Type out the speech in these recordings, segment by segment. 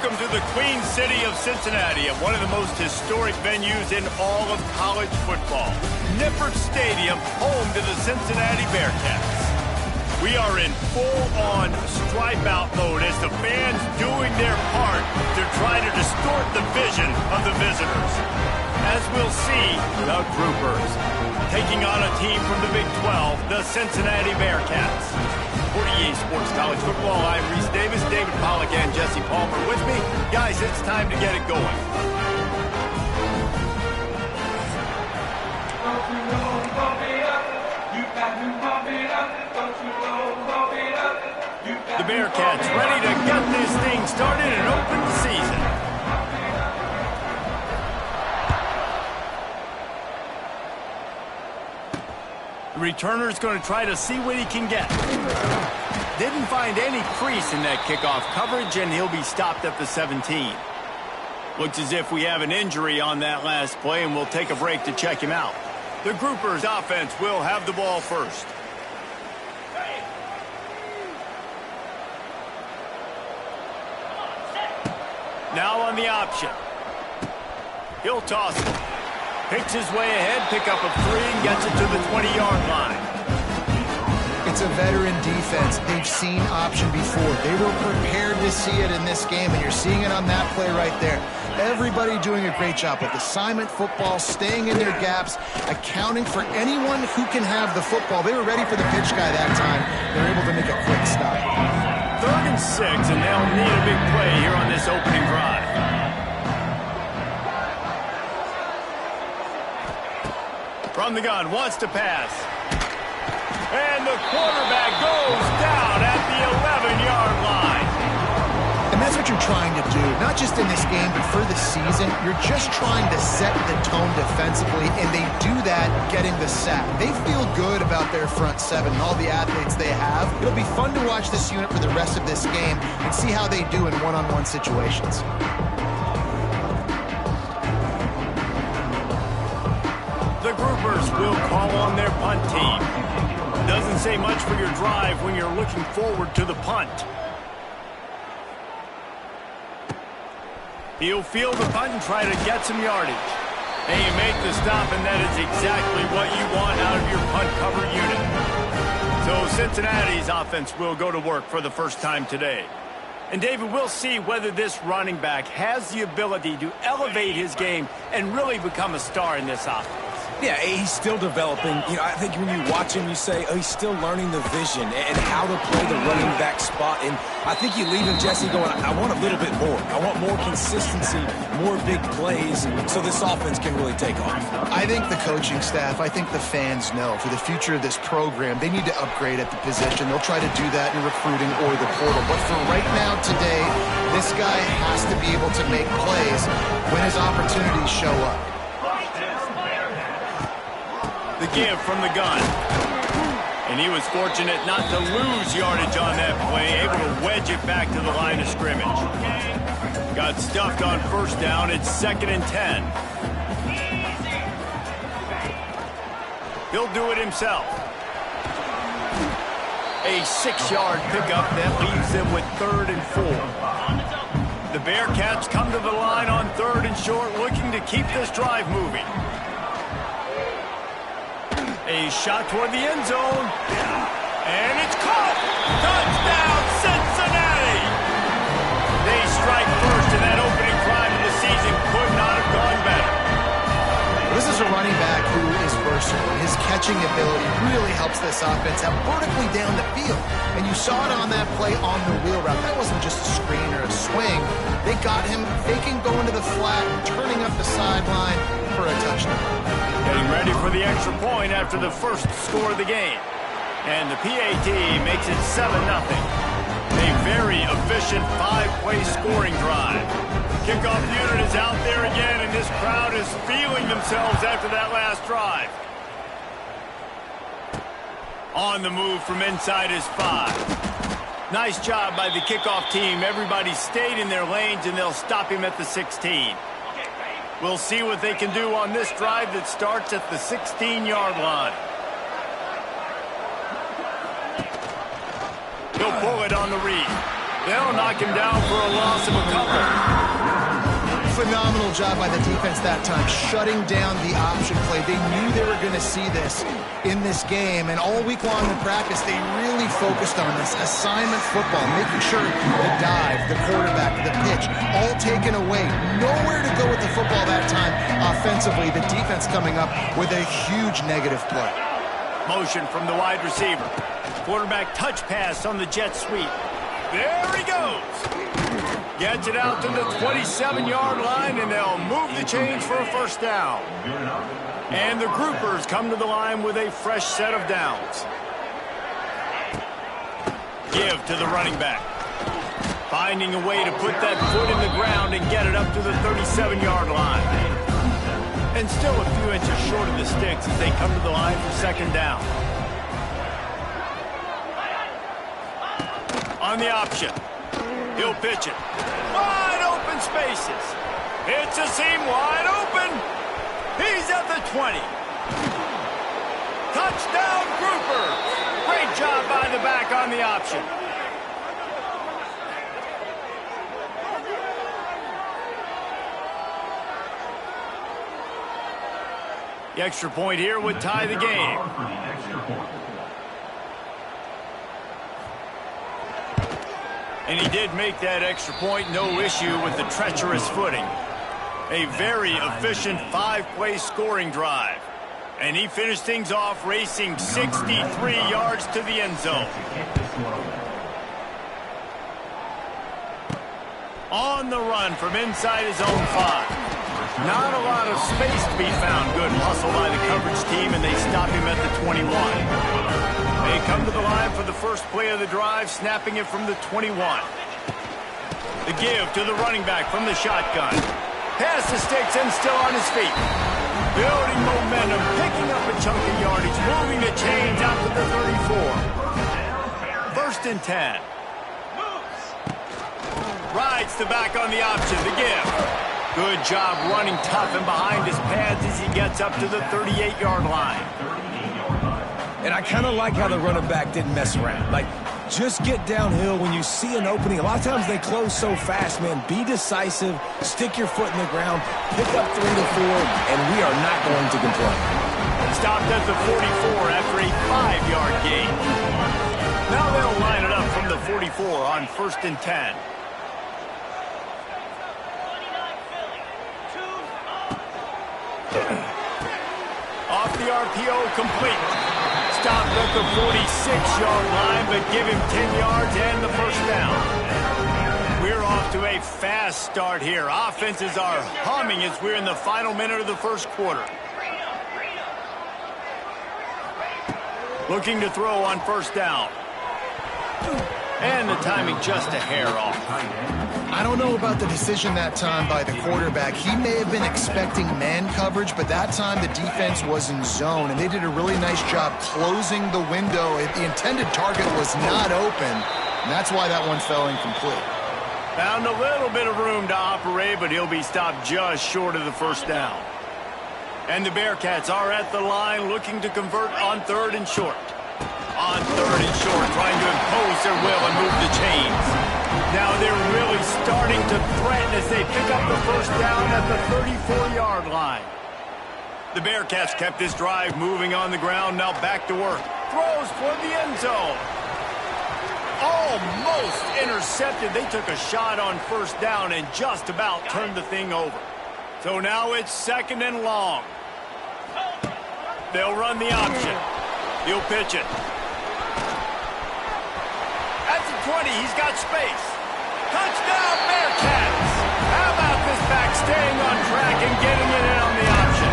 Welcome to the Queen City of Cincinnati, and one of the most historic venues in all of college football. Nippert Stadium, home to the Cincinnati Bearcats. We are in full-on stripe-out mode as the fans doing their part to try to distort the vision of the visitors. As we'll see, the Groupers taking on a team from the Big 12, the Cincinnati Bearcats. for EA Sports College Football. I'm Reese Davis, David Pollack, and Jesse Palmer with me. Guys, it's time to get it going. The Bearcats ready to get this thing started and open the season. The returner's going to try to see what he can get. Didn't find any crease in that kickoff coverage, and he'll be stopped at the 17. Looks as if we have an injury on that last play, and we'll take a break to check him out. The Groupers offense will have the ball first. Now on the option. He'll toss it. Picks his way ahead, pick up a 3, and gets it to the 20-yard line. It's a veteran defense. They've seen option before. They were prepared to see it in this game, and you're seeing it on that play right there. Everybody doing a great job with assignment football, staying in their gaps, accounting for anyone who can have the football. They were ready for the pitch guy that time. They're able to make a quick stop. 3rd and 6, and they'll need a big play here on this opening drive. From the gun, wants to pass. And the quarterback goes down at the 11-yard line. And that's what you're trying to do, not just in this game, but for the season. You're just trying to set the tone defensively, and they do that getting the sack. They feel good about their front 7 and all the athletes they have. It'll be fun to watch this unit for the rest of this game and see how they do in one-on-one situations. The Groupers will call on their punt team. Doesn't say much for your drive when you're looking forward to the punt. He'll field the punt and try to get some yardage. And you make the stop, and that is exactly what you want out of your punt cover unit. So Cincinnati's offense will go to work for the first time today. And David, we'll see whether this running back has the ability to elevate his game and really become a star in this offense. Yeah, he's still developing. You know, I think when you watch him, you say, oh, he's still learning the vision and how to play the running back spot. And I think you leave him, Jesse, going, I want a little bit more. I want more consistency, more big plays, so this offense can really take off. I think the coaching staff, I think the fans know for the future of this program, they need to upgrade at the position. They'll try to do that in recruiting or the portal. But for right now, today, this guy has to be able to make plays when his opportunities show up. The give from the gun. And he was fortunate not to lose yardage on that play, able to wedge it back to the line of scrimmage. Got stuffed on 1st down. It's 2nd and 10. He'll do it himself. A 6-yard pickup that leaves them with 3rd and 4. The Bearcats come to the line on 3rd and short, looking to keep this drive moving. A shot toward the end zone. And it's caught! Touchdown, Cincinnati! They strike first, and that opening drive of the season could not have gone better. This is a running back who is versatile. His catching ability really helps this offense out vertically down the field. And you saw it on that play on the wheel route. That wasn't just a screen or a swing. They got him faking going to the flat, turning up the sideline for a touchdown. Getting ready for the extra point after the first score of the game. And the PAT makes it 7-0. A very efficient 5-play scoring drive. Kickoff unit is out there again, and this crowd is feeling themselves after that last drive. On the move from inside his 5. Nice job by the kickoff team. Everybody stayed in their lanes, and they'll stop him at the 16. We'll see what they can do on this drive that starts at the 16-yard line. He'll pull it on the read. They'll knock him down for a loss of a couple. Phenomenal job by the defense that time, shutting down the option play. They knew they were going to see this in this game, and all week long in practice, they really focused on this assignment football, making sure the dive, the quarterback, the pitch, all taken away. Nowhere to go with the football that time offensively. The defense coming up with a huge negative play. Motion from the wide receiver. Quarterback touch pass on the jet sweep. There he goes. Gets it out to the 27-yard line, and they'll move the chains for a first down. And the groupers come to the line with a fresh set of downs. Give to the running back. Finding a way to put that foot in the ground and get it up to the 37-yard line. And still a few inches short of the sticks as they come to the line for second down. On the option. He'll pitch it. Wide open spaces. It's a seam wide open. He's at the 20. Touchdown, Grouper. Great job by the back on the option. The extra point here would tie the game. And he did make that extra point, no issue with the treacherous footing. A very efficient 5-play scoring drive. And he finished things off racing 63 yards to the end zone. On the run from inside his own 5. Not a lot of space to be found. Good hustle by the coverage team, and they stop him at the 21. They come to the line for the first play of the drive, snapping it from the 21. The give to the running back from the shotgun. Pass the sticks and still on his feet. Building momentum, picking up a chunk of yardage, moving the chains out to the 34. First and 10. Rides the back on the option, the give. Good job running tough and behind his pads as he gets up to the 38-yard line. And I kind of like how the running back didn't mess around. Like, just get downhill when you see an opening. A lot of times they close so fast, man. Be decisive, stick your foot in the ground, pick up 3 to 4, and we are not going to complain. Stopped at the 44 after a 5-yard gain. Now they'll line it up from the 44 on first and 10. Off the RPO, complete. Stopped at the 46-yard line, but give him 10 yards and the first down. We're off to a fast start here. Offenses are humming as we're in the final minute of the first quarter. Looking to throw on first down. And the timing just a hair off. I don't know about the decision that time by the quarterback. He may have been expecting man coverage, but that time the defense was in zone, and they did a really nice job closing the window. The intended target was not open, and that's why that one fell incomplete. Found a little bit of room to operate, but he'll be stopped just short of the first down. And the Bearcats are at the line looking to convert on third and short. On third and short, trying to impose their will and move the chains. Now they're really starting to threaten as they pick up the first down at the 34-yard line. The Bearcats kept this drive moving on the ground, now back to work. Throws toward the end zone. Almost intercepted. They took a shot on first down and just about turned the thing over. So now it's second and long. They'll run the option. He'll pitch it. At the 20, he's got space. Touchdown, Bearcats! How about this back staying on track and getting it in on the option?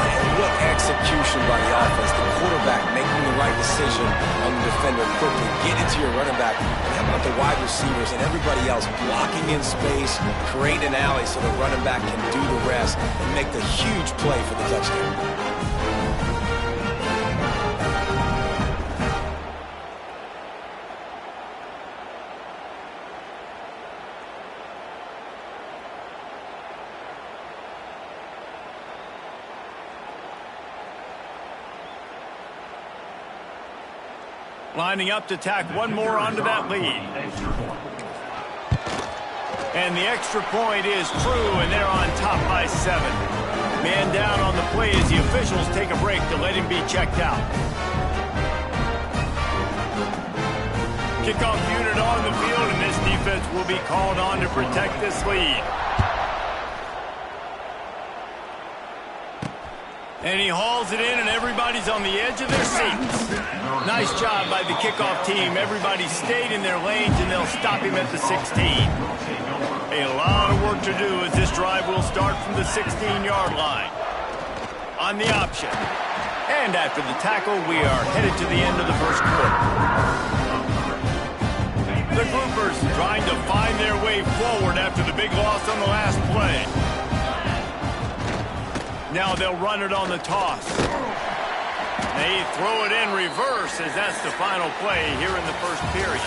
And what execution by the offense. The quarterback making the right decision on the defender quickly. Get into your running back. And how about the wide receivers and everybody else blocking in space, create an alley so the running back can do the rest and make the huge play for the touchdown. Lining up to tack one more onto that lead. And the extra point is true, and they're on top by 7. Man down on the play as the officials take a break to let him be checked out. Kickoff unit on the field, and this defense will be called on to protect this lead. And he hauls it in, and everybody's on the edge of their seats. Nice job by the kickoff team. Everybody stayed in their lanes, and they'll stop him at the 16. A lot of work to do as this drive will start from the 16-yard line. On the option. And after the tackle, we are headed to the end of the first quarter. The Groupers trying to find their way forward after the big loss on the last play. Now they'll run it on the toss. They throw it in reverse as that's the final play here in the first period.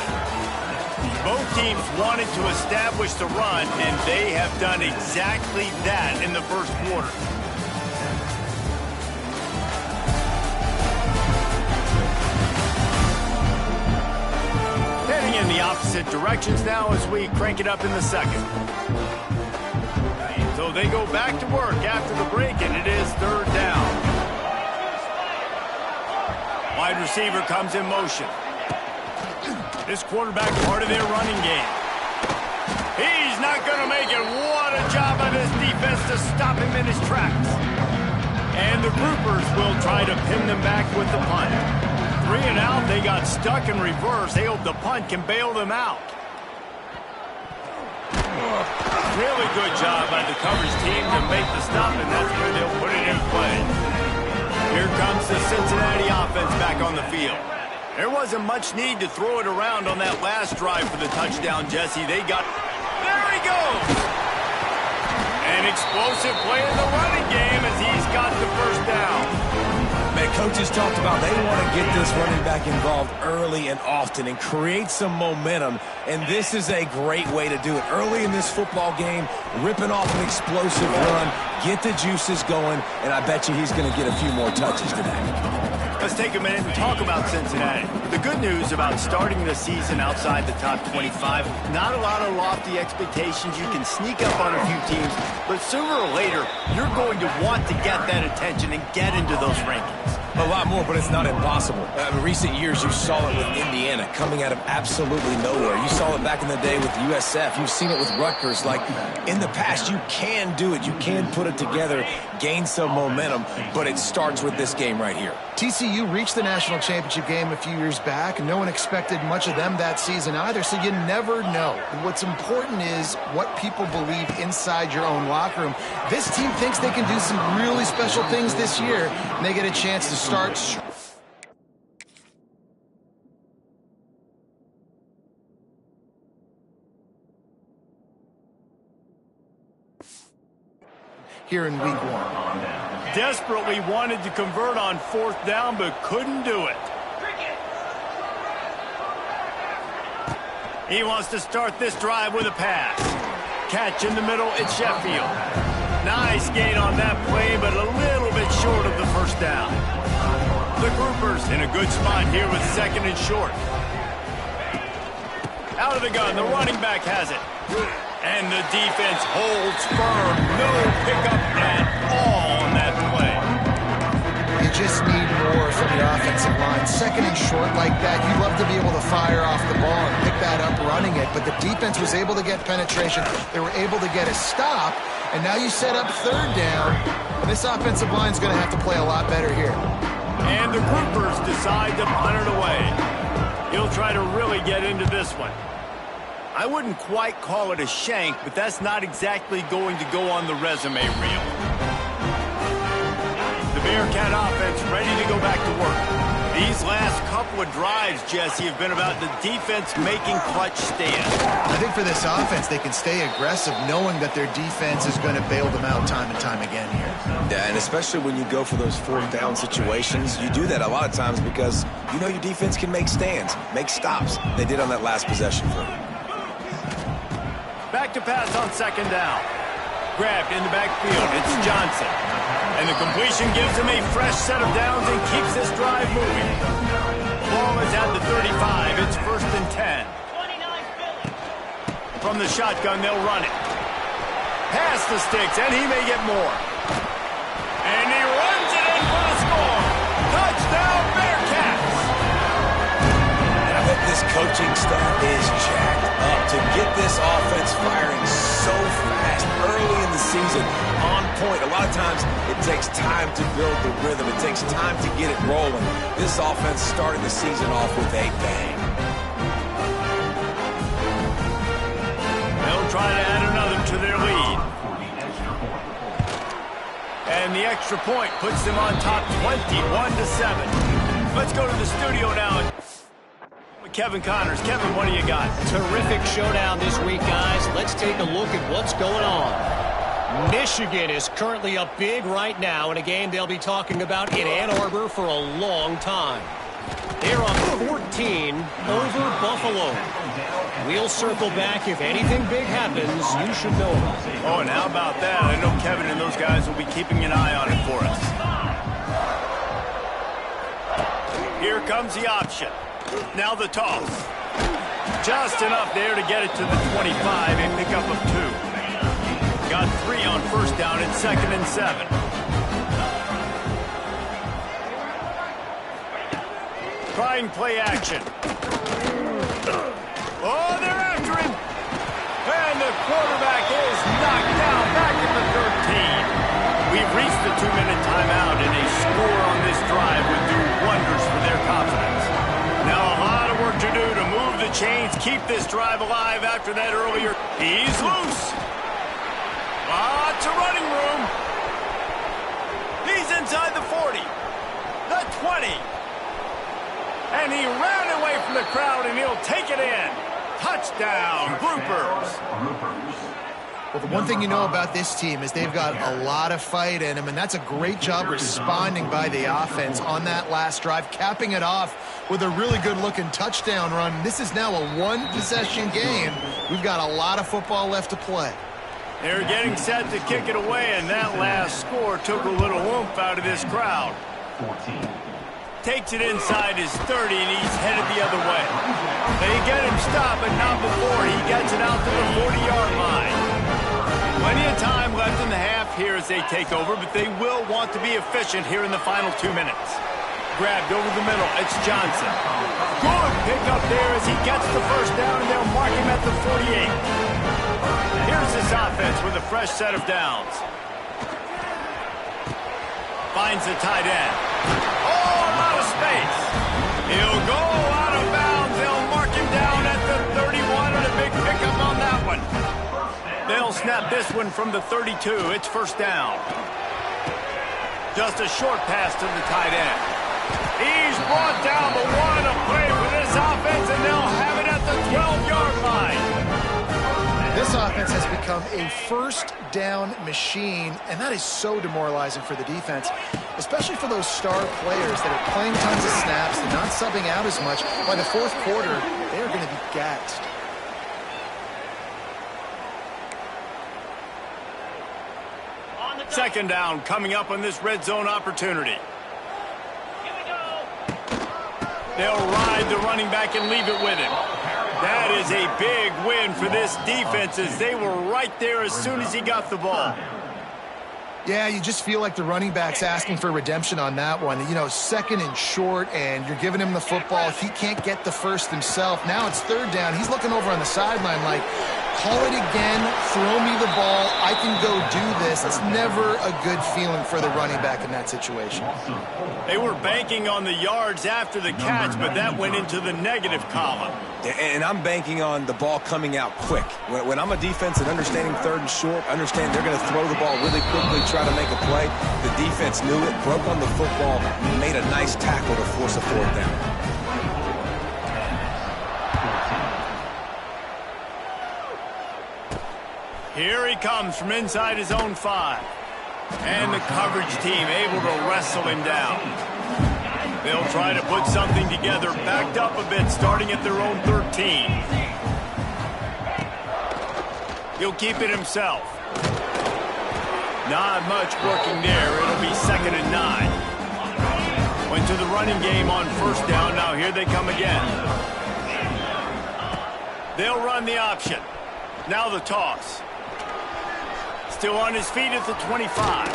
Both teams wanted to establish the run, and they have done exactly that in the first quarter. Heading in the opposite directions now as we crank it up in the second. So they go back to work after the break, and it is third down. Wide receiver comes in motion. This quarterback part of their running game. He's not going to make it. What a job by this defense to stop him in his tracks. And the Groupers will try to pin them back with the punt. 3 and out, they got stuck in reverse. They hope the punt can bail them out. Really good job by the coverage team to make the stop, and that's where they'll put it in play. Here comes the Cincinnati offense back on the field. There wasn't much need to throw it around on that last drive for the touchdown, Jesse. They got... There he goes! An explosive play in the running game as he's got the first down. Man, coaches talked about they want to get this running back involved early and often and create some momentum, and this is a great way to do it. Early in this football game, ripping off an explosive run, get the juices going, and I bet you he's going to get a few more touches today. Let's take a minute and talk about Cincinnati. The good news about starting the season outside the top 25, not a lot of lofty expectations. You can sneak up on a few teams, but sooner or later, you're going to want to get that attention and get into those rankings. A lot more, but it's not impossible. In recent years, you saw it with Indiana coming out of absolutely nowhere. You saw it back in the day with USF. You've seen it with Rutgers. Like, in the past, you can do it. You can put it together, gain some momentum, but it starts with this game right here. TCU reached the national championship game a few years back, and no one expected much of them that season either, so you never know. What's important is what people believe inside your own locker room. This team thinks they can do some really special things this year, and they get a chance to start here in week 1. Desperately wanted to convert on 4th down, but couldn't do it. He wants to start this drive with a pass. Catch in the middle, it's Sheffield. Nice gain on that play, but a little bit short of the first down. The Groupers in a good spot here with 2nd and short. Out of the gun, the running back has it. And the defense holds firm. No pickup at all on that play. You just need more from the offensive line. 2nd and short like that, you love to be able to fire off the ball and pick that up running it. But the defense was able to get penetration. They were able to get a stop. And now you set up 3rd down. And this offensive line is going to have to play a lot better here. And the Groupers decide to punt it away. He'll try to really get into this one. I wouldn't quite call it a shank, but that's not exactly going to go on the resume reel. The Bearcat offense ready to go back to work. These last couple of drives, Jesse, have been about the defense making clutch stands. I think for this offense, they can stay aggressive knowing that their defense is going to bail them out time and time again here. Yeah, and especially when you go for those 4th down situations, you do that a lot of times because you know your defense can make stands, make stops. They did on that last possession for you. Back to pass on 2nd down. Grabbed in the backfield. It's Johnson. And the completion gives him a fresh set of downs and keeps this drive moving. Ball is at the 35. It's 1st and 10. From the shotgun, they'll run it. Past the sticks, and he may get more. And he runs it in for the score. Touchdown, Bearcats! And I hope this coaching staff is jacked up to get this offense firing so fast early in the season, on point. A lot of times it takes time to build the rhythm. It takes time to get it rolling. This offense started the season off with a bang. They'll try to add another to their lead. And the extra point puts them on top 21-7. Let's go to the studio now. Kevin Connors. Kevin, what do you got? Terrific showdown this week, guys. Let's take a look at what's going on. Michigan is currently up big right now in a game they'll be talking about in Ann Arbor for a long time. They're up 14 over Buffalo. We'll circle back. If anything big happens, you should know about it. Oh, and how about that? I know Kevin and those guys will be keeping an eye on it for us. Here comes the option. Now the toss. Just enough there to get it to the 25, a pickup of 2. Got 3 on first down and 2nd and 7. Trying play action. Oh, they're after him. And the quarterback is knocked down back at the 13. We've reached the 2-minute timeout, and a score on this drive would do wonders for their confidence. Now a lot of work to do to move the chains, keep this drive alive after that earlier. He's loose. Lots of running room. He's inside the 40, the 20. And he ran away from the crowd, and he'll take it in. Touchdown, Groupers. Well, the one thing you know about this team is they've got a lot of fight in them, and that's a great job responding by the offense on that last drive, capping it off with a really good-looking touchdown run. This is now a one-possession game. We've got a lot of football left to play. They're getting set to kick it away, and that last score took a little oomph out of this crowd. 14. Takes it inside his 30, and he's headed the other way. They get him stopped, but not before he gets it out to the 40-yard line. Plenty of time left in the half here as they take over, but they will want to be efficient here in the final 2 minutes. Grabbed over the middle. It's Johnson. Good pick up there as he gets the first down, and they'll mark him at the 48. Here's this offense with a fresh set of downs. Finds the tight end. Oh, a lot of space. He'll go out of bounds. They'll mark him down at the 31, and a big pickup on that one. They'll snap this one from the 32. It's first down. Just a short pass to the tight end. He's brought down, but what a play for this offense, and they'll have it at the 12-yard line. This offense has become a first down machine, and that is so demoralizing for the defense, especially for those star players that are playing tons of snaps and not subbing out as much. By the fourth quarter, they're going to be gassed. Second down coming up on this red zone opportunity. They'll ride the running back and leave it with him. That is a big win for this defense as they were right there as soon as he got the ball. Yeah, you just feel like the running back's asking for redemption on that one. You know, 2nd and short, and you're giving him the football. He can't get the first himself. Now it's 3rd down. He's looking over on the sideline like, call it again, throw me the ball, I can go do this. It's never a good feeling for the running back in that situation. They were banking on the yards after the catch, but that went into the negative column. And I'm banking on the ball coming out quick. When I'm a defense and understanding 3rd and short, understand they're going to throw the ball really quickly, try to make a play. The defense knew it, broke on the football, made a nice tackle to force a 4th down. Here he comes from inside his own 5. And the coverage team able to wrestle him down. They'll try to put something together, backed up a bit, starting at their own 13. He'll keep it himself. Not much working there. It'll be 2nd and 9. Went to the running game on first down. Now here they come again. They'll run the option. Now the toss. Still on his feet at the 25.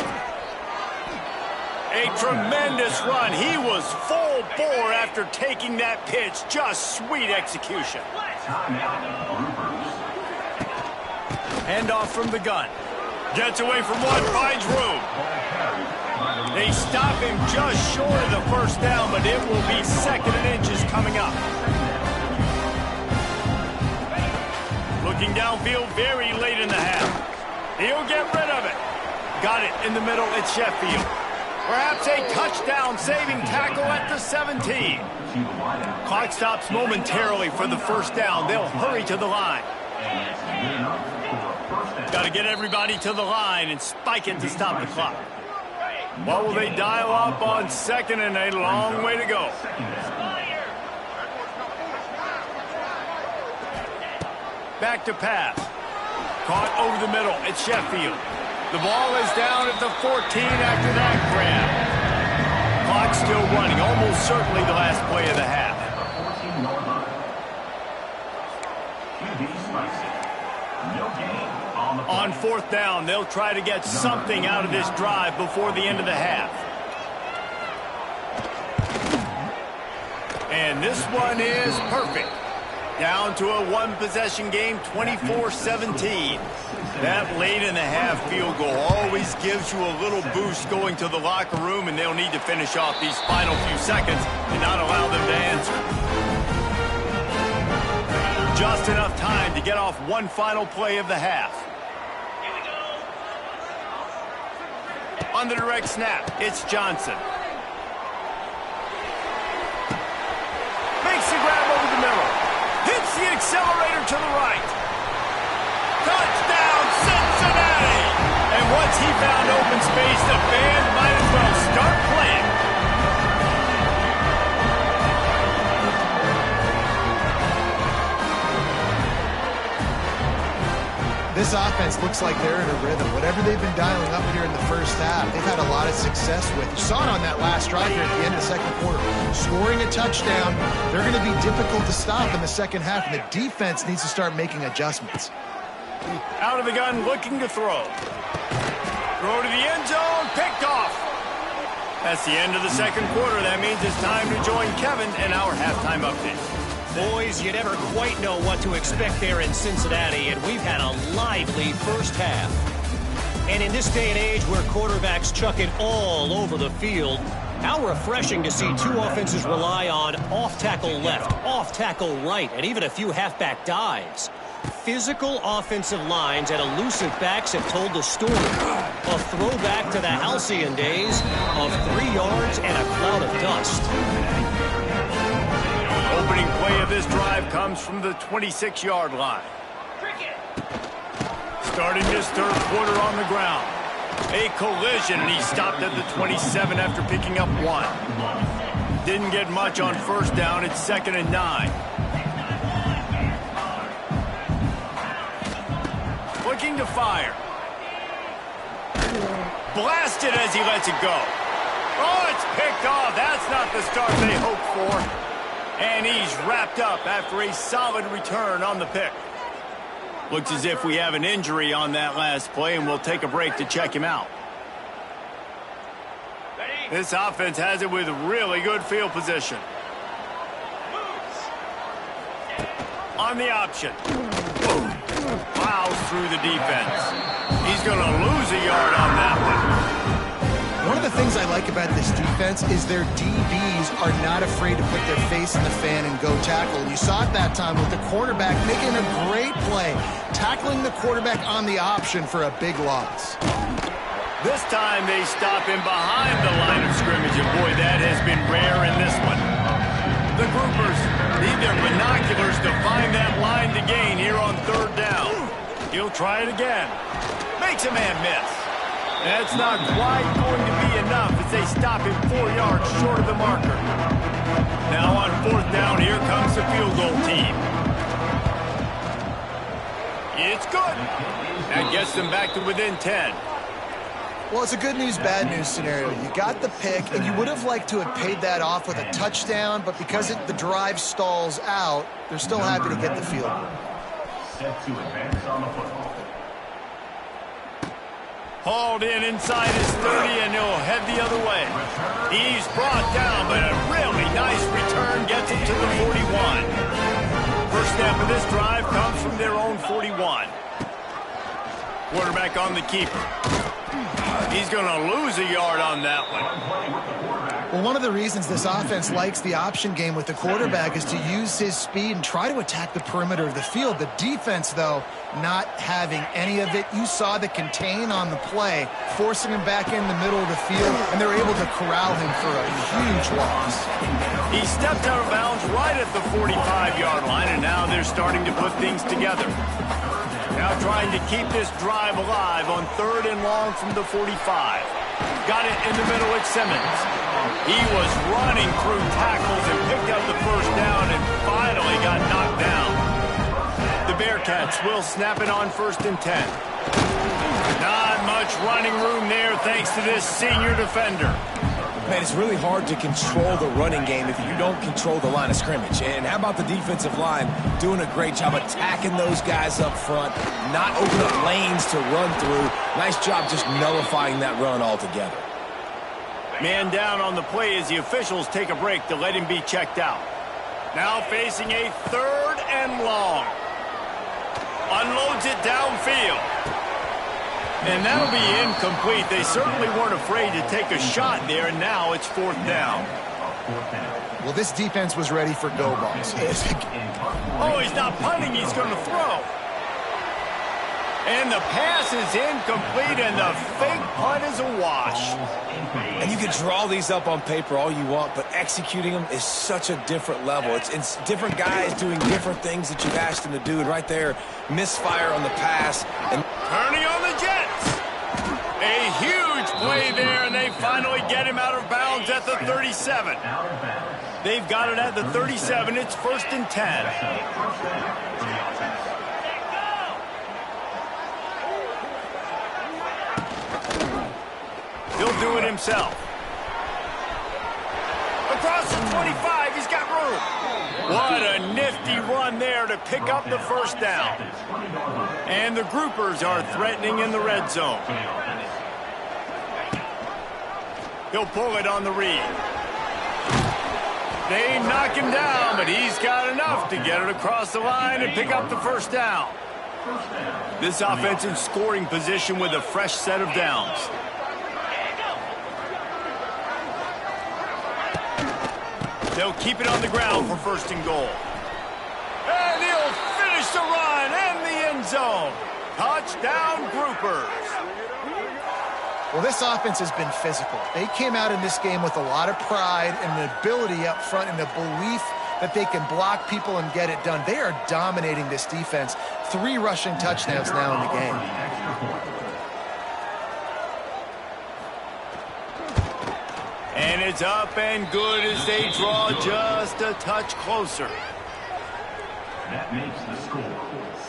A tremendous run. He was full bore after taking that pitch. Just sweet execution. Handoff from the gun. Gets away from one, finds room. They stop him just short of the first down, but it will be 2nd and inches coming up. Looking downfield very late in the half. He'll get rid of it. Got it in the middle at Sheffield. Perhaps a touchdown-saving tackle at the 17. Clock stops momentarily for the first down. They'll hurry to the line. Got to get everybody to the line and spike it to stop the clock. What will they dial up on 2nd and a long way to go? Back to pass. Caught over the middle at Sheffield. The ball is down at the 14 after that grab. Clock still running, almost certainly the last play of the half. On 4th down, they'll try to get something out of this drive before the end of the half. And this one is perfect. Down to a one-possession game, 24-17. That late in the half field goal always gives you a little boost going to the locker room, and they'll need to finish off these final few seconds and not allow them to answer. Just enough time to get off one final play of the half. On the direct snap, it's Johnson. Makes the grab over the middle. Hits the accelerator to the right. Touchdown, Cincinnati! And once he found open space, the band might as well start playing. This offense looks like they're in a rhythm. Whatever they've been dialing up here in the first half, they've had a lot of success with. You saw it on that last drive here at the end of the 2nd quarter. Scoring a touchdown, they're going to be difficult to stop in the 2nd half, and the defense needs to start making adjustments. Out of the gun, looking to throw. Throw to the end zone, picked off. That's the end of the 2nd quarter. That means it's time to join Kevin in our halftime update. Boys, you never quite know what to expect there in Cincinnati, and we've had a lively first half. And in this day and age where quarterbacks chuck it all over the field, how refreshing to see two offenses rely on off-tackle left, off-tackle right, and even a few halfback dives. Physical offensive lines and elusive backs have told the story. A throwback to the halcyon days of 3 yards and a cloud of dust. Opening play of this drive comes from the 26-yard line. Starting this 3rd quarter on the ground. A collision, and he stopped at the 27 after picking up 1. Didn't get much on 1st down. It's 2nd and 9. Looking to fire. Blasted as he lets it go. Oh, it's picked off. That's not the start they hoped for. And he's wrapped up after a solid return on the pick. Looks as if we have an injury on that last play, and we'll take a break to check him out. This offense has it with really good field position. On the option. Plows through the defense. He's going to lose a yard on that one. One of the things I like about this defense is their DBs are not afraid to put their face in the fan and go tackle. You saw it that time with the quarterback making a great play, tackling the quarterback on the option for a big loss. This time they stop him behind the line of scrimmage, and boy, that has been rare in this one. The groupers need their binoculars to find that line to gain here on 3rd down. He'll try it again. Makes a man miss. That's not quite going to be enough as they stop him 4 yards short of the marker. Now on 4th down, here comes the field goal team. It's good. That gets them back to within 10. Well, it's a good news, bad news scenario. You got the pick, and you would have liked to have paid that off with a touchdown, but because the drive stalls out, they're still happy to get the field goal. Set to advance on the football. Hauled in inside his 30, and he'll head the other way. He's brought down, but a really nice return gets him to the 41. First snap of this drive comes from their own 41. Quarterback on the keeper. He's going to lose a yard on that one. Well, one of the reasons this offense likes the option game with the quarterback is to use his speed and try to attack the perimeter of the field. The defense, though, not having any of it. You saw the contain on the play, forcing him back in the middle of the field, and they're able to corral him for a huge loss. He stepped out of bounds right at the 45-yard line, and now they're starting to put things together. Now trying to keep this drive alive on 3rd and long from the 45. Got it in the middle at Simmons. He was running through tackles and picked up the first down and finally got knocked down. The Bearcats will snap it on 1st and 10. Not much running room there thanks to this senior defender. Man, it's really hard to control the running game if you don't control the line of scrimmage. And how about the defensive line doing a great job attacking those guys up front, not opening up lanes to run through. Nice job just nullifying that run altogether. Man down on the play as the officials take a break to let him be checked out. Now facing a 3rd and long. Unloads it downfield. And that'll be incomplete. They certainly weren't afraid to take a shot there, and now it's 4th down. Well, this defense was ready for go balls. Oh, he's not punting. He's going to throw. And the pass is incomplete, and the fake punt is a wash. And you can draw these up on paper all you want, but executing them is such a different level. It's different guys doing different things that you've asked them to do. And right there, misfire on the pass. And turning on the Jets. A huge play there, and they finally get him out of bounds at the 37. They've got it at the 37. It's 1st and 10. He'll do it himself. Across the 25, he's got room. What a nifty run there to pick up the first down. And the groupers are threatening in the red zone. He'll pull it on the read. They knock him down, but he's got enough to get it across the line and pick up the first down. This offense in scoring position with a fresh set of downs. They'll keep it on the ground for 1st and goal. And he'll finish the run in the end zone. Touchdown, groupers. Well, this offense has been physical. They came out in this game with a lot of pride and the ability up front and the belief that they can block people and get it done. They are dominating this defense. 3 rushing touchdowns now in the game. And it's up and good as they draw just a touch closer. That makes the score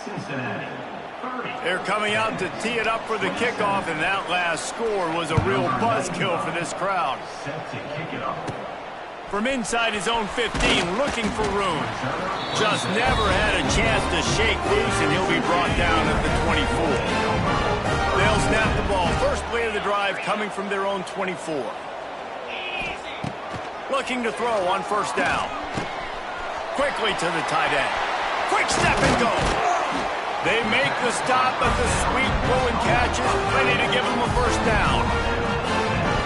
Cincinnati 30. They're coming out to tee it up for the kickoff, and that last score was a real buzzkill for this crowd. Set to kick it off. From inside his own 15, looking for room. Just never had a chance to shake loose, and he'll be brought down at the 24. They'll snap the ball. First play of the drive coming from their own 24. Looking to throw on 1st down. Quickly to the tight end. Quick step and go. They make the stop, but the sweet throw and catch is plenty to give them a first down.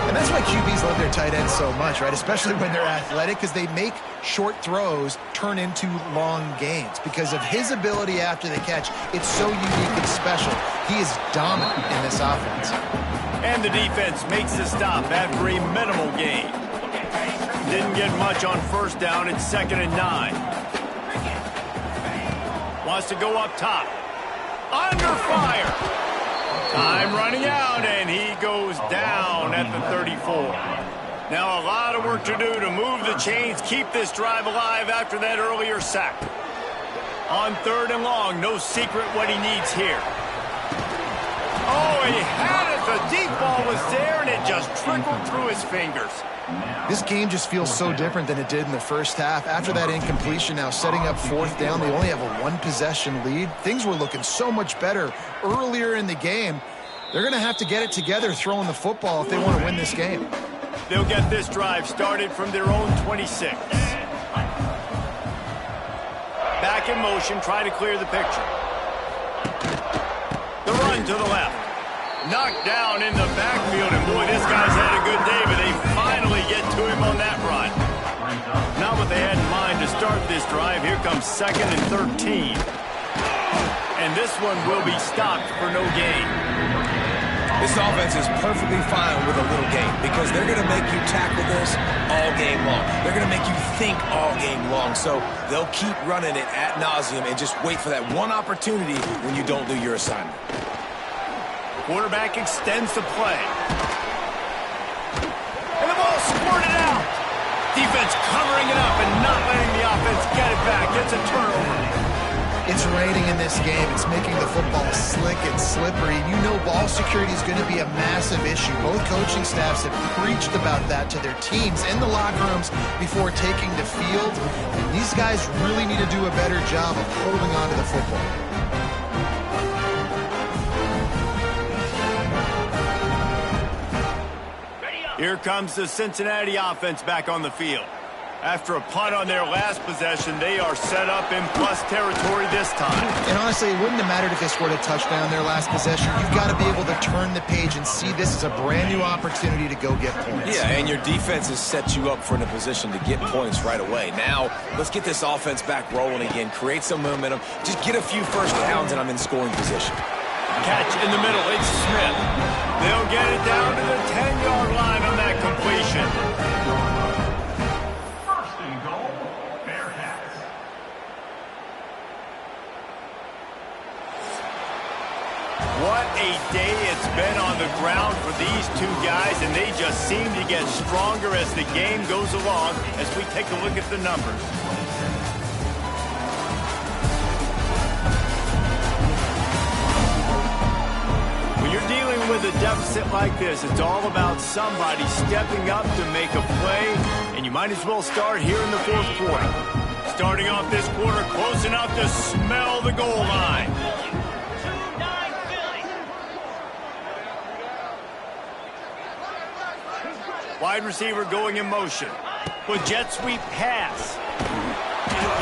And that's why QBs love their tight ends so much, right? Especially when they're athletic, because they make short throws turn into long gains. Because of his ability after the catch, it's so unique and special. He is dominant in this offense. And the defense makes the stop after a minimal gain. Didn't get much on 1st down. It's 2nd and 9. Wants to go up top. Under fire. Time running out, and he goes down at the 34. Now a lot of work to do to move the chains, keep this drive alive after that earlier sack. On 3rd and long, no secret what he needs here. Oh, he had it. The deep ball was there, and it just trickled through his fingers. This game just feels so different than it did in the first half. After that incompletion, now setting up 4th down, they only have a 1-possession lead. Things were looking so much better earlier in the game. They're going to have to get it together throwing the football if they want to win this game. They'll get this drive started from their own 26. Back in motion, try to clear the picture. The run to the left. Knocked down in the backfield, and boy, this guy's had a good day, but they finally get to him on that run. Not what they had in mind to start this drive. Here comes 2nd and 13. And this one will be stopped for no gain. This offense is perfectly fine with a little gain because they're going to make you tackle this all game long. They're going to make you think all game long. So they'll keep running it ad nauseum and just wait for that one opportunity when you don't do your assignment. Quarterback extends the play. And the ball squirted out. Defense covering it up and not letting the offense get it back. It's a turnover. It's raining in this game. It's making the football slick and slippery. You know ball security is going to be a massive issue. Both coaching staffs have preached about that to their teams in the locker rooms before taking the field. And these guys really need to do a better job of holding on to the football. Here comes the Cincinnati offense back on the field. After a punt on their last possession, they are set up in plus territory this time. And honestly, it wouldn't have mattered if they scored a touchdown their last possession. You've got to be able to turn the page and see this as a brand new opportunity to go get points. Yeah, and your defense has set you up for in a position to get points right away. Now, let's get this offense back rolling again, create some momentum, just get a few first downs, and I'm in scoring position. Catch in the middle, it's Smith. They'll get it down to the 10-yard line on that completion. What a day it's been on the ground for these two guys, and they just seem to get stronger as the game goes along as we take a look at the numbers. When you're dealing with a deficit like this, it's all about somebody stepping up to make a play, and you might as well start here in the fourth quarter. Starting off this quarter close enough to smell the goal line. Wide receiver going in motion. With jet sweep pass.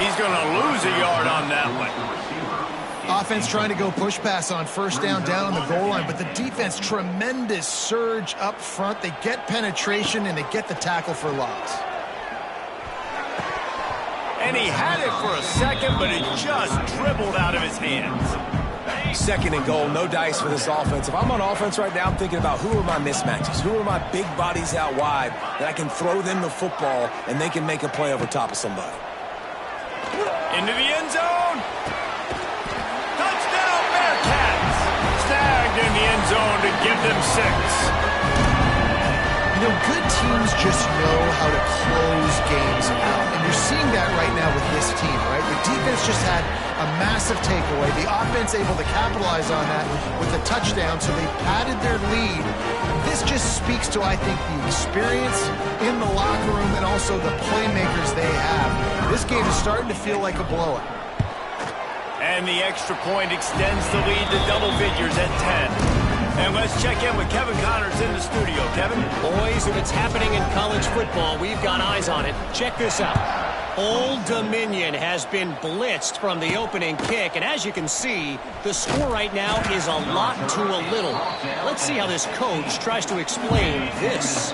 He's going to lose a yard on that one. Offense trying to go push pass on first down on the goal line, but the defense, tremendous surge up front. They get penetration, and they get the tackle for loss. And he had it for a second, but it just dribbled out of his hands. 2nd and goal, no dice for this offense. If I'm on offense right now, I'm thinking about who are my mismatches? Who are my big bodies out wide that I can throw them the football and they can make a play over top of somebody? Into the end zone. Touchdown, Bearcats. Snagged in the end zone to give them 6. You know, good teams just know how to close games out. And you're seeing that right now with this team, right? The defense just had a massive takeaway. The offense able to capitalize on that with a touchdown, so they padded their lead. This just speaks to, I think, the experience in the locker room and also the playmakers they have. This game is starting to feel like a blowout. And the extra point extends the lead to double figures at 10. And let's check in with Kevin Connors in the studio. Kevin? Boys, if it's happening in college football, we've got eyes on it. Check this out. Old Dominion has been blitzed from the opening kick, and as you can see, the score right now is a lot to a little. Let's see how this coach tries to explain this.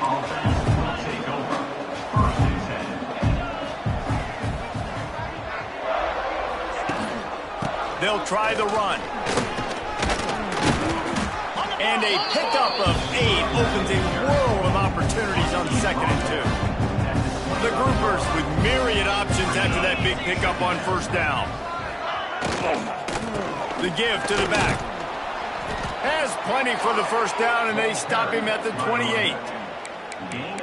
They'll try the run. And a pickup of 8 opens a world of opportunities on 2nd and 2. The Groupers with myriad options after that big pickup on first down. The give to the back. Has plenty for the first down, and they stop him at the 28.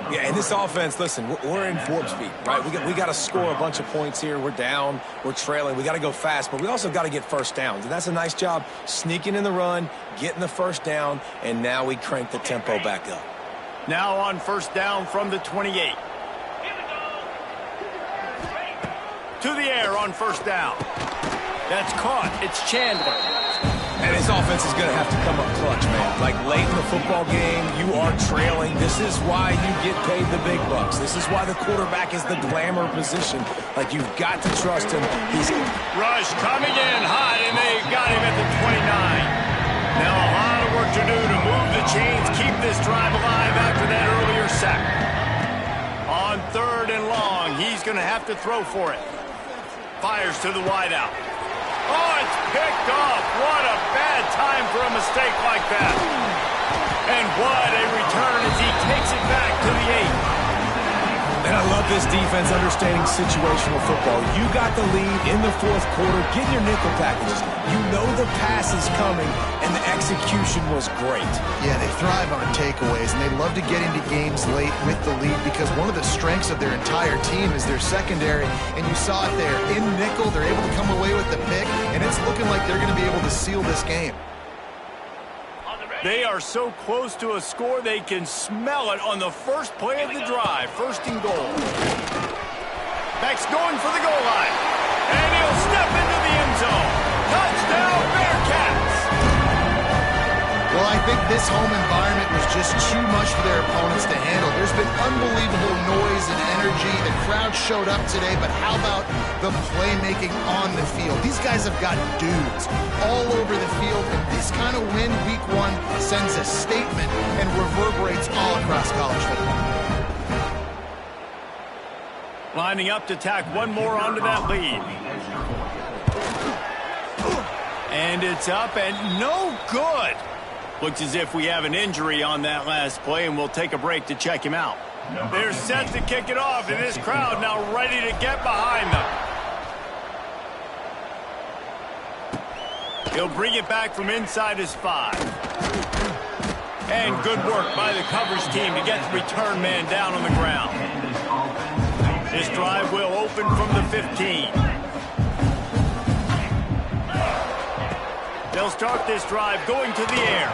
Yeah, and this offense, listen, we're in warp speed, right? We got to score a bunch of points here. We're down, we're trailing. We got to go fast, but we also got to get first downs. And that's a nice job sneaking in the run, getting the first down, and now we crank the tempo back up. Now on first down from the 28. To the air on first down. That's caught. It's Chandler. And his offense is going to have to come up clutch, man. Like late in the football game, you are trailing. This is why you get paid the big bucks. This is why the quarterback is the glamour position. Like, you've got to trust him. He's rush coming in hot, and they got him at the 29. Now a lot of work to do to move the chains, keep this drive alive after that earlier sack. On 3rd and long, he's going to have to throw for it. Fires to the wideout. Oh, it's picked off. What a bad time for a mistake like that. And what a return as he takes it back to the 8. And I love this defense understanding situational football. You got the lead in the 4th quarter. Get your nickel packages. You know the pass is coming, and the execution was great. Yeah, they thrive on takeaways, and they love to get into games late with the lead because one of the strengths of their entire team is their secondary, and you saw it there. In nickel, they're able to come away with the pick, and it's looking like they're going to be able to seal this game. They are so close to a score, they can smell it on the first play of the drive. 1st and goal. Beck's going for the goal line. And he'll step into the end zone. Touchdown, Bearcats! Well, I think this home environment was just too much for their opponents to handle. There's been unbelievable noise and energy. The crowd showed up today, but how about the playmaking on the field? These guys have got dudes all over the field, and this kind of win week 1 sends a statement and reverberates all across college football. Lining up to tack one more onto that lead. And it's up and no good. Looks as if we have an injury on that last play, and we'll take a break to check him out. They're set to kick it off, and this crowd now ready to get behind them. He'll bring it back from inside his 5. And good work by the coverage team to get the return man down on the ground. This drive will open from the 15. They'll start this drive going to the air.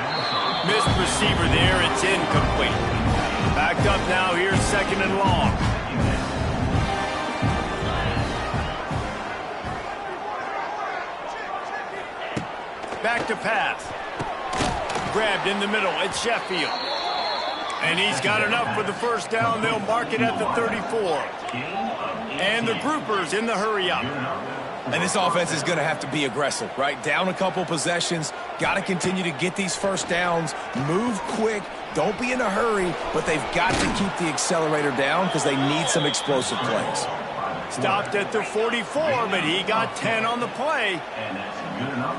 Missed receiver there. It's incomplete. Backed up now. Here's 2nd and long. Back to pass. Grabbed in the middle. It's Sheffield. And he's got enough for the 1st down. They'll mark it at the 34. And the groupers in the hurry up. And this offense is going to have to be aggressive, right? Down a couple possessions. Got to continue to get these 1st downs. Move quick. Don't be in a hurry. But they've got to keep the accelerator down because they need some explosive plays. Stopped at the 44, but he got 10 on the play.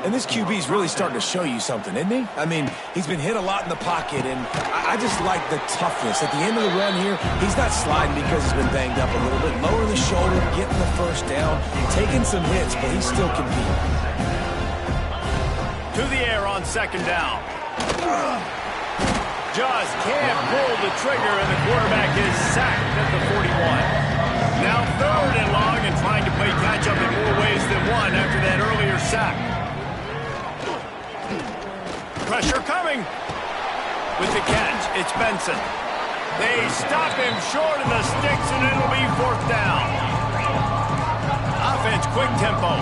And this QB is really starting to show you something, isn't he? I mean, he's been hit a lot in the pocket, and I just like the toughness. At the end of the run here, he's not sliding because he's been banged up a little bit. Lowering the shoulder, getting the 1st down, taking some hits, but he's still competing. To the air on 2nd down. Just can't pull the trigger, and the quarterback is sacked at the 41. Now 3rd and long, and trying to play catch-up in more ways than one after that earlier sack. Pressure coming. With the catch, it's Benson. They stop him short of the sticks, and it'll be 4th down. Offense, quick tempo.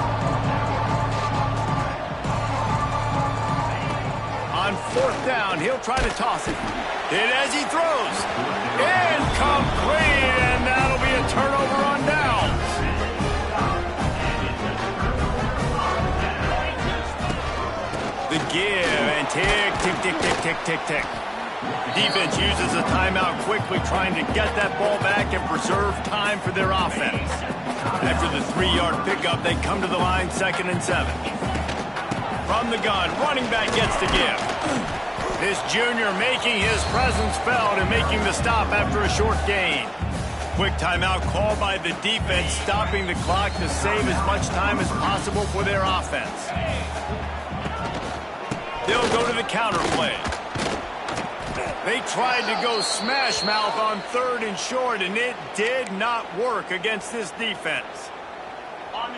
On 4th down, he'll try to toss it. Hit as he throws. Incomplete, and that'll be a turnover on downs. The give, and tick, tick, tick, tick, tick, tick, tick. Defense uses a timeout quickly, trying to get that ball back and preserve time for their offense. After the 3-yard pickup, they come to the line 2nd and 7. From the gun, running back gets the give. This junior making his presence felt and making the stop after a short gain. Quick timeout called by the defense, stopping the clock to save as much time as possible for their offense. They'll go to the counter play. They tried to go smash mouth on 3rd and short, and it did not work against this defense.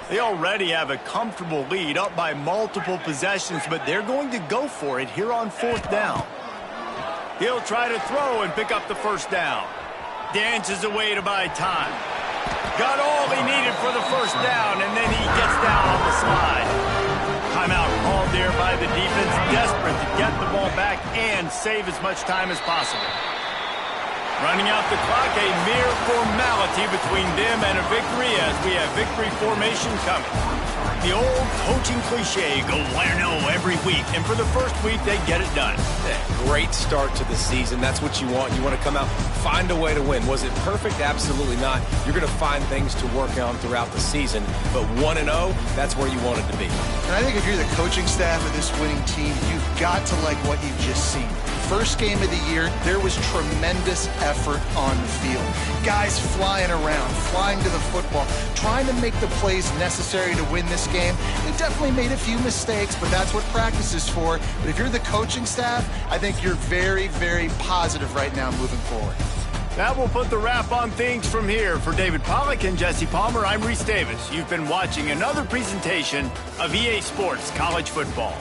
They already have a comfortable lead, up by multiple possessions, but they're going to go for it here on 4th down. He'll try to throw and pick up the 1st down. Dances away to buy time. Got all he needed for the 1st down, and then he gets down on the slide. Timeout called there by the defense, desperate to get the ball back and save as much time as possible. Running out the clock, a mere formality between them and a victory as we have victory formation coming. The old coaching cliche, go 1-0 every week, and for the first week, they get it done. Yeah, great start to the season. That's what you want. You want to come out, find a way to win. Was it perfect? Absolutely not. You're going to find things to work on throughout the season, but 1-0, that's where you want it to be. And I think if you're the coaching staff of this winning team, you've got to like what you've just seen. First game of the year, there was tremendous effort on the field. Guys flying around, flying to the football, trying to make the plays necessary to win this game. They definitely made a few mistakes, but that's what practice is for. But if you're the coaching staff, I think you're very, very positive right now moving forward. That will put the wrap on things from here. For David Pollack and Jesse Palmer, I'm Reese Davis. You've been watching another presentation of EA Sports College Football.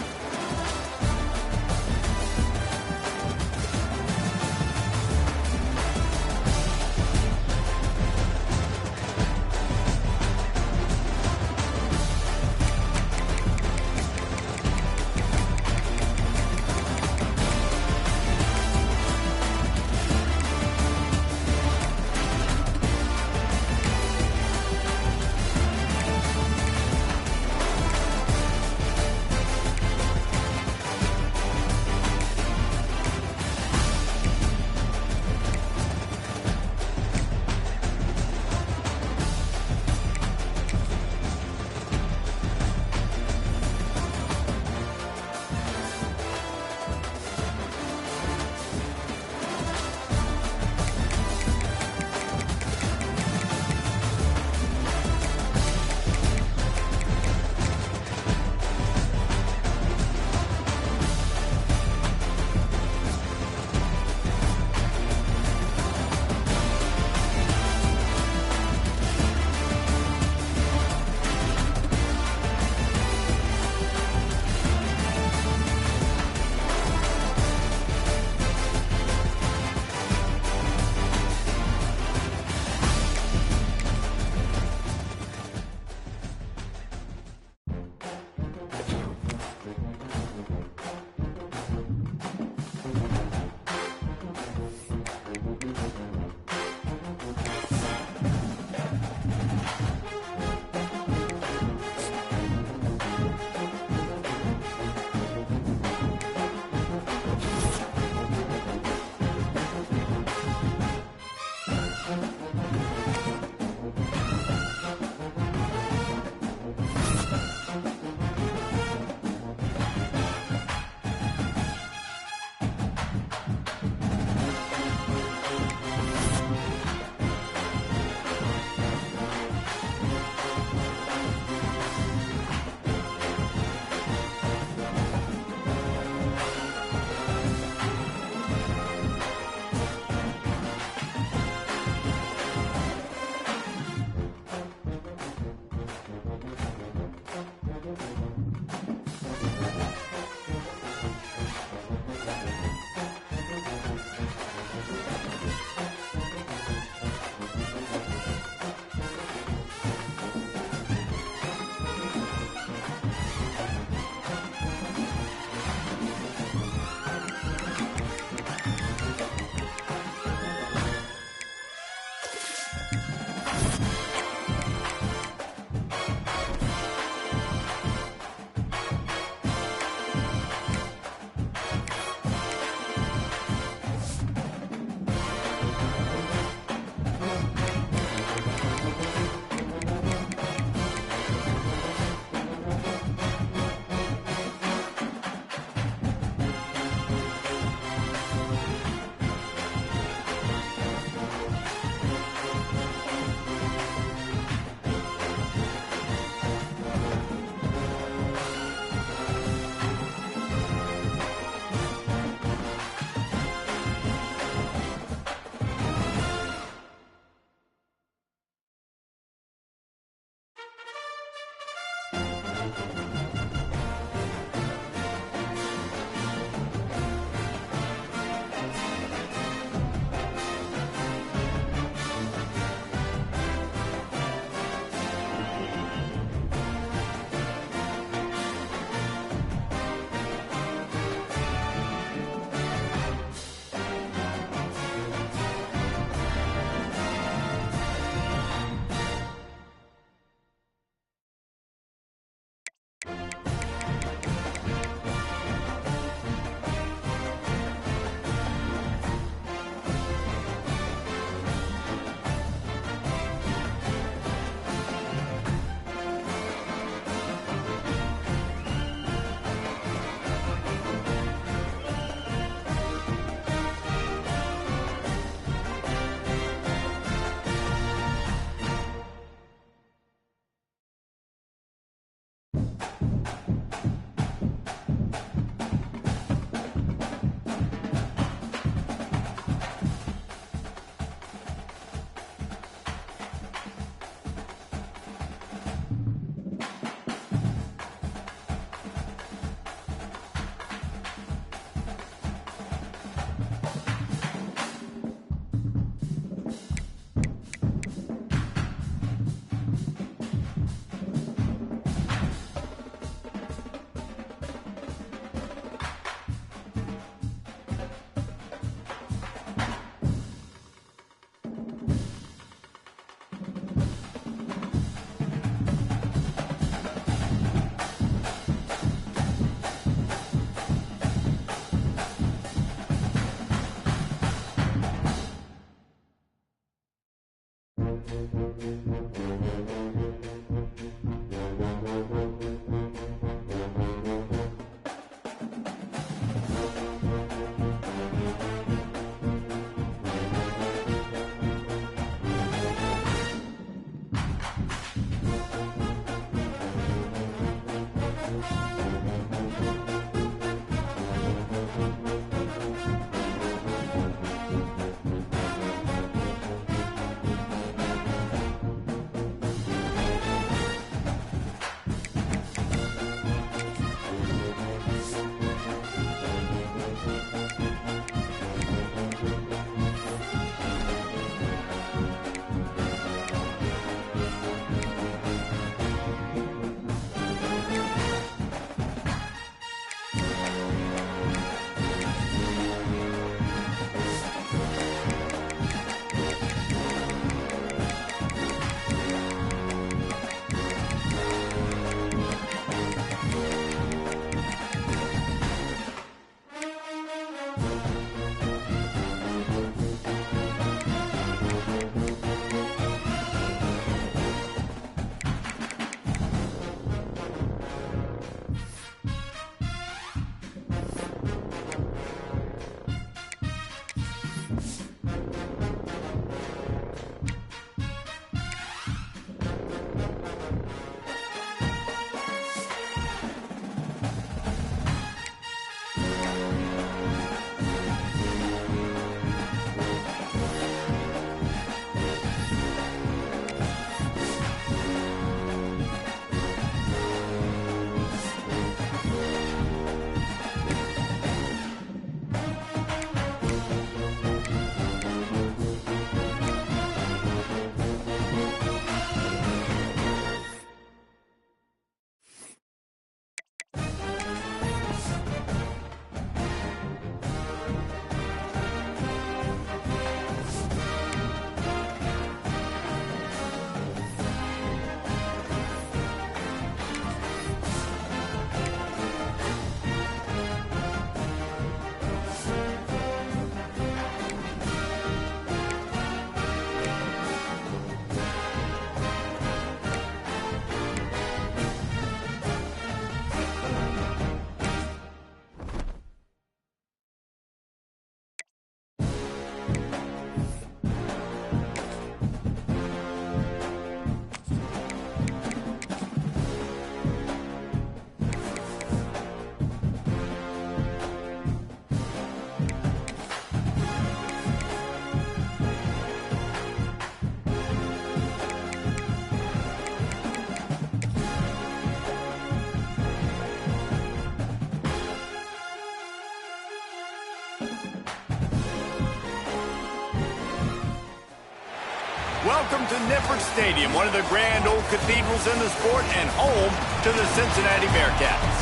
welcome to Nippert Stadium, one of the grand old cathedrals in the sport and home to the Cincinnati Bearcats.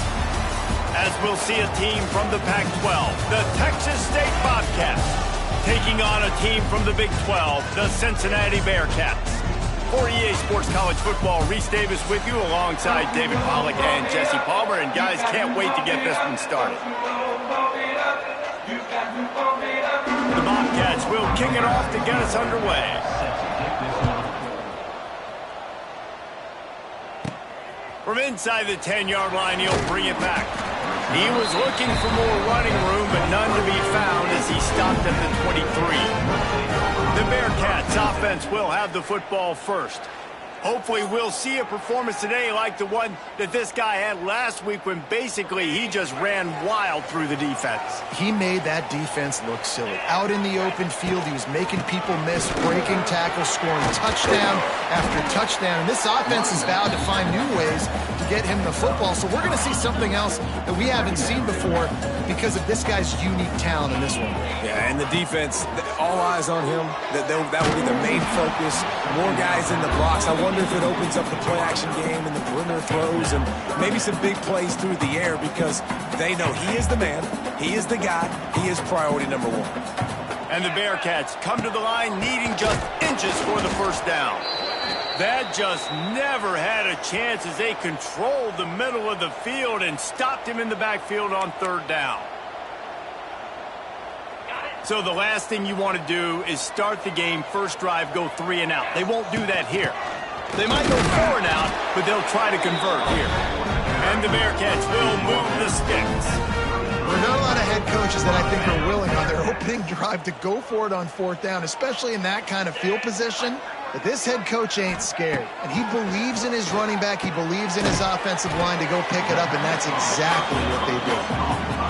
As we'll see a team from the Pac-12, the Texas State Bobcats, taking on a team from the Big 12, the Cincinnati Bearcats. For EA Sports College Football, Reese Davis with you alongside David Pollack and Jesse Palmer. And guys, can't wait to get this one started. The Bobcats will kick it off to get us underway. From inside the 10-yard line, he'll bring it back. He was looking for more running room, but none to be found as he stopped at the 23. The Bearcats offense will have the football first. Hopefully we'll see a performance today like the one that this guy had last week when basically he just ran wild through the defense. He made that defense look silly. Out in the open field, he was making people miss, breaking tackles, scoring touchdown after touchdown. And this offense has vowed to find new ways to get him the football. So we're going to see something else that we haven't seen before because of this guy's unique talent in this one. Yeah, and the defense, all eyes on him. That will be their main focus. More guys in the box. I wonder if it opens up the play-action game and the perimeter throws and maybe some big plays through the air because they know he is the man, he is the guy, he is priority number one. And the Bearcats come to the line needing just inches for the first down. That just never had a chance as they controlled the middle of the field and stopped him in the backfield on third down. So the last thing you want to do is start the game, first drive, go 3 and out. They won't do that here. They might go 4 and out, but they'll try to convert here. And the Bearcats will move the sticks. There are not a lot of head coaches that I think are willing on their opening drive to go for it on fourth down, especially in that kind of field position. But this head coach ain't scared. And he believes in his running back. He believes in his offensive line to go pick it up, and that's exactly what they did.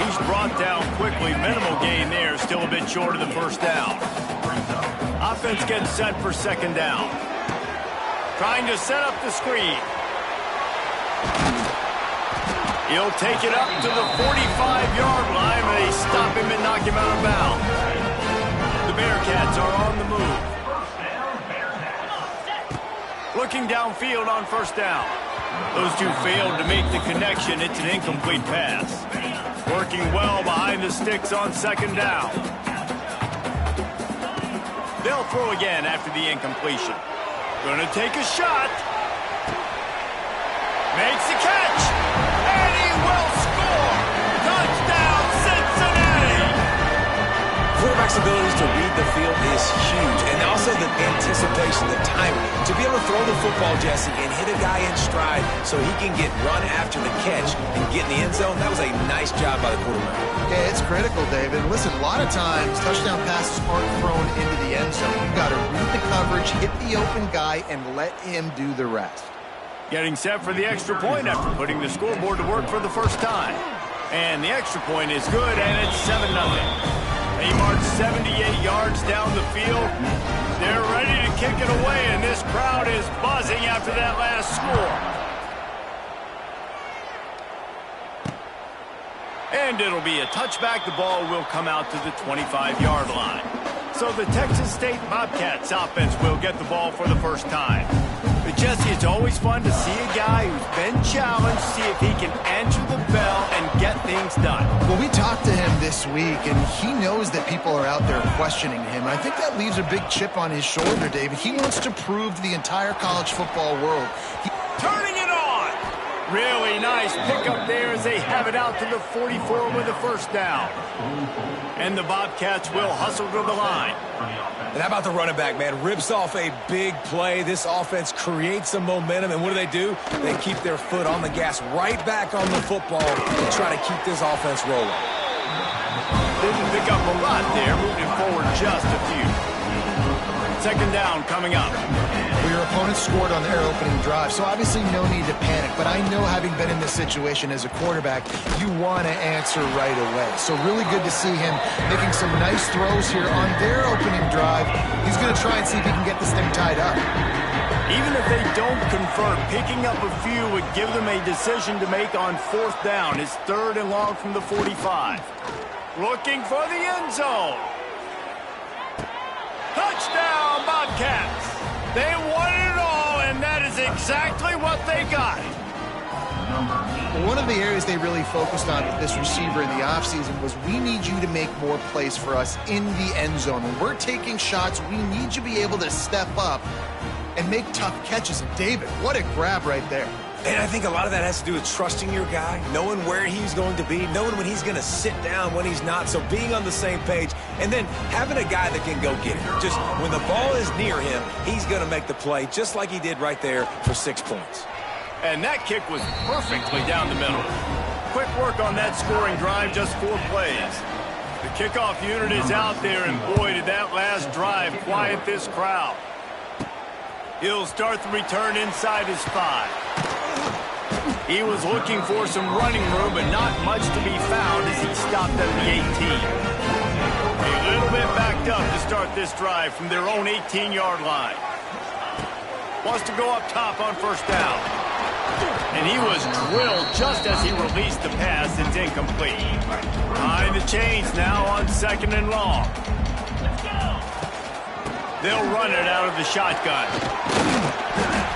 He's brought down quickly. Minimal gain there. Still a bit short of the first down. Offense gets set for second down. Trying to set up the screen. He'll take it up to the 45-yard line. They stop him and knock him out of bounds. The Bearcats are on the move. Looking downfield on first down. Those two failed to make the connection. It's an incomplete pass. Working well behind the sticks on second down. They'll throw again after the incompletion. Gonna take a shot. Makes a catch. And he will score. Touchdown, Cincinnati. Quarterback's abilities to read the field is huge. And also the anticipation, the timing. To be able to throw the football, Jesse, and hit a guy in stride so he can get run after the catch and get in the end zone, that was a nice job by the quarterback. Yeah, it's critical, David. Listen, a lot of times touchdown passes aren't thrown into the end zone. You've got to read the coverage, hit the open guy, and let him do the rest. Getting set for the extra point after putting the scoreboard to work for the first time. And the extra point is good, and it's 7-0. They march 78 yards down the field. They're ready to kick it away, and this crowd is buzzing after that last score. And it'll be a touchback. The ball will come out to the 25-yard line. So the Texas State Bobcats offense will get the ball for the first time. But Jesse, it's always fun to see a guy who's been challenged, see if he can answer the bell and get things done. Well, we talked to him this week, and he knows that people are out there questioning him. I think that leaves a big chip on his shoulder, David. He wants to prove to the entire college football world. Turning it on! Really nice pickup there as they have it out to the 44 with a first down. And the Bobcats will hustle to the line. And how about the running back, man? Rips off a big play. This offense creates some momentum, and what do? They keep their foot on the gas right back on the football to try to keep this offense rolling. Didn't pick up a lot there, moving forward just a few. Second down coming up. Well, your opponent scored on their opening drive, so obviously no need to panic. But I know, having been in this situation as a quarterback, you want to answer right away. So really good to see him making some nice throws here on their opening drive. He's going to try and see if he can get this thing tied up. Even if they don't convert, picking up a few would give them a decision to make on fourth down. It's third and long from the 45. Looking for the end zone. Touchdown, Bobcats! They wanted it all, and that is exactly what they got. One of the areas they really focused on with this receiver in the offseason was we need you to make more plays for us in the end zone. When we're taking shots, we need you to be able to step up and make tough catches. And David, what a grab right there. And I think a lot of that has to do with trusting your guy, knowing where he's going to be, knowing when he's going to sit down, when he's not. So being on the same page, and then having a guy that can go get it. Just when the ball is near him, he's going to make the play, just like he did right there for 6 points. And that kick was perfectly down the middle. Quick work on that scoring drive, just 4 plays. The kickoff unit is out there, and boy, did that last drive quiet this crowd. He'll start the return inside his 5. He was looking for some running room, but not much to be found as he stopped at the 18. A little bit backed up to start this drive from their own 18-yard line. Wants to go up top on first down. And he was drilled just as he released the pass. It's incomplete. Behind the chains now on 2nd and long. They'll run it out of the shotgun.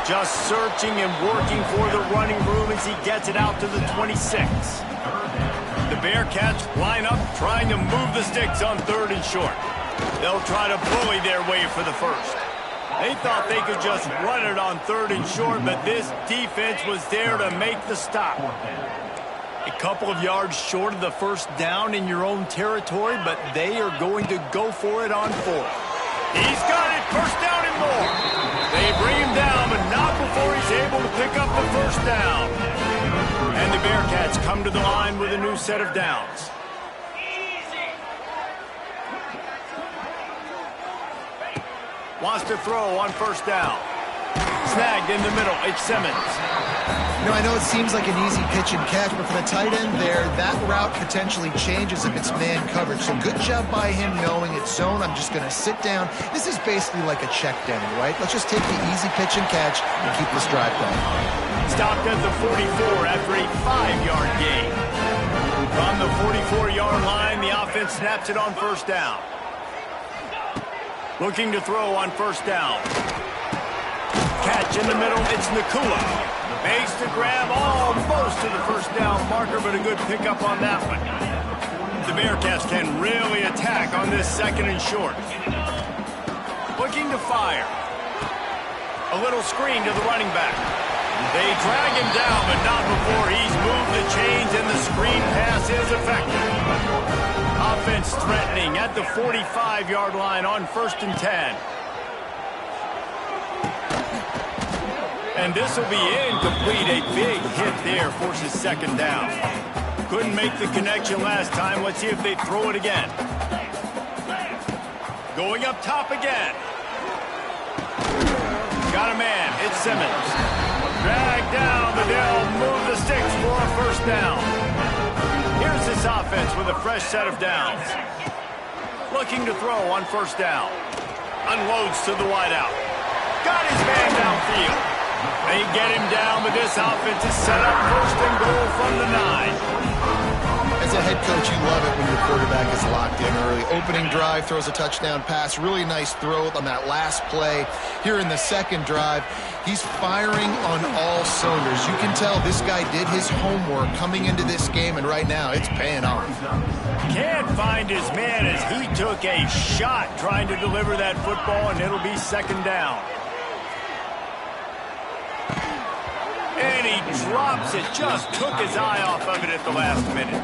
Just searching and working for the running room as he gets it out to the 26. The Bearcats line up trying to move the sticks on 3rd and short. They'll try to bully their way for the first. They thought they could just run it on 3rd and short, but this defense was there to make the stop. A couple of yards short of the first down in your own territory, but they are going to go for it on 4th. He's got it, first down and more. They bring him down, but not before he's able to pick up the first down. And the Bearcats come to the line with a new set of downs. Wants to throw on first down. Snagged in the middle, it's Simmons. You know, I know it seems like an easy pitch and catch, but for the tight end there, that route potentially changes if it's man coverage. So good job by him knowing it's zone. I'm just going to sit down. This is basically like a check down, right? Let's just take the easy pitch and catch and keep this drive going. Stopped at the 44 after a 5-yard gain. From the 44-yard line, the offense snaps it on first down. Looking to throw on first down. Catch in the middle, it's Nakula. Makes the grab almost to the first down marker, but a good pickup on that one. The Bearcats can really attack on this 2nd and short. Looking to fire. A little screen to the running back. They drag him down, but not before he's moved the chains and the screen pass is effective. Offense threatening at the 45-yard line on 1st and 10. And this will be incomplete. A big hit there forces 2nd down. Couldn't make the connection last time. Let's see if they throw it again. Going up top again. Got a man. It's Simmons. Dragged down, but they'll move the sticks for a first down. Here's this offense with a fresh set of downs. Looking to throw on first down. Unloads to the wideout. Got his man downfield. They get him down, but this offense is set up 1st and goal from the 9. As a head coach, you love it when your quarterback is locked in early. Opening drive, throws a touchdown pass. Really nice throw on that last play. Here in the 2nd drive, he's firing on all cylinders. You can tell this guy did his homework coming into this game, and right now it's paying off. Can't find his man as he took a shot trying to deliver that football, and it'll be 2nd down. And he drops it, just took his eye off of it at the last minute.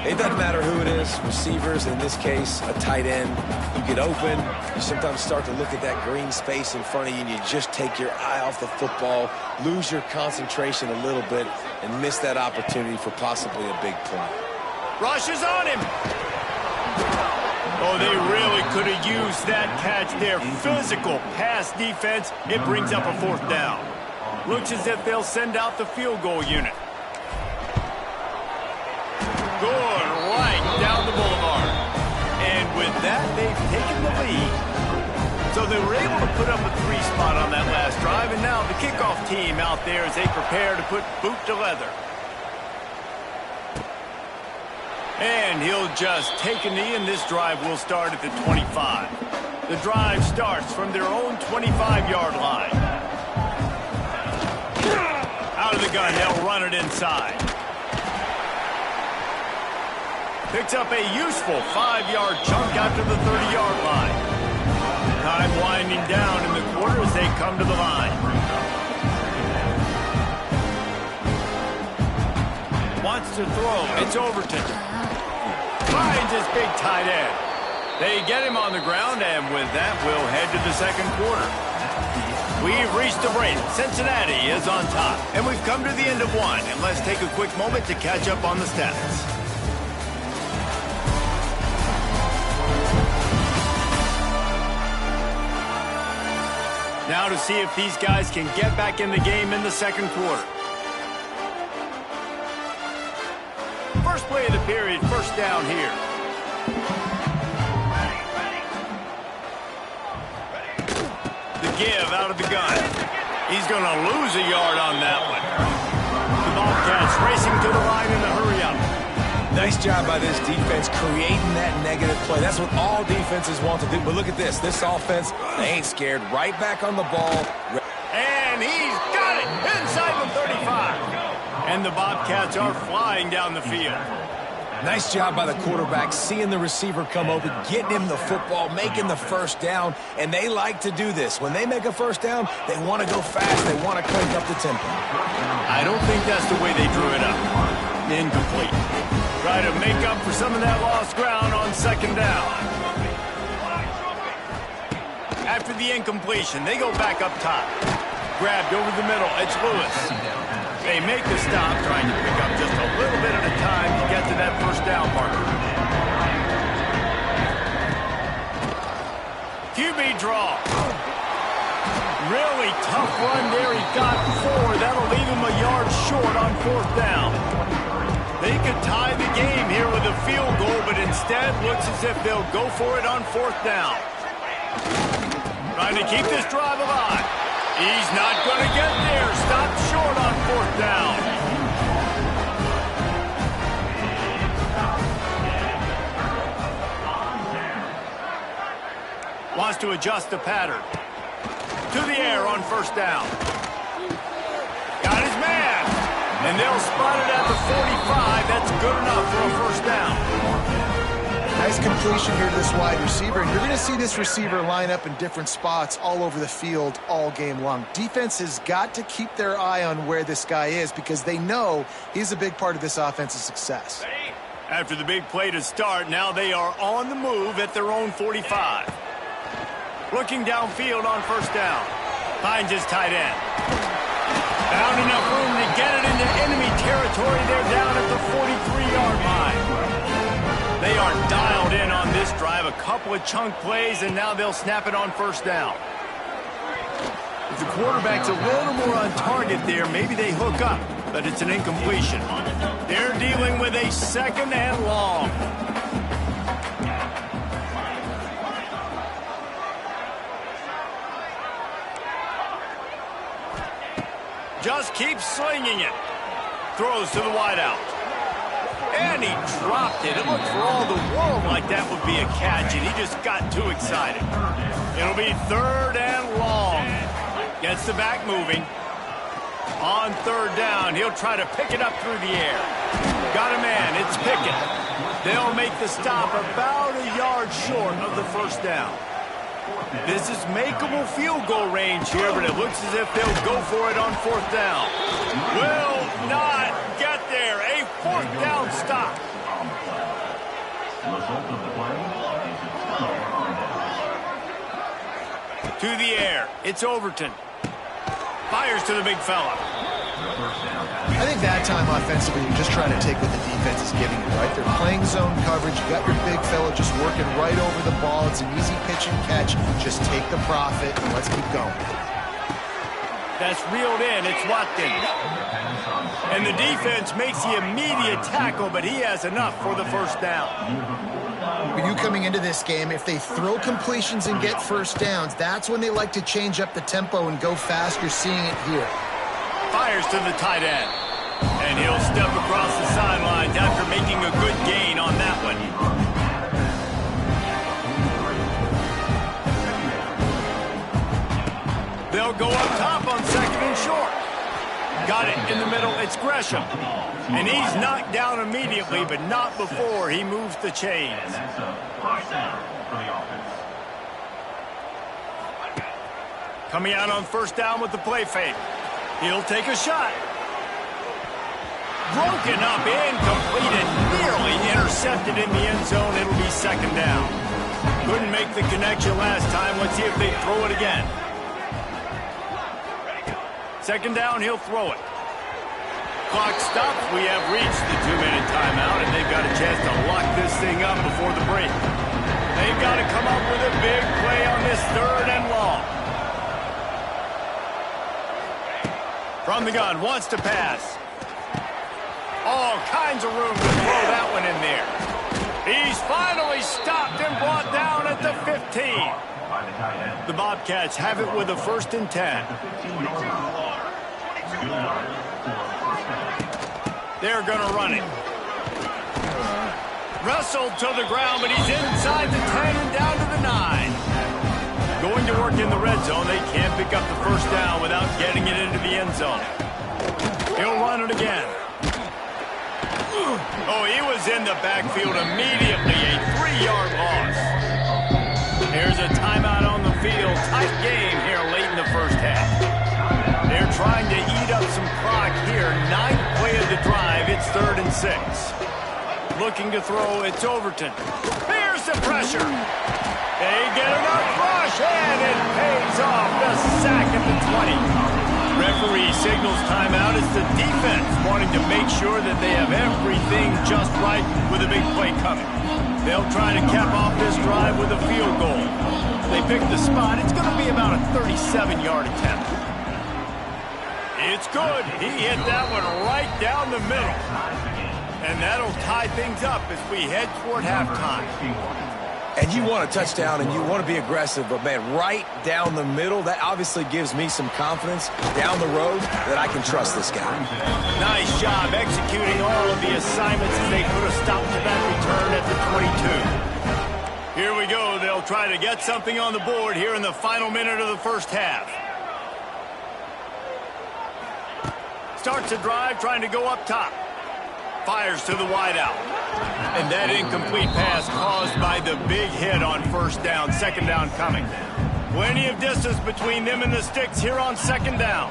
It doesn't matter who it is, receivers, in this case, a tight end. You get open, you sometimes start to look at that green space in front of you, and you just take your eye off the football, lose your concentration a little bit, and miss that opportunity for possibly a big play. Rushes on him. Oh, they really could have used that catch there. Physical pass defense. It brings up a 4th down. Looks as if they'll send out the field goal unit. Good, right down the boulevard. And with that, they've taken the lead. So they were able to put up a 3 spot on that last drive, and now the kickoff team out there as they prepare to put boot to leather. And he'll just take a knee, and this drive will start at the 25. The drive starts from their own 25-yard line. Out of the gun, they'll run it inside. Picks up a useful 5-yard chunk after the 30-yard line. Time winding down in the quarter as they come to the line. Wants to throw. It's Overton. Finds his big tight end. They get him on the ground, and with that, we'll head to the second quarter. We've reached the break. Cincinnati is on top, and we've come to the end of one. And let's take a quick moment to catch up on the stats. Now to see if these guys can get back in the game in the second quarter. First play of the period, first down here. The give out of the gun. He's going to lose a yard on that one. The Bobcats racing to the line in the hurry-up. Nice job by this defense creating that negative play. That's what all defenses want to do. But look at this. This offense, they ain't scared. Right back on the ball. And he's got it inside the 35. And the Bobcats are flying down the field. Nice job by the quarterback, seeing the receiver come open, getting him the football, making the first down. And they like to do this. When they make a first down, they want to go fast. They want to crank up the tempo. I don't think that's the way they drew it up. Incomplete. Try to make up for some of that lost ground on second down. After the incompletion, they go back up top. Grabbed over the middle. It's Lewis. They make the stop, trying to pick up just a little bit at a time to get to that first down marker. QB draw. Really tough run there. He got 4. That'll leave him a yard short on fourth down. They could tie the game here with a field goal, but instead looks as if they'll go for it on fourth down. Trying to keep this drive alive. He's not going to get there. Stopped short on fourth down. Wants to adjust the pattern. To the air on first down. Got his man. And they'll spot it at the 45. That's good enough for a first down. Nice completion here to this wide receiver, and you're going to see this receiver line up in different spots all over the field all game long. Defense has got to keep their eye on where this guy is because they know he's a big part of this offense's success. After the big play to start, now they are on the move at their own 45. Looking downfield on first down. Finds his tight end. Found enough room to get it into enemy territory. They're down at the 43-yard line. They are dialed in on this drive. A couple of chunk plays, and now they'll snap it on first down. If the quarterback's a little more on target there, maybe they hook up, but it's an incompletion. They're dealing with a second and long. Just keeps slinging it. Throws to the wideout. And he dropped it. It looked for all the world like that would be a catch, and he just got too excited. It'll be third and long. Gets the back moving. On third down, he'll try to pick it up through the air. Got a man. It's Pickett. They'll make the stop about a yard short of the first down. This is makeable field goal range here, but it looks as if they'll go for it on fourth down. Will not get there. A fourth down stop. To the air. It's Overton. Fires to the big fella. I think that time offensively, you're just trying to take what the defense is giving you, right? They're playing zone coverage. You got your big fella just working right over the ball. It's an easy pitch and catch. Just take the profit and let's keep going. That's reeled in. It's Watkins. And the defense makes the immediate tackle, but he has enough for the first down. For you coming into this game, if they throw completions and get first downs, that's when they like to change up the tempo and go fast. You're seeing it here. Fires to the tight end. And he'll step across the sidelines after making a good gain on that one. go up top on second and short. Got it in the middle. It's Gresham. And he's knocked down immediately, but not before he moves the chains. And that's a first down for the offense. Coming out on first down with the play fake. He'll take a shot. Broken up, incomplete, and nearly intercepted in the end zone. It'll be second down. Couldn't make the connection last time. Let's see if they throw it again. Second down, he'll throw it. Clock stops. We have reached the 2-minute timeout, and they've got a chance to lock this thing up before the break. They've got to come up with a big play on this third and long. From the gun, wants to pass. All kinds of room to throw that one in there. He's finally stopped and brought down at the 15. The Bobcats have it with a 1st and 10. They're going to run it. Wrestled to the ground, but he's inside the 10 and down to the 9. Going to work in the red zone. They can't pick up the first down without getting it into the end zone. He'll run it again. Oh, he was in the backfield immediately. A 3-yard loss. There's a timeout on the field. Tight game here late in the first half. They're trying to eat up some clock here. 9th play of the drive. It's 3rd and 6. Looking to throw. It's Overton. Here's the pressure. They get enough rush, and it pays off. The sack at the 20. Referee signals timeout. It's the defense wanting to make sure that they have everything just right with a big play coming. They'll try to cap off this drive with a field goal. They pick the spot. It's going to be about a 37-yard attempt. It's good. He hit that one right down the middle. And that'll tie things up as we head toward halftime. And you want a touchdown and you want to be aggressive, but, man, right down the middle, that obviously gives me some confidence down the road that I can trust this guy. Nice job executing all of the assignments as they put a stop to that return at the 22. Here we go. They'll try to get something on the board here in the final minute of the first half. Starts a drive trying to go up top. Fires to the wideout. And that incomplete pass caused by the big hit on first down. Second down coming. Plenty of distance between them and the sticks here on second down.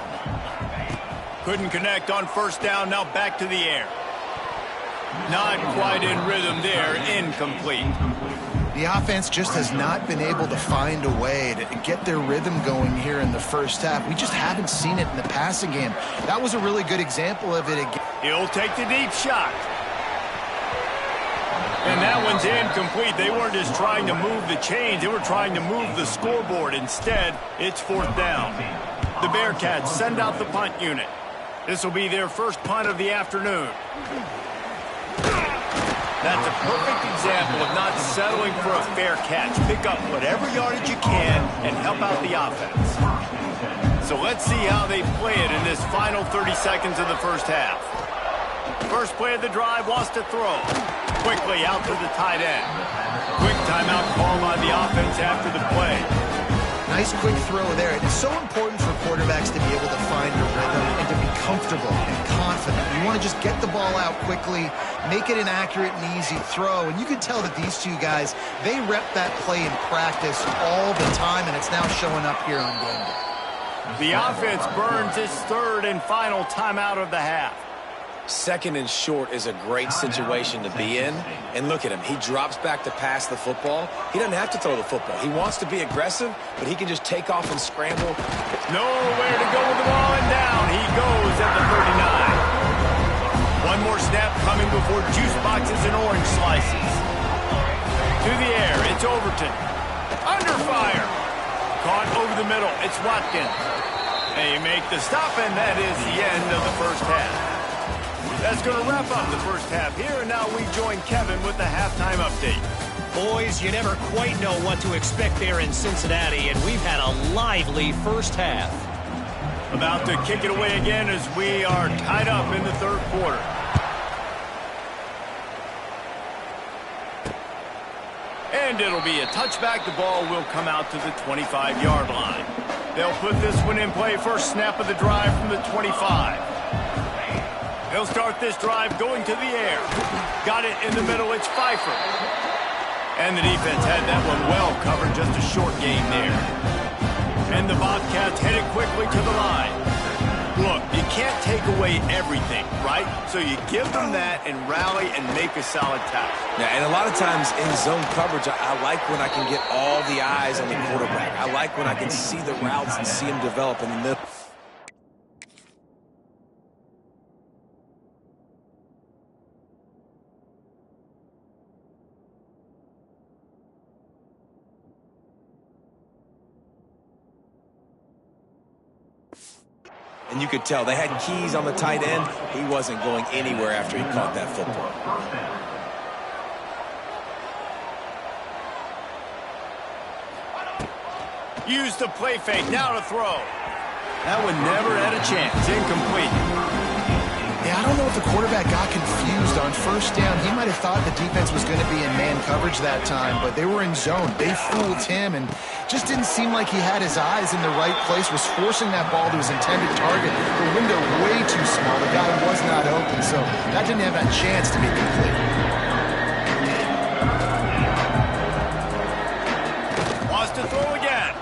Couldn't connect on first down. Now back to the air. Not quite in rhythm there. Incomplete. The offense just has not been able to find a way to get their rhythm going here in the first half. We just haven't seen it in the passing game. That was a really good example of it again. He'll take the deep shot. And that one's incomplete. They weren't just trying to move the chains. They were trying to move the scoreboard. Instead, it's 4th down. The Bearcats send out the punt unit. This will be their first punt of the afternoon. That's a perfect example of not settling for a fair catch. Pick up whatever yardage you can and help out the offense. So let's see how they play it in this final 30 seconds of the first half. First play of the drive, wants to throw. Quickly out to the tight end. Quick timeout call on the offense after the play. Nice quick throw there. It is so important for quarterbacks to be able to find a rhythm and to be comfortable and confident. You want to just get the ball out quickly, make it an accurate and easy throw. And you can tell that these two guys, they rep that play in practice all the time, and it's now showing up here on game day. The offense burns its 3rd and final timeout of the half. Second and short is a great situation to be in. And look at him. He drops back to pass the football. He doesn't have to throw the football. He wants to be aggressive, but he can just take off and scramble. Nowhere to go with the ball, and down he goes at the 39. One more snap coming before juice boxes and orange slices. To the air, it's Overton. Under fire. Caught over the middle. It's Watkins. They make the stop, and that is the end of the first half. That's going to wrap up the first half here, and now we join Kevin with the halftime update. Boys, you never quite know what to expect there in Cincinnati, and we've had a lively first half. About to kick it away again as we are tied up in the third quarter. And it'll be a touchback. The ball will come out to the 25-yard line. They'll put this one in play. First snap of the drive from the 25. They'll start this drive going to the air. Got it in the middle. It's Pfeiffer. And the defense had that one well covered. Just a short gain there. And the Bobcats headed quickly to the line. Look, you can't take away everything, right? So you give them that and rally and make a solid tackle. Yeah, and a lot of times in zone coverage, I like when I can get all the eyes on the quarterback. I like when I can see the routes and see them develop in the middle. And you could tell they had keys on the tight end. He wasn't going anywhere after he caught that football. Use the play fake. Now to throw. That one never had a chance. Incomplete. Yeah, I don't know if the quarterback got confused on first down. He might have thought the defense was going to be in man coverage that time, but they were in zone. They fooled him and just didn't seem like he had his eyes in the right place, was forcing that ball to his intended target. The window way too small. The guy was not open, so that didn't have a chance to be complete. Wants to throw again.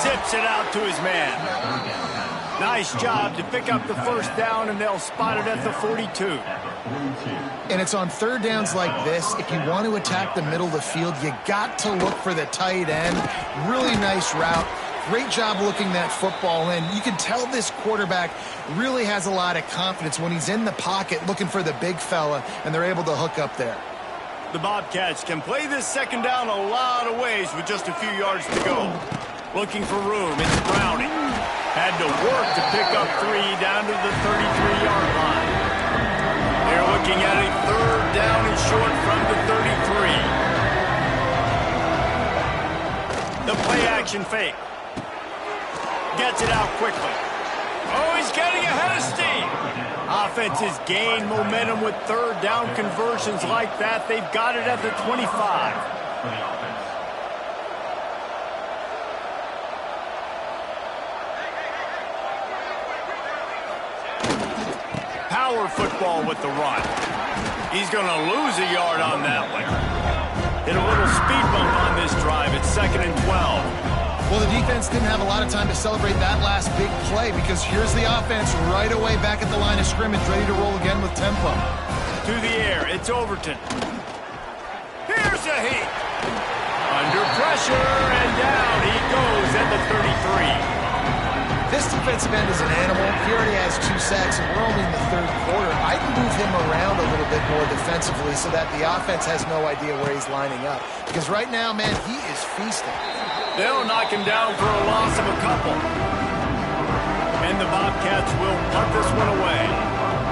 Zips it out to his man. Nice job to pick up the first down, and they'll spot it at the 42. And it's on third downs like this. If you want to attack the middle of the field, you got to look for the tight end. Really nice route. Great job looking that football in. You can tell this quarterback really has a lot of confidence when he's in the pocket looking for the big fella, and they're able to hook up there. The Bobcats can play this second down a lot of ways with just a few yards to go. Looking for room. It's Browning. Had to work to pick up 3 down to the 33-yard line. They're looking at a third down and short from the 33. The play-action fake. Gets it out quickly. Oh, he's getting ahead of steam. Offenses gain momentum with third down conversions like that. They've got it at the 25. Power football with the run. He's going to lose a yard on that one. Hit a little speed bump on this drive. It's 2nd and 12. Well, the defense didn't have a lot of time to celebrate that last big play because here's the offense right away back at the line of scrimmage, ready to roll again with tempo. To the air, it's Overton. Here's a heat. Under pressure, and down he goes at the 33. This defensive end is an animal. He already has 2 sacks, and we're only in the third quarter. I'd move him around a little bit more defensively so that the offense has no idea where he's lining up. Because right now, man, he is feasting. They'll knock him down for a loss of a couple. And the Bobcats will punt this one away.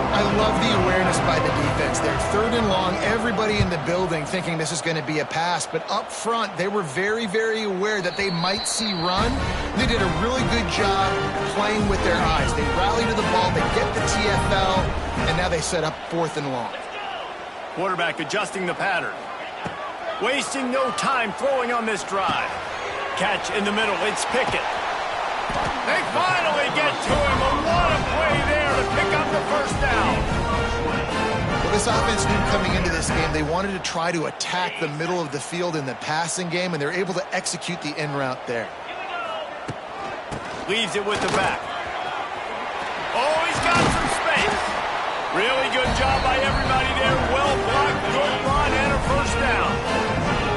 I love the awareness by the defense there. 3rd and long, everybody in the building thinking this is going to be a pass. But up front, they were very, very aware that they might see run. They did a really good job playing with their eyes. They rally to the ball, they get the TFL, and now they set up 4th and long. Quarterback adjusting the pattern. Wasting no time throwing on this drive. Catch in the middle, it's Pickett. They finally get to him. What a play there to pick up the first down. Well, this offense knew coming into this game they wanted to try to attack the middle of the field in the passing game, and they're able to execute the in route there. Leaves it with the back. Oh, he's got some space. Really good job by everybody there. Well blocked, good run, and a first down.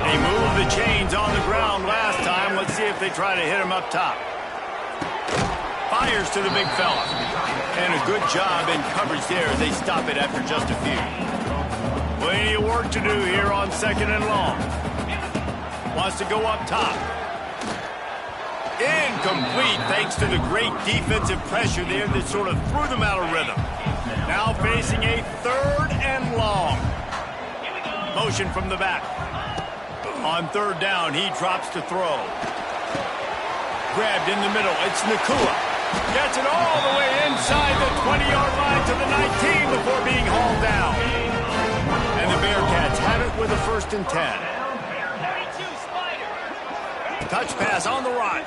They moved the chains on the ground last time. Let's see if they try to hit him up top. Fires to the big fella. And a good job in coverage there as they stop it after just a few. Plenty of work to do here on 2nd and long. Wants to go up top. Incomplete thanks to the great defensive pressure there that sort of threw them out of rhythm. Now facing a 3rd and long. Motion from the back. On 3rd down, he drops to throw. Grabbed in the middle, it's Nakua. Gets it all the way inside the 20-yard line to the 19 before being hauled down. And the Bearcats have it with a 1st and 10. touch pass on the run.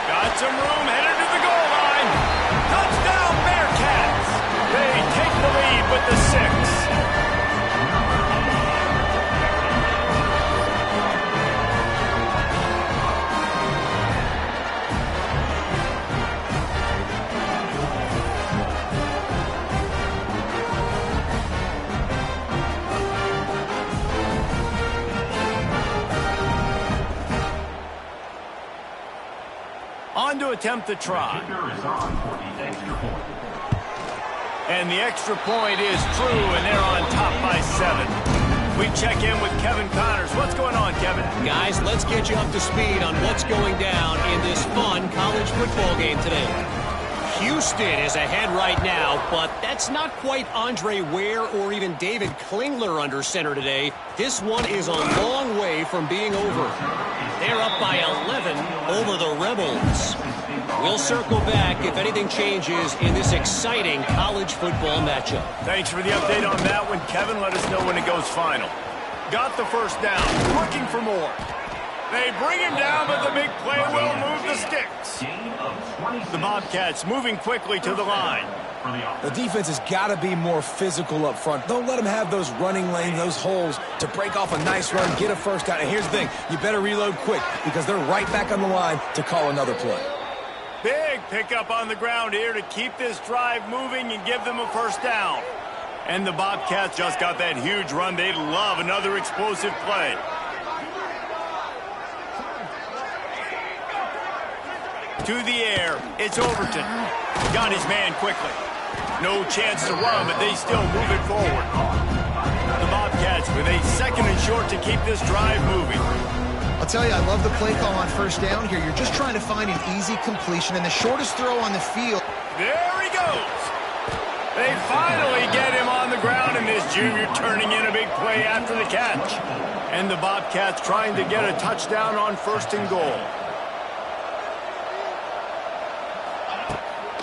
Got some room, headed to the goal line. Touchdown, Bearcats. They take the lead with the 6. On to attempt the try. And the extra point is true, and they're on top by 7. We check in with Kevin Connors. What's going on, Kevin? Guys, let's get you up to speed on what's going down in this fun college football game today. Houston is ahead right now, but that's not quite Andre Ware or even David Klingler under center today. This one is a long way from being over. They're up by 11 over the Rebels. We'll circle back if anything changes in this exciting college football matchup. Thanks for the update on that one, Kevin. Let us know when it goes final. Got the first down. Looking for more. They bring him down, but the big play will move the sticks. The Bobcats moving quickly to the line. The defense has got to be more physical up front. Don't let them have those running lanes, those holes to break off a nice run, get a first down. And here's the thing, you better reload quick because they're right back on the line to call another play. Big pickup on the ground here to keep this drive moving and give them a first down. And the Bobcats just got that huge run. They'd love another explosive play. To the air, it's Overton. Got his man quickly. No chance to run, but they still move it forward. The Bobcats with a 2nd and short to keep this drive moving. I'll tell you, I love the play call on first down here. You're just trying to find an easy completion and the shortest throw on the field. There he goes. They finally get him on the ground, and this junior turning in a big play after the catch. And the Bobcats trying to get a touchdown on 1st and goal.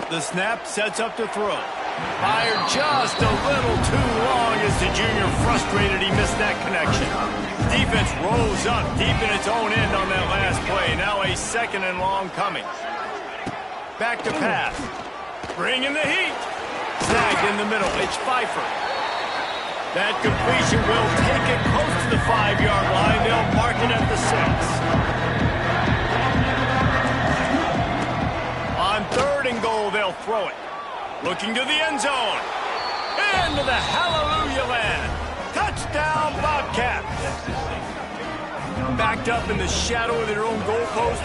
The snap sets up to throw. Fired just a little too long as the junior frustrated he missed that connection. Defense rose up deep in its own end on that last play. Now a 2nd and long coming. Back to pass. Bringing the heat. Snagged in the middle. It's Pfeiffer. That completion will take it close to the 5-yard line. They'll mark it at the 6. On 3rd and goal, they'll throw it. Looking to the end zone. Into the hallelujah land. Touchdown, Bobcats. Backed up in the shadow of their own goalpost,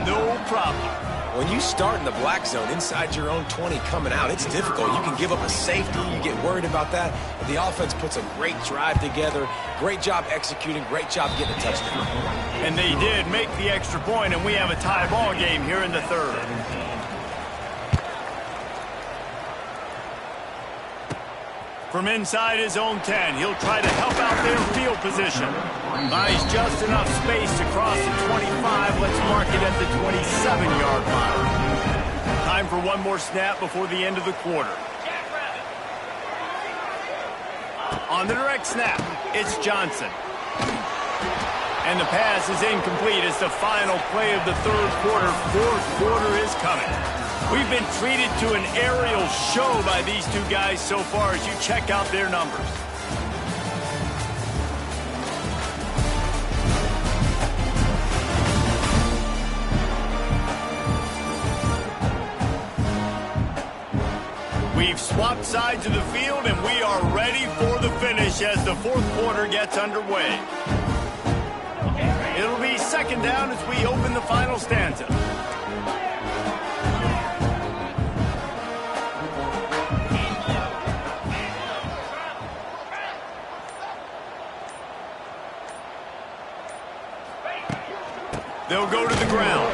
no problem. When you start in the black zone inside your own 20 coming out, it's difficult. You can give up a safety. You get worried about that. But the offense puts a great drive together. Great job executing. Great job getting a touchdown. And they did make the extra point, and we have a tie ball game here in the 3rd. From inside his own 10, he'll try to help out their field position. Buys just enough space to cross the 25. Let's mark it at the 27-yard line. Time for one more snap before the end of the quarter. On the direct snap, it's Johnson. And the pass is incomplete. It's the final play of the 3rd quarter. 4th quarter is coming. We've been treated to an aerial show by these two guys so far as you check out their numbers. We've swapped sides of the field, and we are ready for the finish as the 4th quarter gets underway. It'll be 2nd down as we open the final stanza. They'll go to the ground.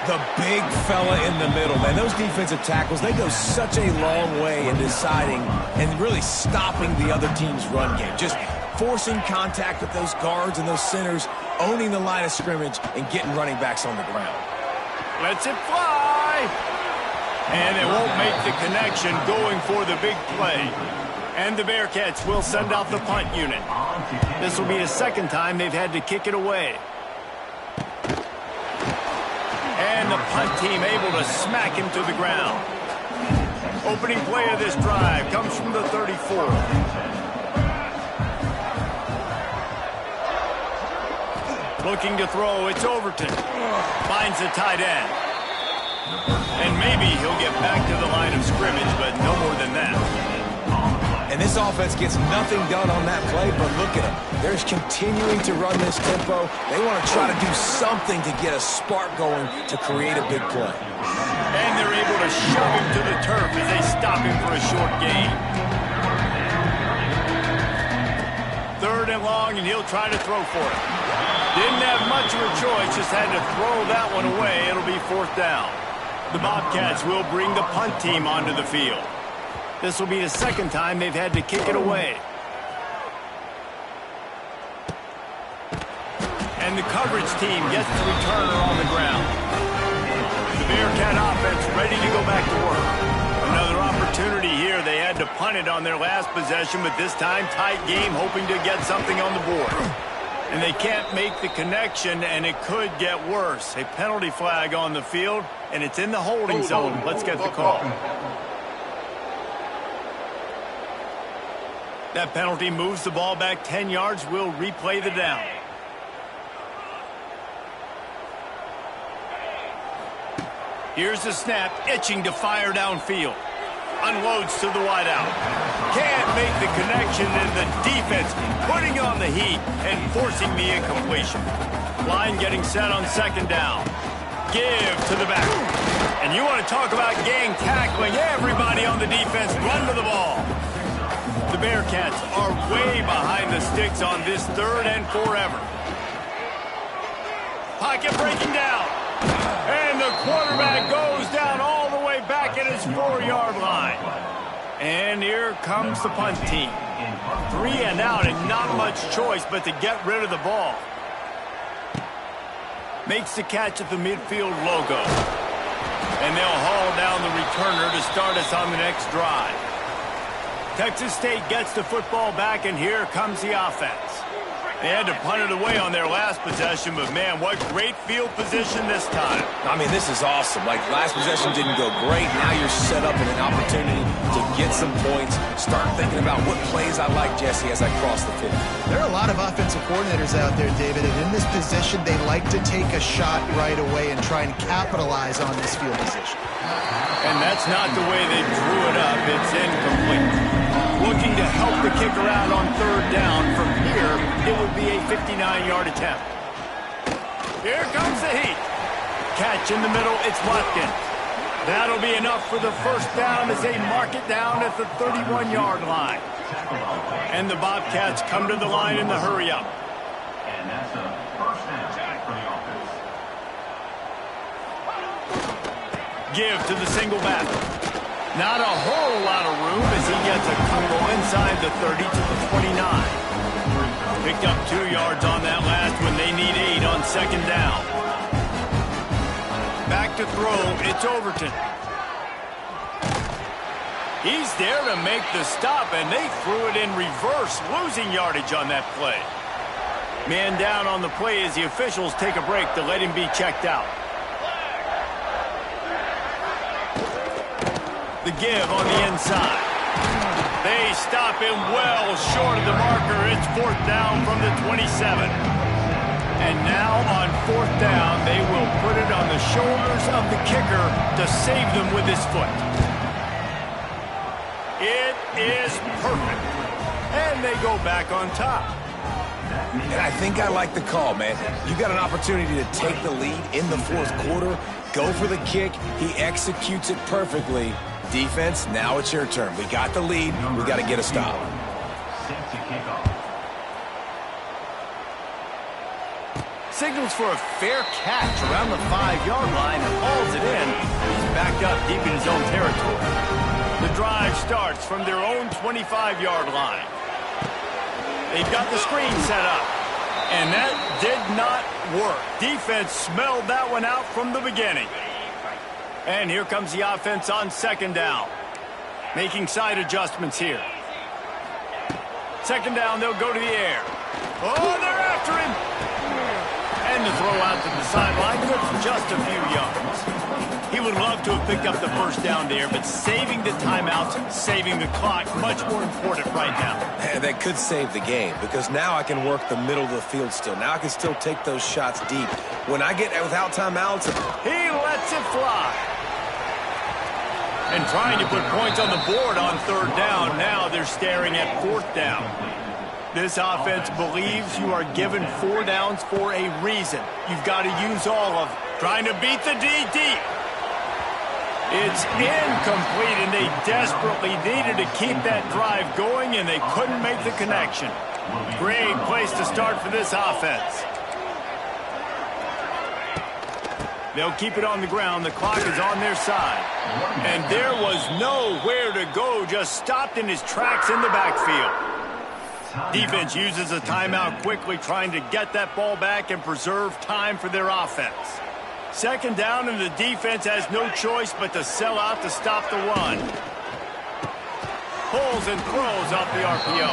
The big fella in the middle, man. Those defensive tackles, they go such a long way in deciding and really stopping the other team's run game. Just forcing contact with those guards and those centers, owning the line of scrimmage, and getting running backs on the ground. Lets it fly. And it won't make the connection going for the big play. And the Bearcats will send out the punt unit. This will be the second time they've had to kick it away. And the punt team able to smack him to the ground. Opening play of this drive comes from the 34. Looking to throw, it's Overton. Finds the tight end. And maybe he'll get back to the line of scrimmage, but no more than that. And this offense gets nothing done on that play, but look at them. They're continuing to run this tempo. They want to try to do something to get a spark going to create a big play. And they're able to shove him to the turf as they stop him for a short gain. 3rd and long, and he'll try to throw for it. Didn't have much of a choice, just had to throw that one away. It'll be 4th down. The Bobcats will bring the punt team onto the field. This will be the second time they've had to kick it away. And the coverage team gets the returner on the ground. The Bearcat offense ready to go back to work. Another opportunity here. They had to punt it on their last possession, but this time tight game, hoping to get something on the board. And they can't make the connection, and it could get worse. A penalty flag on the field, and it's in the holding zone. Let's get the call. That penalty moves the ball back 10 yards. We'll replay the down. Here's the snap, itching to fire downfield. Unloads to the wideout. Can't make the connection, and the defense putting on the heat and forcing the incompletion. Line getting set on 2nd down. Give to the back. And you want to talk about gang tackling. Everybody on the defense run to the ball. The Bearcats are way behind the sticks on this 3rd and forever. Pocket breaking down. And the quarterback goes down all the way back at his 4-yard line. And here comes the punt team. 3 and out, and not much choice but to get rid of the ball. Makes the catch at the midfield logo. And they'll haul down the returner to start us on the next drive. Texas State gets the football back, and here comes the offense. They had to punt it away on their last possession, but man, what great field position this time. I mean, this is awesome. Like, last possession didn't go great. Now you're set up in an opportunity to get some points. Start thinking about what plays I like, Jesse, as I cross the field. There are a lot of offensive coordinators out there, David, and in this position, they like to take a shot right away and try and capitalize on this field position. And that's not the way they drew it up. It's incomplete. Looking to help the kicker out on 3rd down. From here, it would be a 59-yard attempt. Here comes the heat. Catch in the middle, it's Watkins. That'll be enough for the 1st down as they mark it down at the 31-yard line. And the Bobcats come to the line in the hurry-up. And that's a 1st down for the offense. Give to the single back. Not a whole lot of room as he gets a couple inside the 30 to the 29. Picked up 2 yards on that last one. They need 8 on 2nd down. Back to throw. It's Overton. He's there to make the stop, and they threw it in reverse, losing yardage on that play. Man down on the play as the officials take a break to let him be checked out. The give on the inside. They stop him well short of the marker. It's 4th down from the 27. And now on 4th down, they will put it on the shoulders of the kicker to save them with his foot. It is perfect. And they go back on top. And I think I like the call, man. You got an opportunity to take the lead in the 4th quarter. Go for the kick. He executes it perfectly. Defense, now it's your turn. We got the lead. We got to get a stop. Cincy kickoff. Signals for a fair catch around the 5-yard line and hauls it in. He's backed up deep in his own territory. The drive starts from their own 25-yard line. They've got the screen set up. And that did not work. Defense smelled that one out from the beginning. And here comes the offense on 2nd down. Making side adjustments here. second down, they'll go to the air. Oh, they're after him. And the throw out to the sideline, good for just a few yards. He would love to have picked up the first down there, but saving the timeouts, saving the clock, much more important right now. And that could save the game, because now I can work the middle of the field still. Now I can still take those shots deep. When I get without timeouts, he lets it fly. And trying to put points on the board on third down. Now they're staring at fourth down. This offense believes you are given 4 downs for a reason. You've got to use all of them. Trying to beat the D deep. It's incomplete, and they desperately needed to keep that drive going, and they couldn't make the connection. Great place to start for this offense. They'll keep it on the ground. The clock is on their side. And there was nowhere to go, just stopped in his tracks in the backfield. Defense uses a timeout quickly, trying to get that ball back and preserve time for their offense. Second down, and the defense has no choice but to sell out to stop the run. Pulls and throws off the RPO.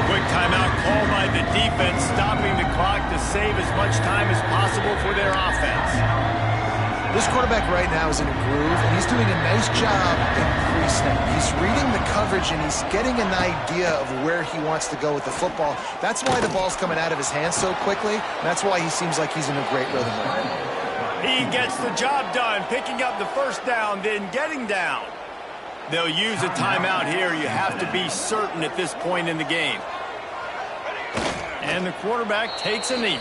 Quick timeout called by the defense, stopping the clock to save as much time as possible for their offense. This quarterback right now is in a groove, and he's doing a nice job in pre-snap. He's reading the coverage, and he's getting an idea of where he wants to go with the football. That's why the ball's coming out of his hands so quickly, and that's why he seems like he's in a great rhythm right now. He gets the job done, picking up the first down, then getting down. They'll use a timeout here. You have to be certain at this point in the game. And the quarterback takes a knee.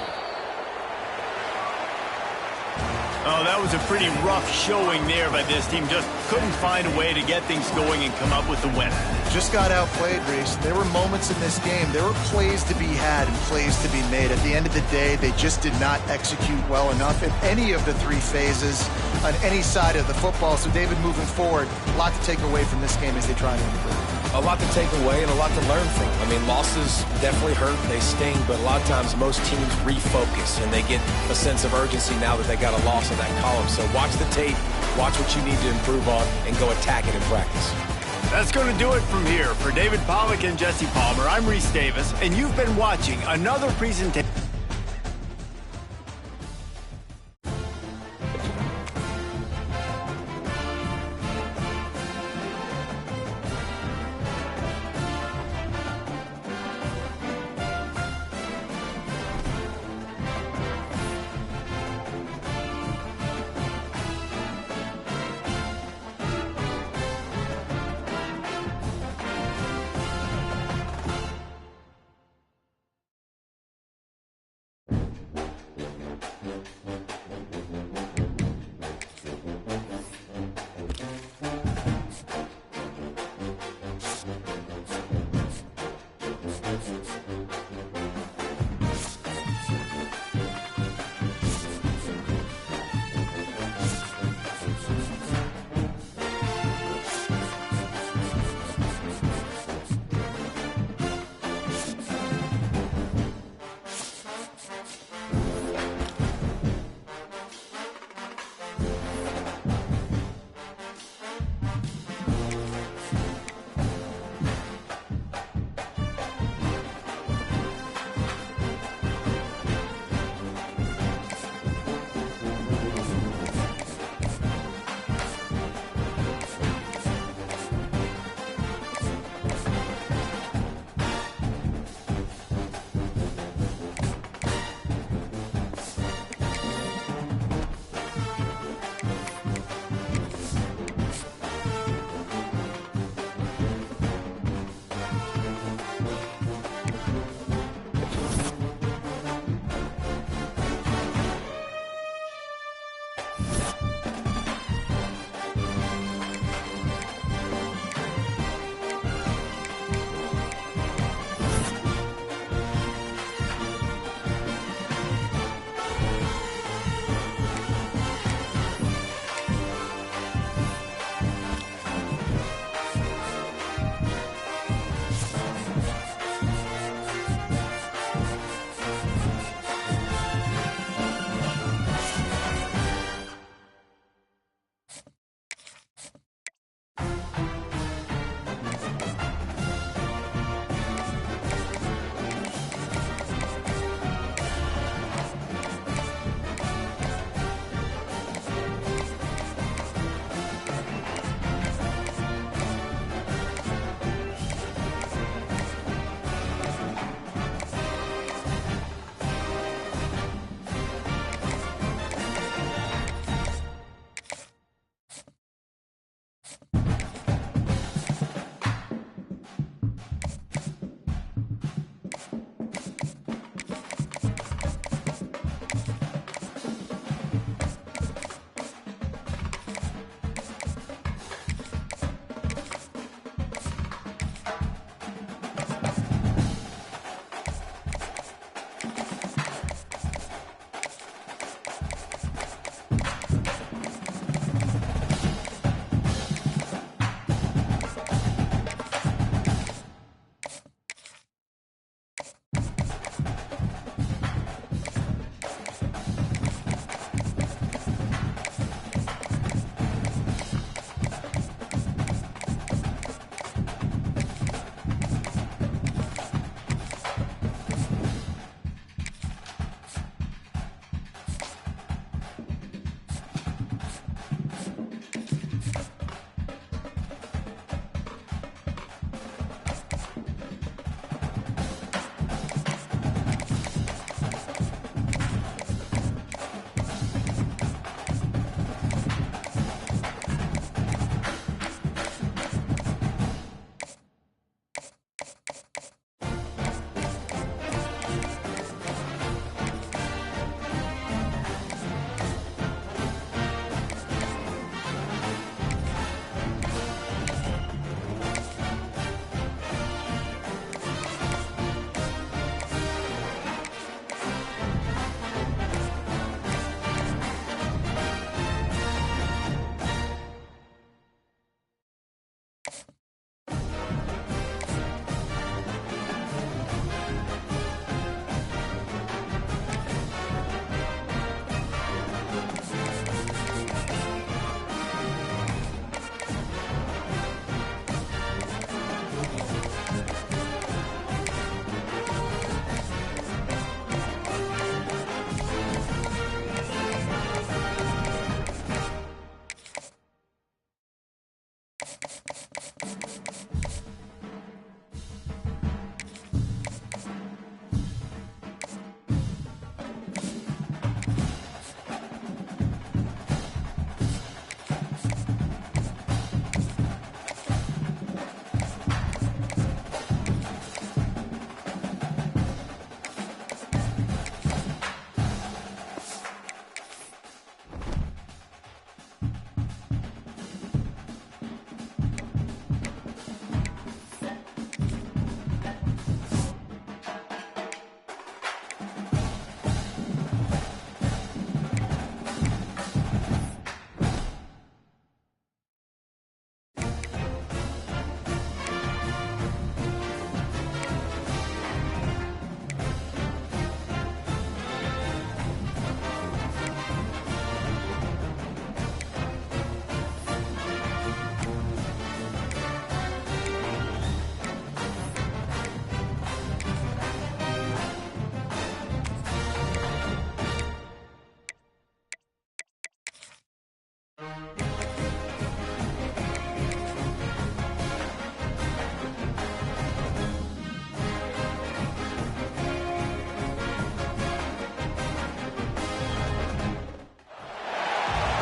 Oh, that was a pretty rough showing there by this team. Just couldn't find a way to get things going and come up with the win. Just got outplayed, Reese. There were moments in this game. There were plays to be had and plays to be made. At the end of the day, they just did not execute well enough in any of the 3 phases on any side of the football. So, David, moving forward, a lot to take away from this game as they try to improve. a lot to take away and a lot to learn from. I mean, losses definitely hurt, they sting, but a lot of times most teams refocus and they get a sense of urgency now that they got a loss in that column. So watch the tape, watch what you need to improve on, and go attack it in practice. That's going to do it from here. For David Pollack and Jesse Palmer, I'm Reese Davis, and you've been watching another presentation.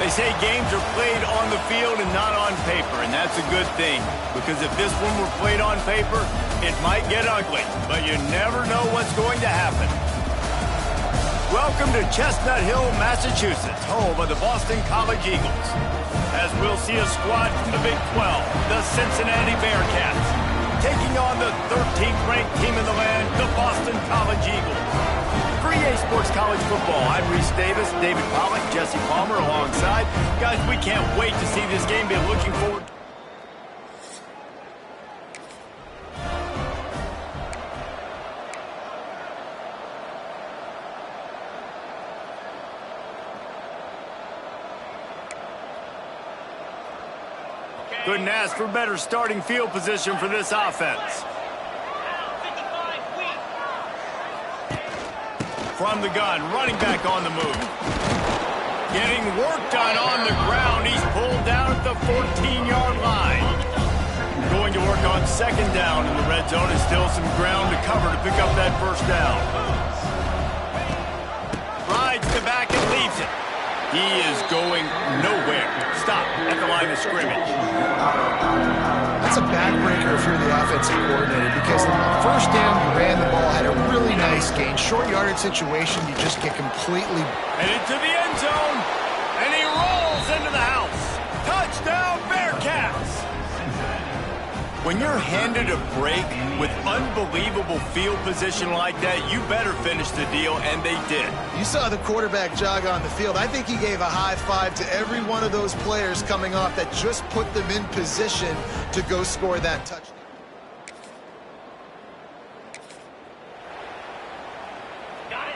They say games are played on the field and not on paper, and that's a good thing. Because if this one were played on paper, it might get ugly, but you never know what's going to happen. Welcome to Chestnut Hill, Massachusetts, home of the Boston College Eagles. As we'll see a squad from the Big 12, the Cincinnati Bearcats, taking on the 13th ranked team in the land, the Boston College Eagles. For EA Sports College Football, I'm Reese Davis, David Pollack, Jesse Palmer alongside. Guys, we can't wait to see this game. Be looking forward. Couldn't ask for better starting field position for this offense. From the gun, running back on the move. Getting work done on the ground. He's pulled down at the 14-yard line. Going to work on second down in the red zone. And still some ground to cover to pick up that first down. Rides the back and leaves it. He is going nowhere. Stop at the line of scrimmage. That's a backbreaker if you're the offensive coordinator, because on the first down, you ran the ball, had a really nice gain. Short yardage situation, you just get completely... And into the end zone, and he rolls into the house. Touchdown, Bearcats! When you're handed a break with unbelievable field position like that, you better finish the deal, and they did. You saw the quarterback jog on the field. I think he gave a high five to every one of those players coming off that just put them in position to go score that touchdown.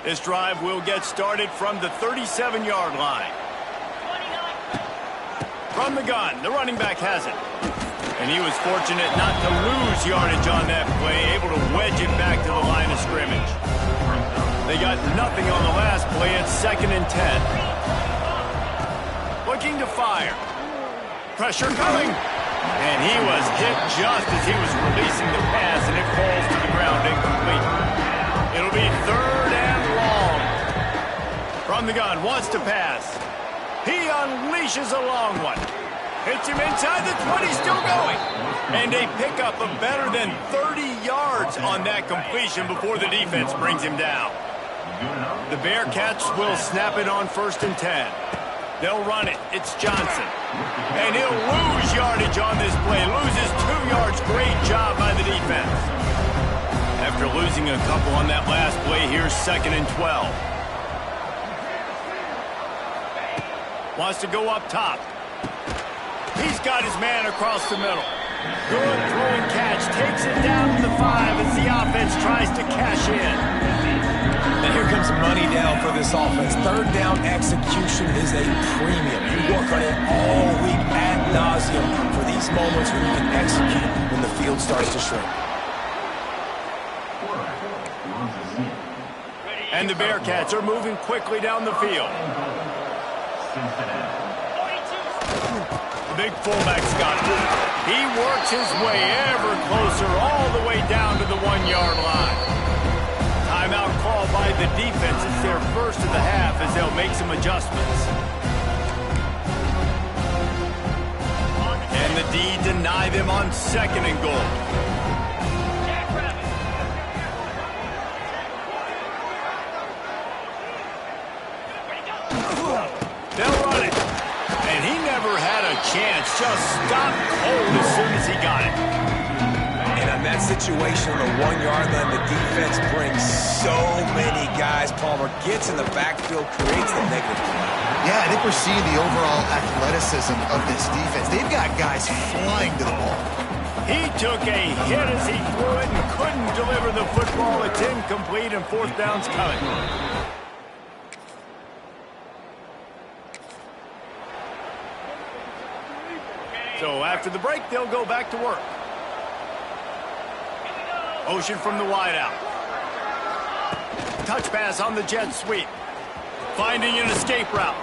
This drive will get started from the 37-yard line. From the gun, the running back has it. And he was fortunate not to lose yardage on that play, able to wedge it back to the line of scrimmage. They got nothing on the last play. It's 2nd and 10. Looking to fire. Pressure coming. And he was hit just as he was releasing the pass, and it falls to the ground incomplete. It'll be 3rd and long. From the gun, wants to pass. He unleashes a long one. Hits him inside the 20, still going. And they pick up a better than 30 yards on that completion before the defense brings him down. The Bearcats will snap it on 1st and 10. They'll run it. It's Johnson. And he'll lose yardage on this play. Loses 2 yards. Great job by the defense. After losing a couple on that last play, here's 2nd and 12. Wants to go up top. He's got his man across the middle. Good throwing catch. Takes it down to the 5 as the offense tries to cash in. And here comes money down for this offense. 3rd down execution is a premium. You work on it all week ad nauseum for these moments when you can execute when the field starts to shrink. And the Bearcats are moving quickly down the field. The big fullback's got it. He works his way ever closer all the way down to the 1-yard line. Timeout called by the defense. It's their first of the half as they'll make some adjustments. And the D deny them on 2nd and goal. They'll run it. And he never had a chance. Just stopped cold as soon as he got it. And on that situation on the 1-yard line, the defense brings so many guys. Palmer gets in the backfield, creates the negative play. Yeah, I think we're seeing the overall athleticism of this defense. They've got guys flying to the ball. He took a hit as he threw it and couldn't deliver the football. It's incomplete and 4th down's coming. So after the break, they'll go back to work. Motion from the wideout. Touch pass on the jet sweep. Finding an escape route.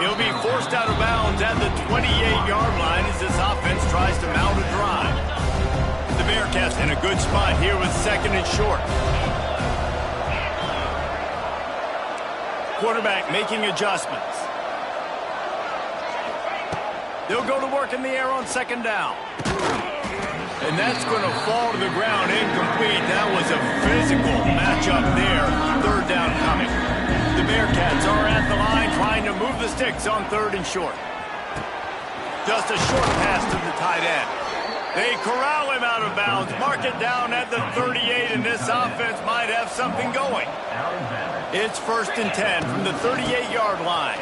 He'll be forced out of bounds at the 28-yard line as this offense tries to mount a drive. The Bearcats in a good spot here with 2nd and short. Quarterback making adjustments. They'll go to work in the air on 2nd down. And that's going to fall to the ground incomplete. That was a physical matchup there. 3rd down coming. The Bearcats are at the line trying to move the sticks on 3rd and short. Just a short pass to the tight end. They corral him out of bounds, mark it down at the 38, and this offense might have something going. It's 1st and 10 from the 38-yard line.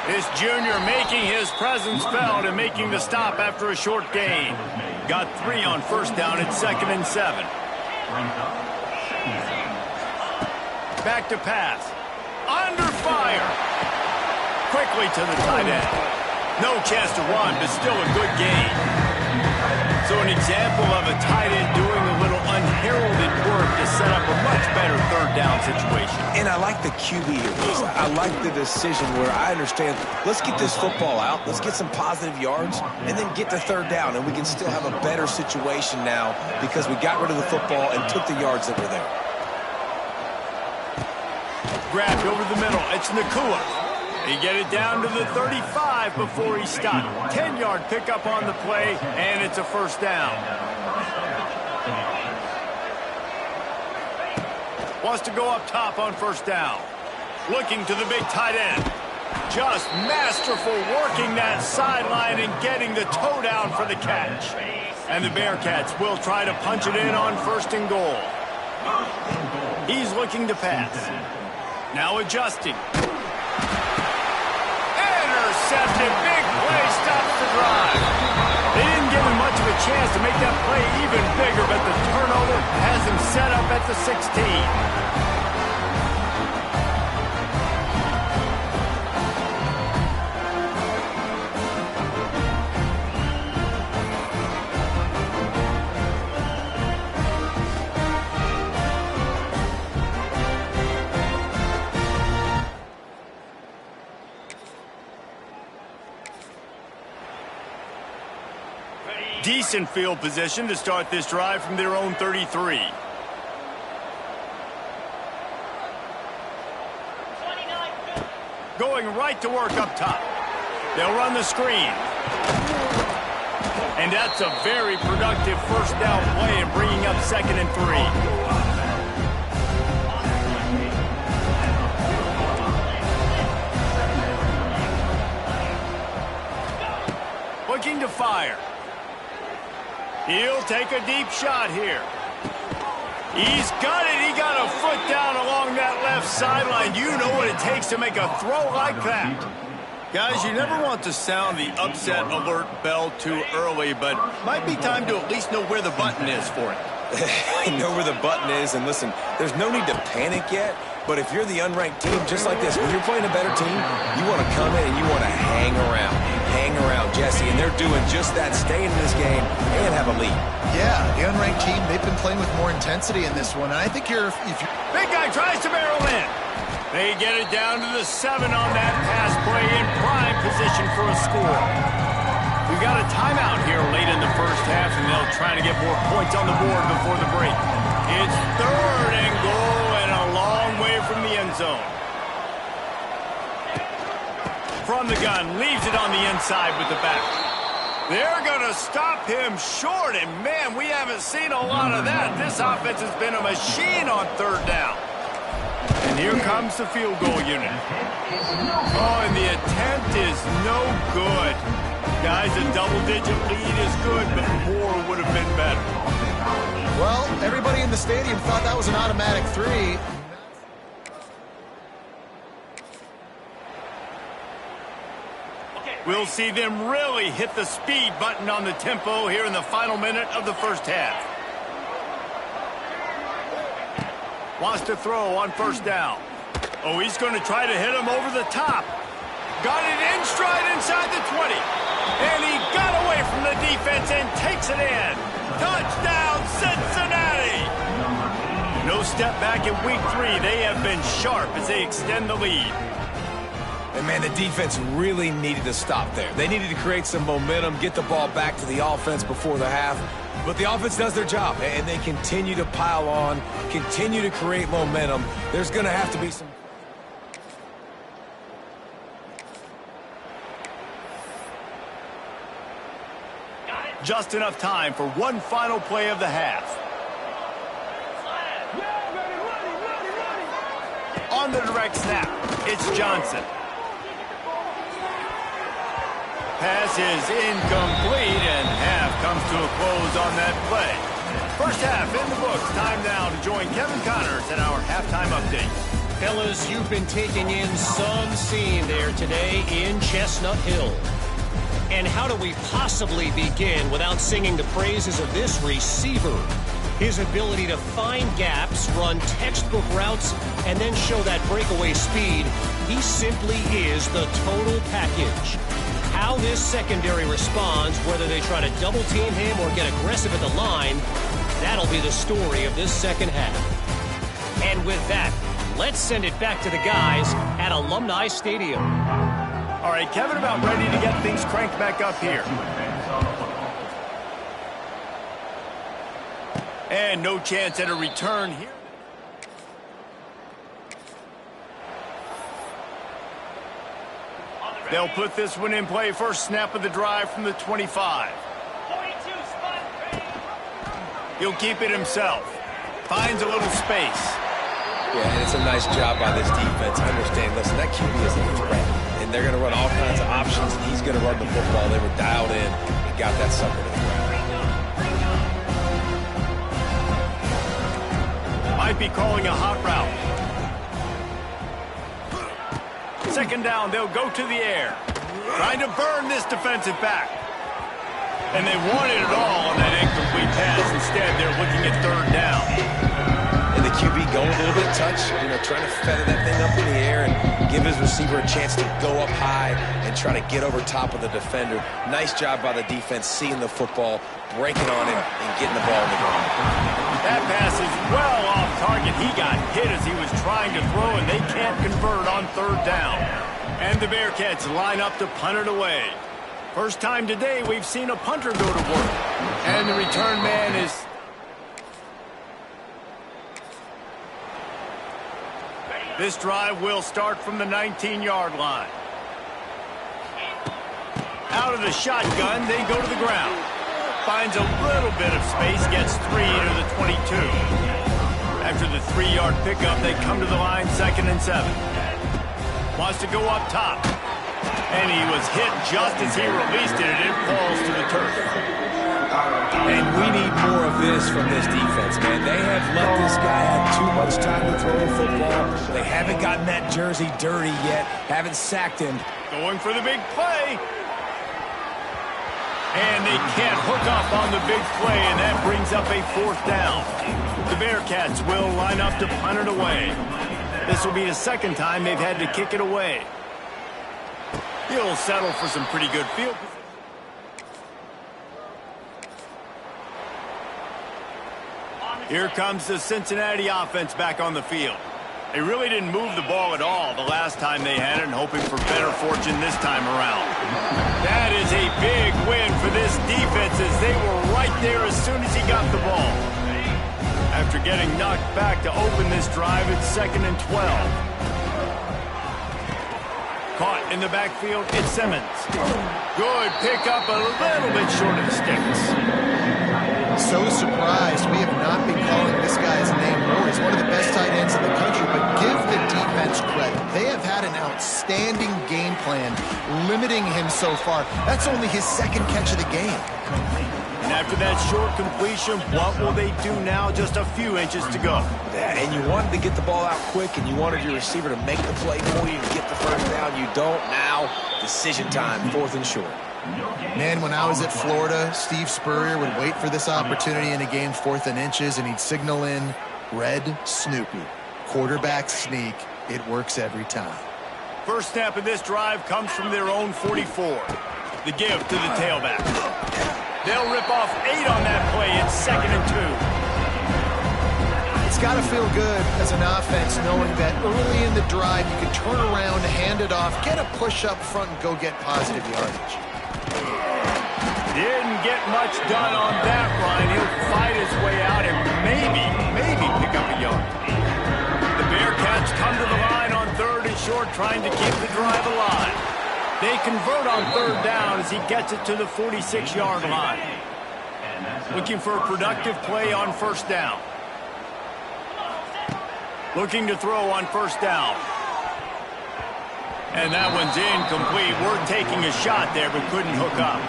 This junior making his presence felt and making the stop after a short gain. Got 3 on 1st down at 2nd and 7. Back to pass. Under fire. Quickly to the tight end. No chance to run, but still a good gain. So an example of a tight end doing a little unheralded work to set up a much better 3rd down situation. And I like the QB here. I like the decision where I understand, let's get this football out, let's get some positive yards, and then get to 3rd down, and we can still have a better situation now because we got rid of the football and took the yards that were there. grabbed over the middle. It's Nakua. He get it down to the 35 before he stopped. 10-yard pickup on the play, and it's a first down. Wants to go up top on first down. Looking to the big tight end. Just masterful working that sideline and getting the toe down for the catch. And the Bearcats will try to punch it in on first and goal. He's looking to pass. Now adjusting. Intercepted. Big play stops the drive. They didn't give him much of a chance to make that play even bigger, but the turnover has him set up at the 16. Decent field position to start this drive from their own 33. Going right to work up top. They'll run the screen. And that's a very productive first down play and bringing up 2nd and 3. Looking to fire. He'll take a deep shot here. He's got it. He got a foot down along that left sideline. You know what it takes to make a throw like that. Guys, you never want to sound the upset alert bell too early, but might be time to at least know where the button is for it. Know where the button is, and listen, there's no need to panic yet, but if you're the unranked team, just like this, when you're playing a better team, you want to come in and you want to hang around, Jesse, and they're doing just that, staying in this game and have a lead. Yeah, the unranked team, they've been playing with more intensity in this one, and I think Big guy tries to barrel in. They get it down to the 7 on that pass play in prime position for a score. We've got a timeout here late in the first half, and they'll try to get more points on the board before the break. It's 3rd and goal and a long way from the end zone. From the gun, leaves it on the inside with the back. They're going to stop him short, and man, we haven't seen a lot of that. This offense has been a machine on 3rd down. And here comes the field goal unit. Oh, and the attempt is no good. Guys, a double-digit lead is good, but more would have been better. Well, everybody in the stadium thought that was an automatic 3. We'll see them really hit the speed button on the tempo here in the final minute of the first half. Wants to throw on first down. Oh, he's going to try to hit him over the top. Got it in stride inside the 20. And he got away from the defense and takes it in. Touchdown, Cincinnati! No step back in week 3. They have been sharp as they extend the lead. And, man, the defense really needed to stop there. They needed to create some momentum, get the ball back to the offense before the half. But the offense does their job, and they continue to pile on, continue to create momentum. There's going to have to be some... Just enough time for one final play of the half. On the direct snap, it's Johnson. Pass is incomplete, and half comes to a close on that play. First half in the books. Time now to join Kevin Connors in our halftime update. Fellas, you've been taking in some scene there today in Chestnut Hill. And how do we possibly begin without singing the praises of this receiver? His ability to find gaps, run textbook routes, and then show that breakaway speed. He simply is the total package. How this secondary responds, whether they try to double-team him or get aggressive at the line, that'll be the story of this second half. And with that, let's send it back to the guys at Alumni Stadium. All right, Kevin, about ready to get things cranked back up here. And no chance at a return here. They'll put this one in play first snap of the drive from the 25. He'll keep it himself. Finds a little space. Yeah, and it's a nice job by this defense. I understand, listen, that QB is a threat, and they're going to run all kinds of options, and he's going to run the football. They were dialed in and got that sucker to the ground. Might be calling a hot route. Second down, they'll go to the air. Trying to burn this defensive back. And they wanted it all on that incomplete pass. Instead, they're looking at third down. And the QB going a little bit of touch, trying to feather that thing up in the air and give his receiver a chance to go up high and try to get over top of the defender. Nice job by the defense seeing the football, breaking on him, and getting the ball in the ground. That pass is well off target. He got hit as he was trying to throw, and they can't convert on third down. And the Bearcats line up to punt it away. First time today we've seen a punter go to work. And the return man is... This drive will start from the 19-yard line. Out of the shotgun, they go to the ground. Finds a little bit of space, gets 3 to the 22. After the 3-yard pickup, they come to the line, 2nd and 7. Wants to go up top. And he was hit just as he released it, and it falls to the turf. And we need more of this from this defense, man. They have let this guy have too much time to throw the football. They haven't gotten that jersey dirty yet, haven't sacked him. Going for the big play. And they can't hook up on the big play, and that brings up a 4th down. The Bearcats will line up to punt it away. This will be the second time they've had to kick it away. He'll settle for some pretty good field position. Here comes the Cincinnati offense back on the field. They really didn't move the ball at all the last time they had it, and hoping for better fortune this time around. That is a big win for this defense, as they were right there as soon as he got the ball. After getting knocked back to open this drive, it's 2nd and 12. Caught in the backfield, it's Simmons. Good pickup, a little bit short of sticks. So surprised we have not been calling this guy's name more. He's one of the best tight ends in the country, but give the defense credit. They have had an outstanding game plan limiting him so far. That's only his 2nd catch of the game. And after that short completion, what will they do now? Just a few inches to go. Yeah, and you wanted to get the ball out quick, and you wanted your receiver to make the play for you and get the first down. You don't now. Decision time, 4th and short. Man, when I was at Florida, Steve Spurrier would wait for this opportunity in a game, 4th and inches, and he'd signal in red Snoopy. Quarterback sneak. It works every time. First snap of this drive comes from their own 44. The give to the tailback. They'll rip off 8 on that play. It's 2nd and 2. It's got to feel good as an offense knowing that early in the drive you can turn around, hand it off, get a push up front, and go get positive yardage. Didn't get much done on that line. He'll fight his way out and maybe pick up a yard. The Bearcats come to the line on 3rd and short, trying to keep the drive alive. They convert on 3rd down as he gets it to the 46-yard line. Looking for a productive play on 1st down. Looking to throw on 1st down. And that one's incomplete. We're taking a shot there, but couldn't hook up.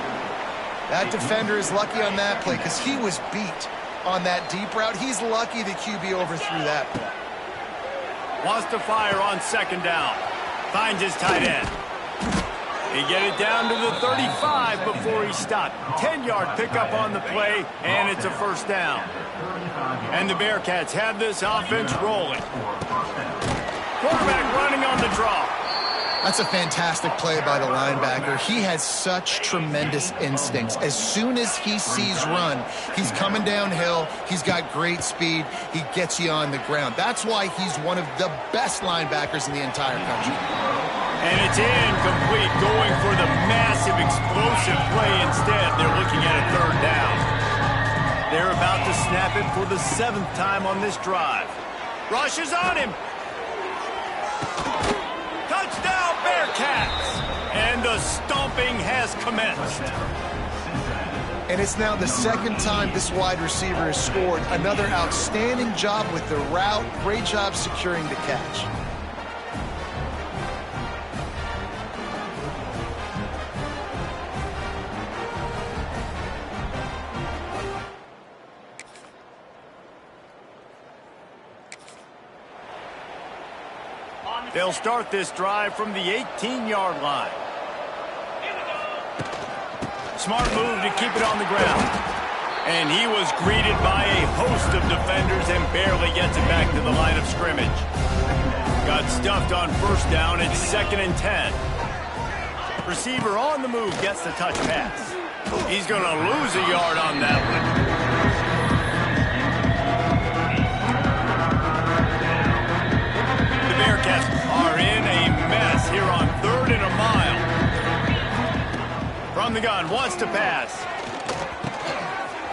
That defender is lucky on that play because he was beat on that deep route. He's lucky the QB overthrew that play. Wants to fire on 2nd down. Finds his tight end. He get it down to the 35 before he stopped. 10-yard pickup on the play, and it's a 1st down. And the Bearcats have this offense rolling. Quarterback running on the draw. That's a fantastic play by the linebacker. He has such tremendous instincts. As soon as he sees run, he's coming downhill. He's got great speed. He gets you on the ground. That's why he's one of the best linebackers in the entire country. And it's incomplete, going for the massive, explosive play instead. They're looking at a 3rd down. They're about to snap it for the 7th time on this drive. Rush is on him. Touchdown, Bearcats! And the stomping has commenced. And it's now the second time this wide receiver has scored. Another outstanding job with the route. Great job securing the catch. They'll start this drive from the 18-yard line. Smart move to keep it on the ground. And he was greeted by a host of defenders and barely gets it back to the line of scrimmage. Got stuffed on first down. It's 2nd and 10. Receiver on the move gets the touch pass. He's going to lose a yard on that one. The Bearcats are in a mess here on 3rd and a mile. From the gun, wants to pass.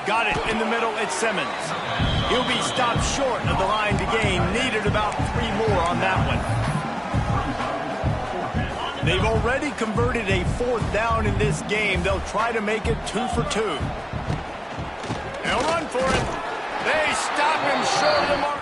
Got it in the middle, it's Simmons. He'll be stopped short of the line to gain. Needed about 3 more on that one. They've already converted a 4th down in this game. They'll try to make it 2 for 2. They'll run for it. They stop him short of the mark.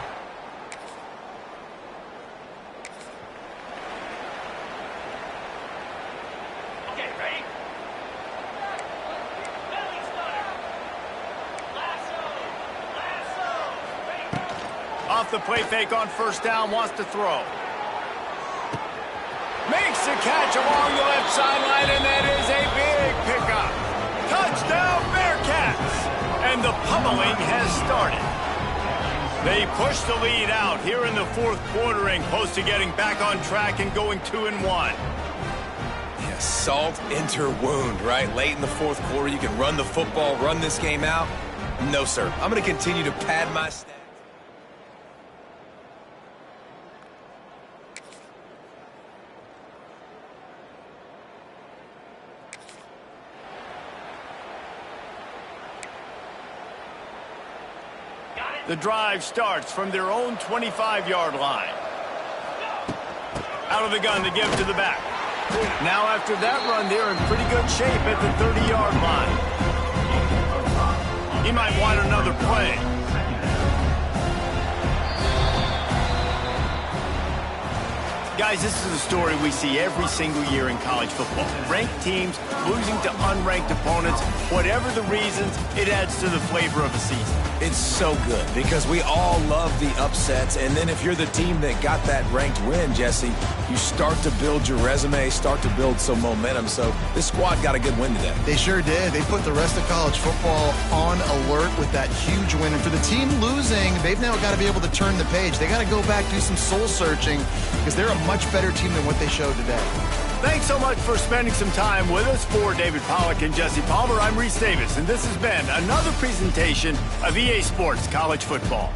Off the play fake on first down, wants to throw. Makes the catch along the left sideline, and that is a big pickup. Touchdown, Bearcats! And the pummeling has started. They push the lead out here in the 4th quarter and close to getting back on track and going 2-1. Yeah, salt enter wound, right? Late in the 4th quarter, you can run the football, run this game out. No, sir. I'm going to continue to pad my stats. The drive starts from their own 25-yard line. Out of the gun to give to the back. Now after that run, they're in pretty good shape at the 30-yard line. He might want another play. Guys, this is a story we see every single year in college football. Ranked teams losing to unranked opponents. Whatever the reasons, it adds to the flavor of the season. It's so good because we all love the upsets, and then if you're the team that got that ranked win, Jesse, you start to build your resume, start to build some momentum. So this squad got a good win today. They sure did. They put the rest of college football on alert with that huge win. And for the team losing, they've now got to be able to turn the page. They got to go back, do some soul searching, because they're a much better team than what they showed today. Thanks so much for spending some time with us. For David Pollack and Jesse Palmer, I'm Reese Davis, and this has been another presentation of EA Sports College Football.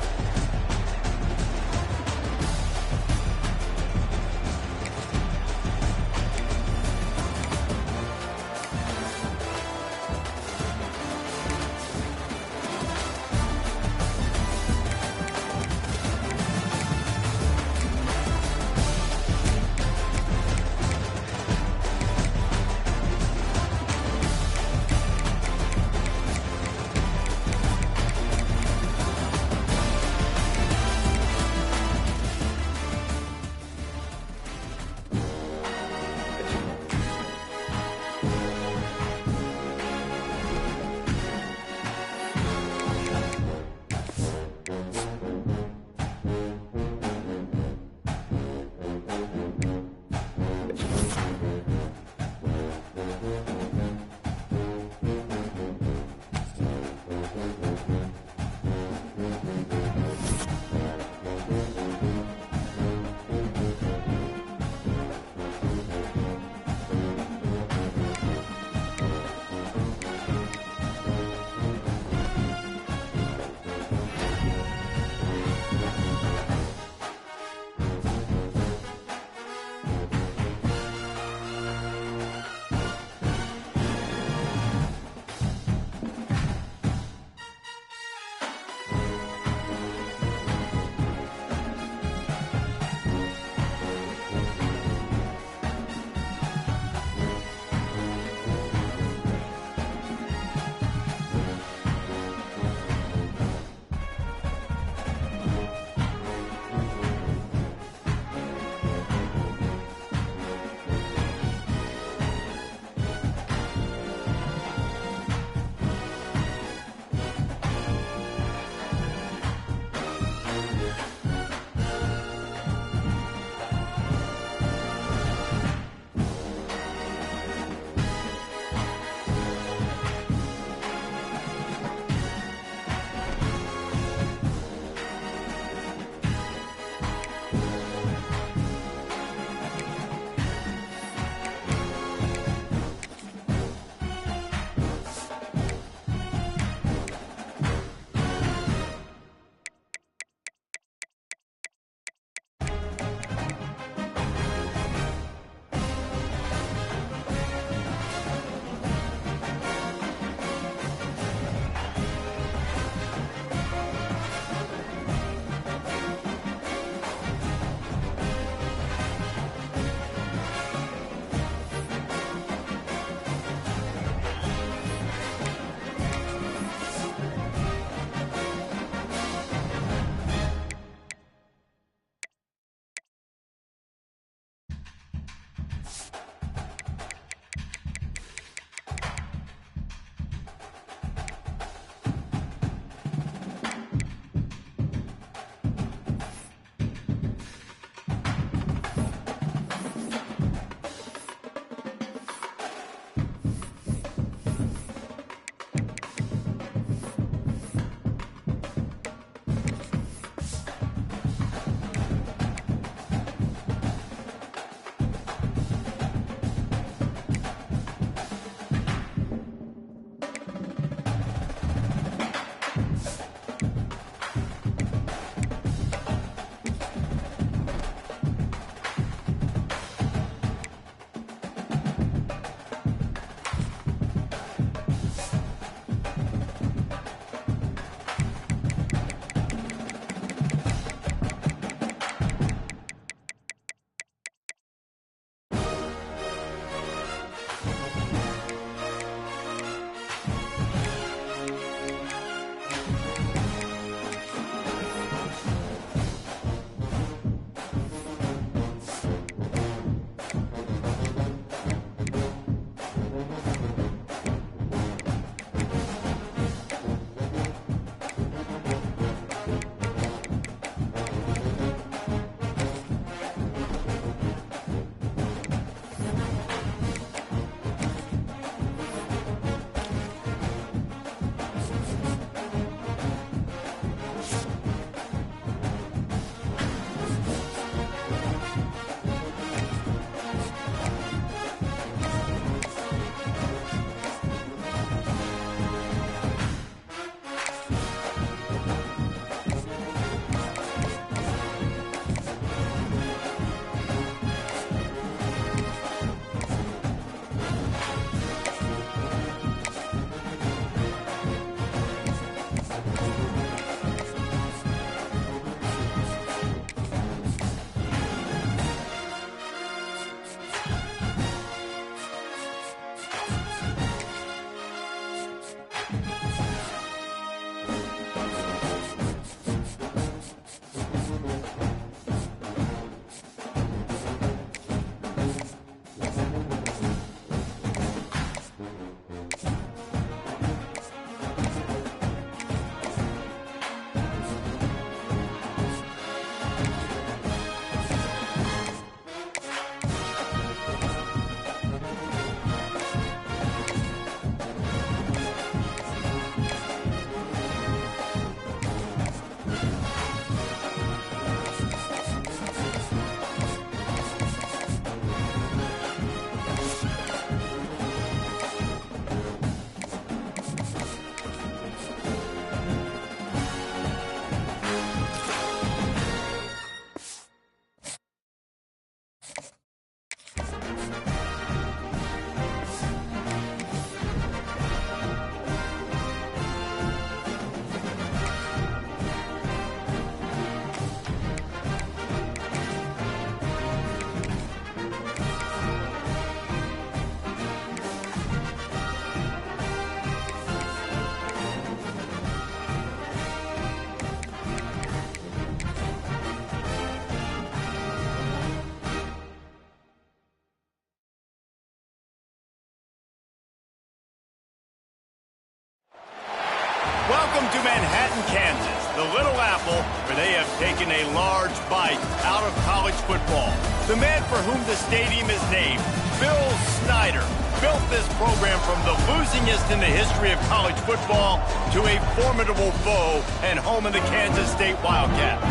Welcome to Manhattan, Kansas, the Little Apple, where they have taken a large bite out of college football. The man for whom the stadium is named, Bill Snyder, built this program from the losingest in the history of college football to a formidable foe and home of the Kansas State Wildcats.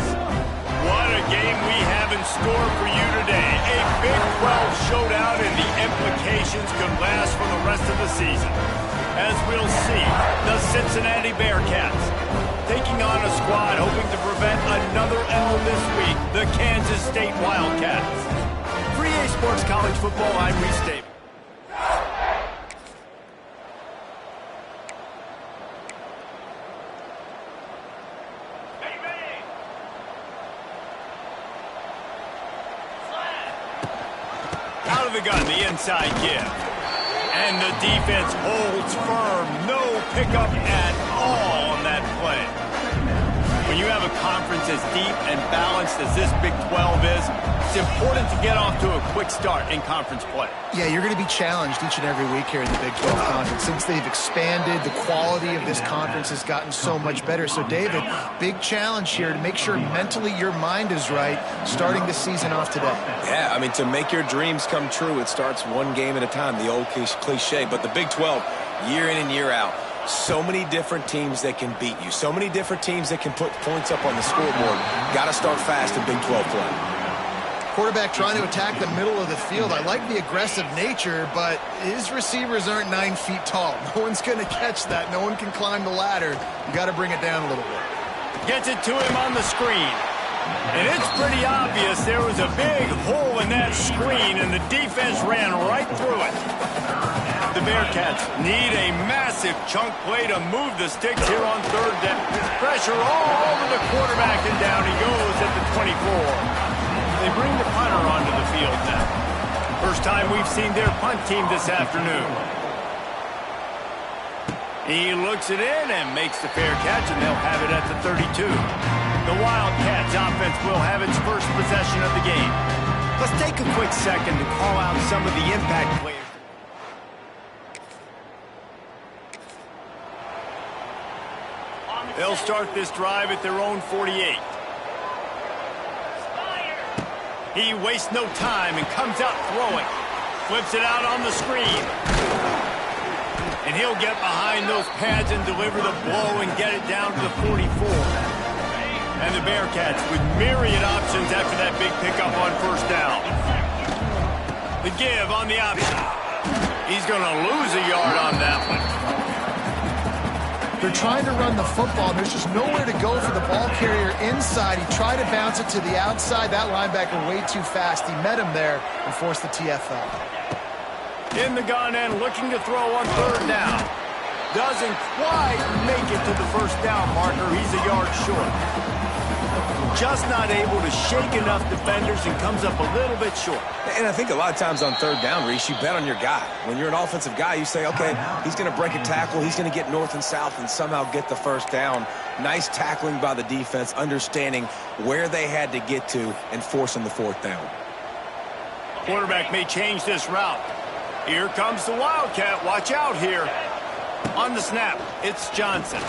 What a game we have in store for you today. A Big 12 showdown, and the implications could last for the rest of the season. As we'll see, the Cincinnati Bearcats taking on a squad hoping to prevent another L this week, the Kansas State Wildcats. For EA Sports College Football, I'm Reese Davis. Out of the gun, the inside give. And the defense holds firm. No pickup at all on that play. When you have a conference as deep and balanced as this Big 12 is, it's important to get off to a quick start in conference play. Yeah, you're going to be challenged each and every week here in the Big 12 Conference. Since they've expanded, the quality of this conference has gotten so much better. So, David, big challenge here to make sure mentally your mind is right starting the season off today. Yeah, I mean, to make your dreams come true, it starts one game at a time, the old cliche. But the Big 12, year in and year out, so many different teams that can beat you, so many different teams that can put points up on the scoreboard. Got to start fast in Big 12 play. Quarterback trying to attack the middle of the field. I like the aggressive nature, but his receivers aren't 9 feet tall. No one's going to catch that. No one can climb the ladder. You got to bring it down a little bit. Gets it to him on the screen. And it's pretty obvious there was a big hole in that screen, and the defense ran right through it. The Bearcats need a massive chunk play to move the sticks here on third down. Pressure all over the quarterback, and down he goes at the 24. They bring the punter onto the field now. First time we've seen their punt team this afternoon. He looks it in and makes the fair catch, and they'll have it at the 32. The Wildcats offense will have its first possession of the game. Let's take a quick second to call out some of the impact players. They'll start this drive at their own 48. He wastes no time and comes out throwing. Flips it out on the screen. And he'll get behind those pads and deliver the blow and get it down to the 44. And the Bearcats with myriad options after that big pickup on first down. The give on the option. He's going to lose a yard on that one. They're trying to run the football, and there's just nowhere to go for the ball carrier inside. He tried to bounce it to the outside. That linebacker way too fast. He met him there and forced the TFL. In the gun and looking to throw on third down. Doesn't quite make it to the first down marker. He's a yard short. Just not able to shake enough defenders and comes up a little bit short. And I think a lot of times on third down, Reese, you bet on your guy. When you're an offensive guy, you say, okay, he's going to break a tackle, he's going to get north and south and somehow get the first down. Nice tackling by the defense, understanding where they had to get to and forcing the fourth down. Quarterback may change this route. Here comes the Wildcat. Watch out here. On the snap, it's Johnson.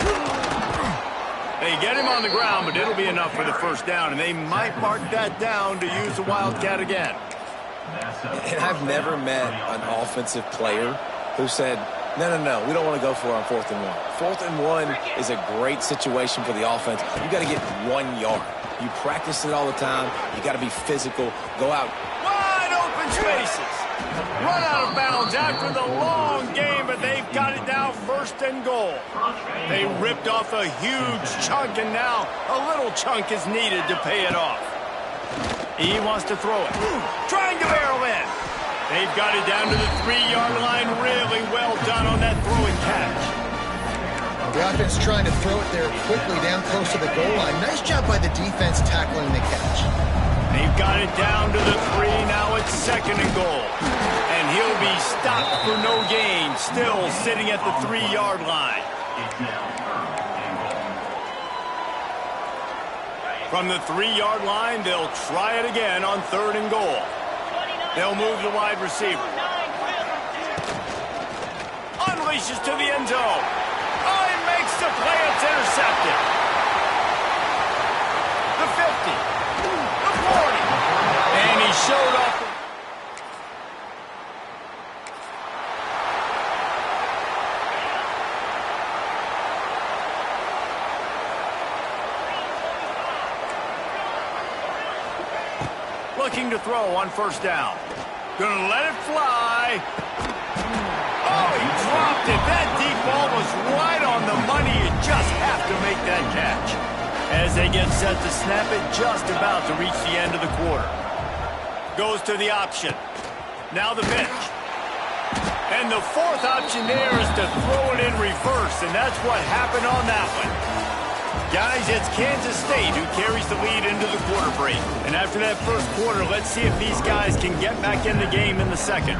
They get him on the ground, but it'll be enough for the first down, and they might mark that down to use the Wildcat again. And I've never met an offensive player who said, no, we don't want to go for it on 4th and 1. 4th and 1 is a great situation for the offense. You got to get 1 yard. You practice it all the time. You got to be physical. Go out. Wide open spaces. Run out of bounds after the long game, but they've got it now 1st and goal. They ripped off a huge chunk, and now a little chunk is needed to pay it off. He wants to throw it. Trying to barrel in. They've got it down to the 3-yard line. Really well done on that throw and catch. The offense trying to throw it there quickly down close to the goal line. Nice job by the defense tackling the catch. They've got it down to the 3. Now it's 2nd and goal. And he'll be stopped for no gain. Still sitting at the 3-yard line. From the 3-yard line, they'll try it again on 3rd and goal. They'll move the wide receiver. Unleashes to the end zone. Oh, he makes a play. It's intercepted. The 50. The 40. And he showed up. Looking to throw on first down. Gonna let it fly. Oh, he dropped it. That deep ball was right on the money. You just have to make that catch. As they get set to snap it, just about to reach the end of the quarter. Goes to the option. Now the pitch. And the fourth option there is to throw it in reverse, and that's what happened on that one. Guys, it's Kansas State who carries the lead into the quarter break. And after that first quarter, let's see if these guys can get back in the game in the second.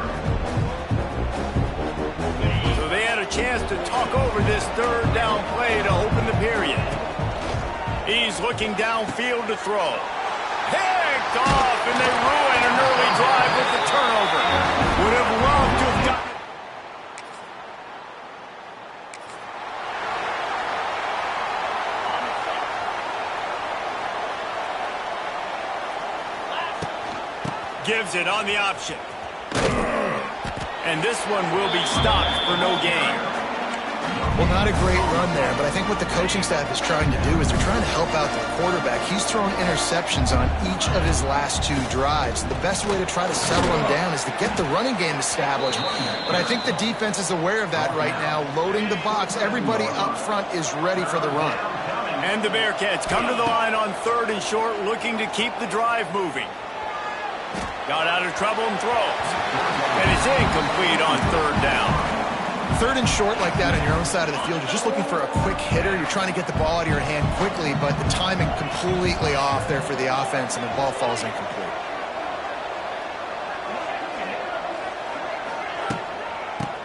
So they had a chance to talk over this third down play to open the period. He's looking downfield to throw. Picked off, and they ruin an early drive with the turnover. Would have loved to have gotten... Gives it on the option. And this one will be stopped for no gain. Well, not a great run there, but I think what the coaching staff is trying to do is they're trying to help out the quarterback. He's thrown interceptions on each of his last two drives. The best way to try to settle him down is to get the running game established. But I think the defense is aware of that right now, loading the box. Everybody up front is ready for the run. And the Bearcats come to the line on third and short, looking to keep the drive moving. Got out of trouble and throws. And it's incomplete on third down. Third and short like that on your own side of the field, you're just looking for a quick hitter. You're trying to get the ball out of your hand quickly, but the timing completely off there for the offense, and the ball falls incomplete.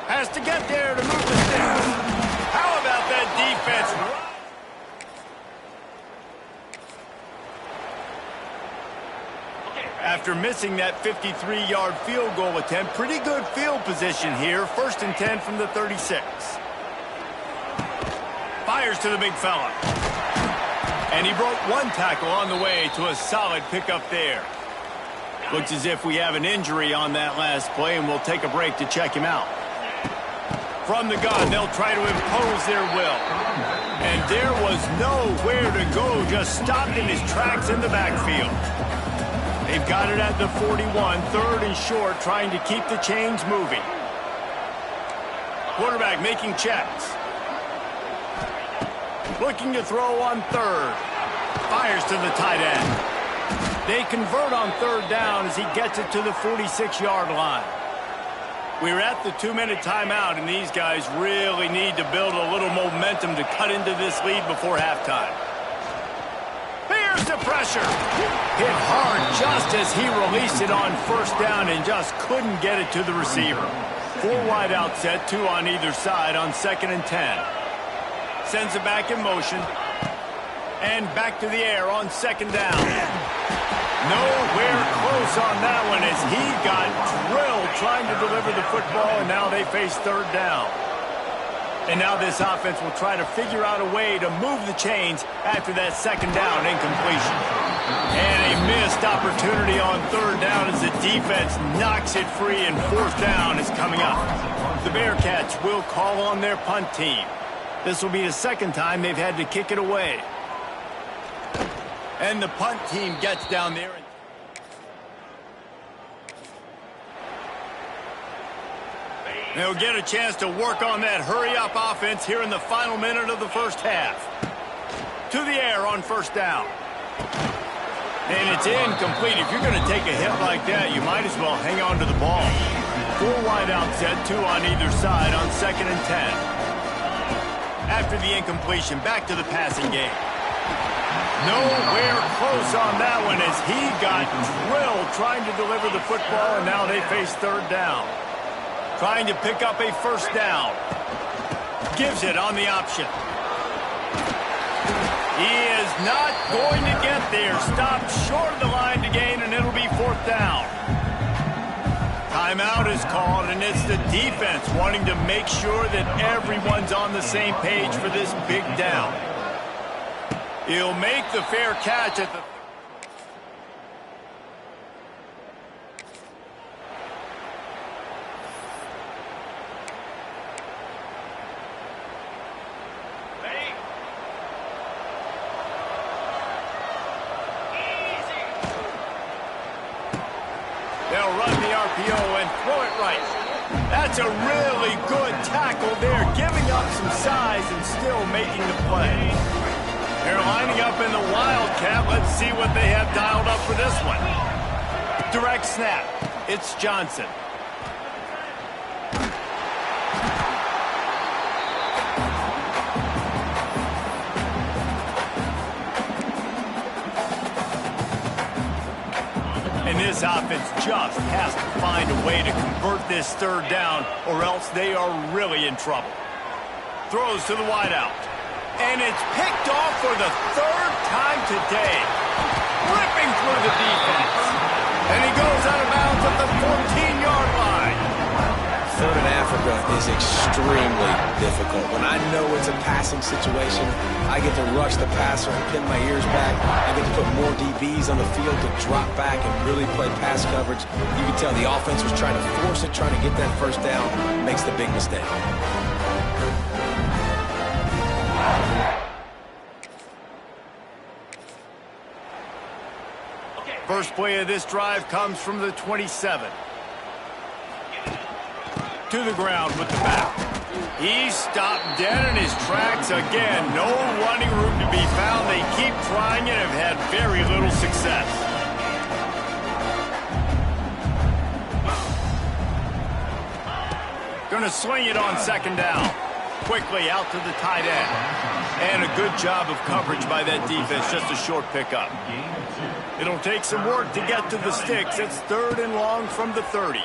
Has to get there to move the sticks. How about that defense? After missing that 53-yard field goal attempt, pretty good field position here. 1st and 10 from the 36. Fires to the big fella. And he broke one tackle on the way to a solid pickup there. Looks as if we have an injury on that last play, and we'll take a break to check him out. From the gun, they'll try to impose their will. And there was nowhere to go, just stopped in his tracks in the backfield. They've got it at the 41, 3rd and short, trying to keep the chains moving. Quarterback making checks. Looking to throw on third. Fires to the tight end. They convert on third down as he gets it to the 46-yard line. We're at the 2-minute timeout, and these guys really need to build a little momentum to cut into this lead before halftime. Here's the pressure. Hit hard just as he released it on first down and just couldn't get it to the receiver. 4 wide out set, 2 on either side on 2nd and 10. Sends it back in motion. And back to the air on 2nd down. Nowhere close on that one as he got drilled trying to deliver the football, and now they face 3rd down. And now this offense will try to figure out a way to move the chains after that 2nd down incompletion. And a missed opportunity on 3rd down as the defense knocks it free, and 4th down is coming up. The Bearcats will call on their punt team. This will be the 2nd time they've had to kick it away. And the punt team gets down there. They'll get a chance to work on that hurry-up offense here in the final minute of the first half. To the air on 1st down. And it's incomplete. If you're going to take a hit like that, you might as well hang on to the ball. 4 wide out set, 2 on either side on 2nd and 10. After the incompletion, back to the passing game. Nowhere close on that one as he got drilled trying to deliver the football, and now they face 3rd down. Trying to pick up a 1st down. Gives it on the option. He is not going to get there. Stopped short of the line to gain, and it'll be 4th down. Timeout is called, and it's the defense wanting to make sure that everyone's on the same page for this big down. He'll make the fair catch at the... They'll run the RPO and throw it right. That's a really good tackle there, giving up some size and still making the play. They're lining up in the Wildcat. Let's see what they have dialed up for this one. Direct snap. It's Johnson. And this offense just has to find a way to convert this third down, or else they are really in trouble. Throws to the wideout. And it's picked off for the third time today. Ripping through the defense. And he goes out of bounds at the 14-yard line. Third in Africa is extremely difficult. When I know it's a passing situation, I get to rush the passer and pin my ears back. I get to put more DBs on the field to drop back and really play pass coverage. You can tell the offense was trying to force it, trying to get that first down, makes the big mistake. First play of this drive comes from the 27. To the ground with the back. He's stopped dead in his tracks again. No running room to be found. They keep trying and have had very little success. Going to sling it on second down. Quickly out to the tight end. And a good job of coverage by that defense. Just a short pickup. It'll take some work to get to the sticks. It's third and long from the 30.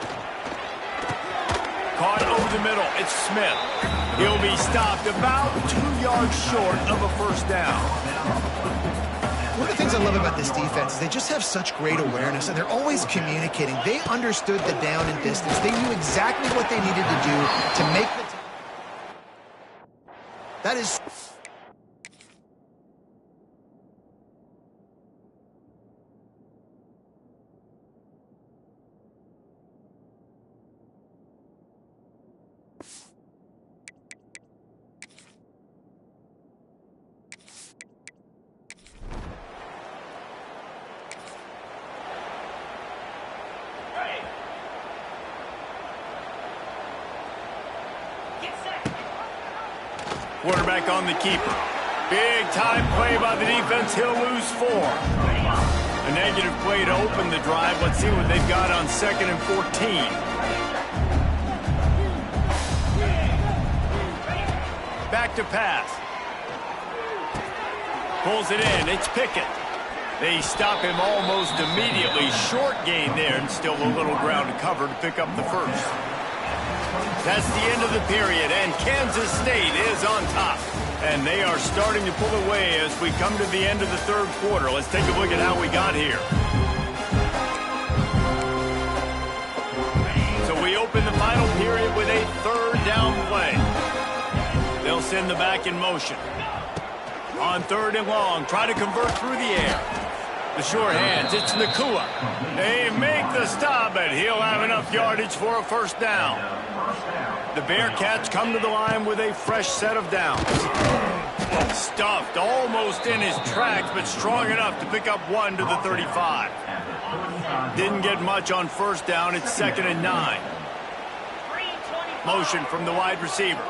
Caught over the middle. It's Smith. He'll be stopped about 2 yards short of a first down. One of the things I love about this defense is they just have such great awareness, and they're always communicating. They understood the down and distance. They knew exactly what they needed to do to make the... That is... Quarterback on the keeper. Big time play by the defense. He'll lose 4. A negative play to open the drive. Let's see what they've got on 2nd and 14. Back to pass. Pulls it in. It's Pickett. They stop him almost immediately. Short gain there, and still a little ground to cover to pick up the first. That's the end of the period, and Kansas State is on top. And they are starting to pull away as we come to the end of the third quarter. Let's take a look at how we got here. So we open the final period with a third down play. They'll send the back in motion. On third and long, try to convert through the air. The short hands, it's Nakua. They make the stop, but he'll have enough yardage for a first down. The Bearcats come to the line with a fresh set of downs. Stuffed almost in his tracks, but strong enough to pick up 1 to the 35. Didn't get much on first down. It's 2nd and 9. Motion from the wide receiver.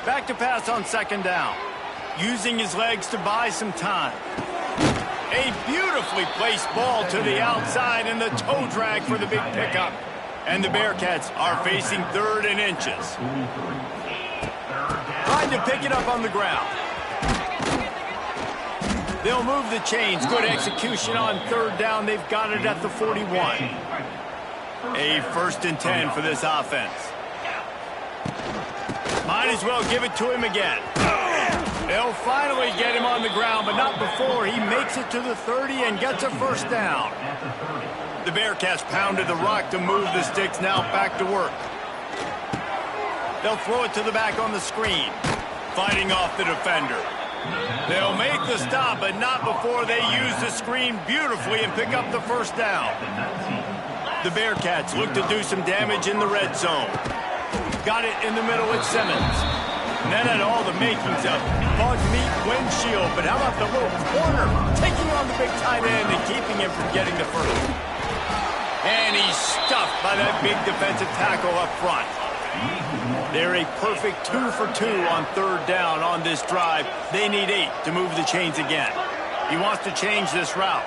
Back to pass on 2nd down. Using his legs to buy some time. A beautifully placed ball to the outside, and the toe drag for the big pickup. And the Bearcats are facing 3rd and inches. Trying to pick it up on the ground. They'll move the chains. Good execution on 3rd down. They've got it at the 41. A 1st and 10 for this offense. Might as well give it to him again. They'll finally get him on the ground, but not before he makes it to the 30 and gets a first down. The Bearcats pounded the rock to move the sticks, now back to work. They'll throw it to the back on the screen, fighting off the defender. They'll make the stop, but not before they use the screen beautifully and pick up the first down. The Bearcats look to do some damage in the red zone. Got it in the middle with Simmons. And that had all the makings of bug meat windshield, but how about the little corner taking on the big tight end and keeping him from getting the first? And he's stuffed by that big defensive tackle up front. They're a perfect 2 for 2 on third down on this drive. They need 8 to move the chains again. He wants to change this route.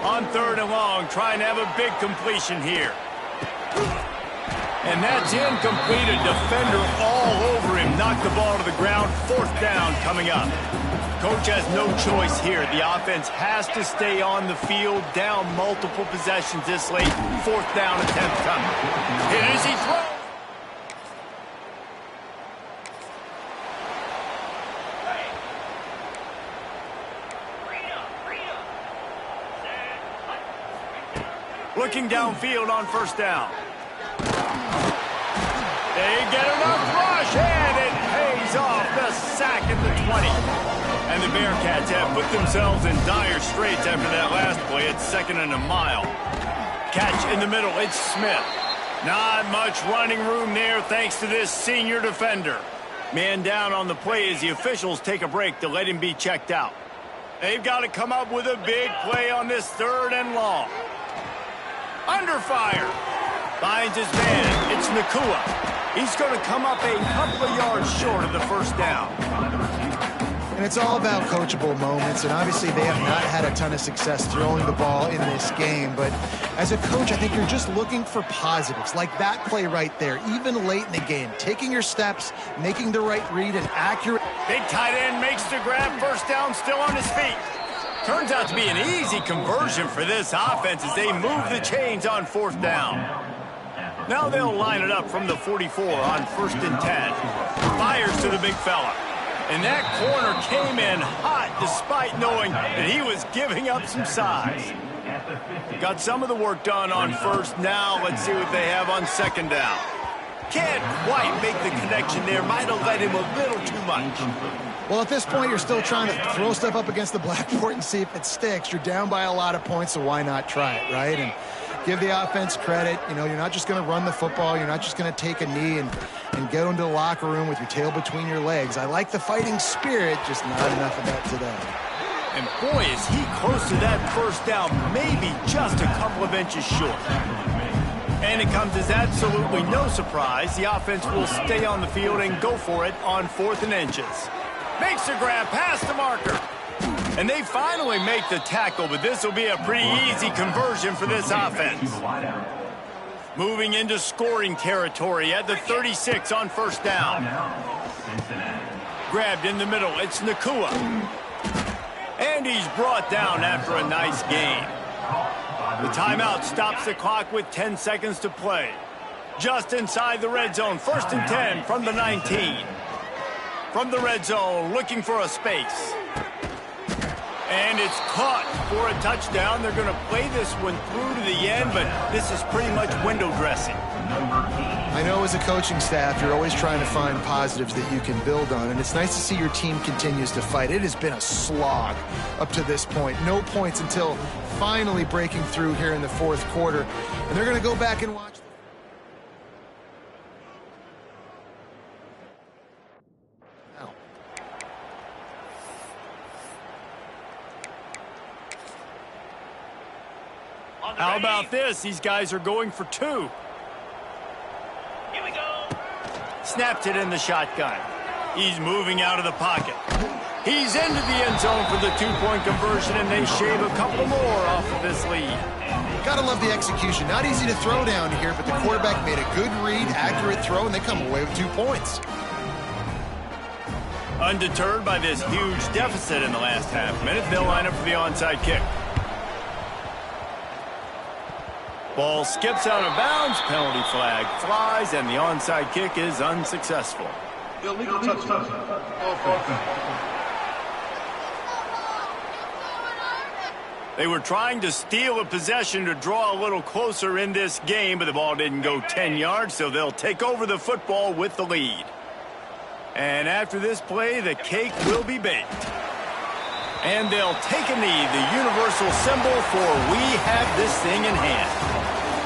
On third and long, trying to have a big completion here. And that's incomplete. A defender all over him. Knocked the ball to the ground. Fourth down coming up. Coach has no choice here. The offense has to stay on the field, down multiple possessions this late. Fourth down attempt coming. Here is he throws. Looking downfield on first down. They get enough rush, and it pays off. The sack at the 20. And the Bearcats have put themselves in dire straits after that last play. It's 2nd and a mile. Catch in the middle. It's Smith. Not much running room there thanks to this senior defender. Man down on the play as the officials take a break to let him be checked out. They've got to come up with a big play on this third and long. Under fire. Finds his man. It's Nakua. He's going to come up a couple of yards short of the first down. And it's all about coachable moments, and obviously they have not had a ton of success throwing the ball in this game. But as a coach, I think you're just looking for positives, like that play right there, even late in the game. Taking your steps, making the right read, and accurate. Big tight end makes the grab. First down, still on his feet. Turns out to be an easy conversion for this offense as they move the chains on fourth down. Now they'll line it up from the 44 on 1st and 10. Fires to the big fella. And that corner came in hot despite knowing that he was giving up some size. Got some of the work done on first. Now let's see what they have on second down. Can't quite make the connection there. Might have led him a little too much. Well, at this point, you're still trying to throw stuff up against the blackboard and see if it sticks. You're down by a lot of points, so why not try it, right? And give the offense credit. You know, you're not just going to run the football. You're not just going to take a knee and go into the locker room with your tail between your legs. I like the fighting spirit, just not enough of that today. And boy, is he close to that first down, maybe just a couple of inches short. And it comes as absolutely no surprise. The offense will stay on the field and go for it on 4th and inches. Makes the grab past the marker. And they finally make the tackle, but this will be a pretty easy conversion for this offense. Moving into scoring territory at the 36 on first down. Grabbed in the middle, it's Nakua. And he's brought down after a nice gain. The timeout stops the clock with 10 seconds to play. Just inside the red zone, 1st and 10 from the 19. From the red zone, looking for a space. And it's caught for a touchdown. They're going to play this one through to the end, but this is pretty much window dressing. I know as a coaching staff, you're always trying to find positives that you can build on, and it's nice to see your team continues to fight. It has been a slog up to this point. No points until finally breaking through here in the 4th quarter. And they're going to go back and watch. How about this? These guys are going for 2. Here we go. Snaps it in the shotgun. He's moving out of the pocket. He's into the end zone for the 2-point conversion, and they shave a couple more off of this lead. Gotta love the execution. Not easy to throw down here, but the quarterback made a good read, accurate throw, and they come away with 2 points. Undeterred by this huge deficit in the last half minute, they'll line up for the onside kick. Ball skips out of bounds, penalty flag flies, and the onside kick is unsuccessful. Illegal touchdown. They were trying to steal a possession to draw a little closer in this game, but the ball didn't go 10 yards, so they'll take over the football with the lead. And after this play, the cake will be baked. And they'll take a knee, the universal symbol for we have this thing in hand.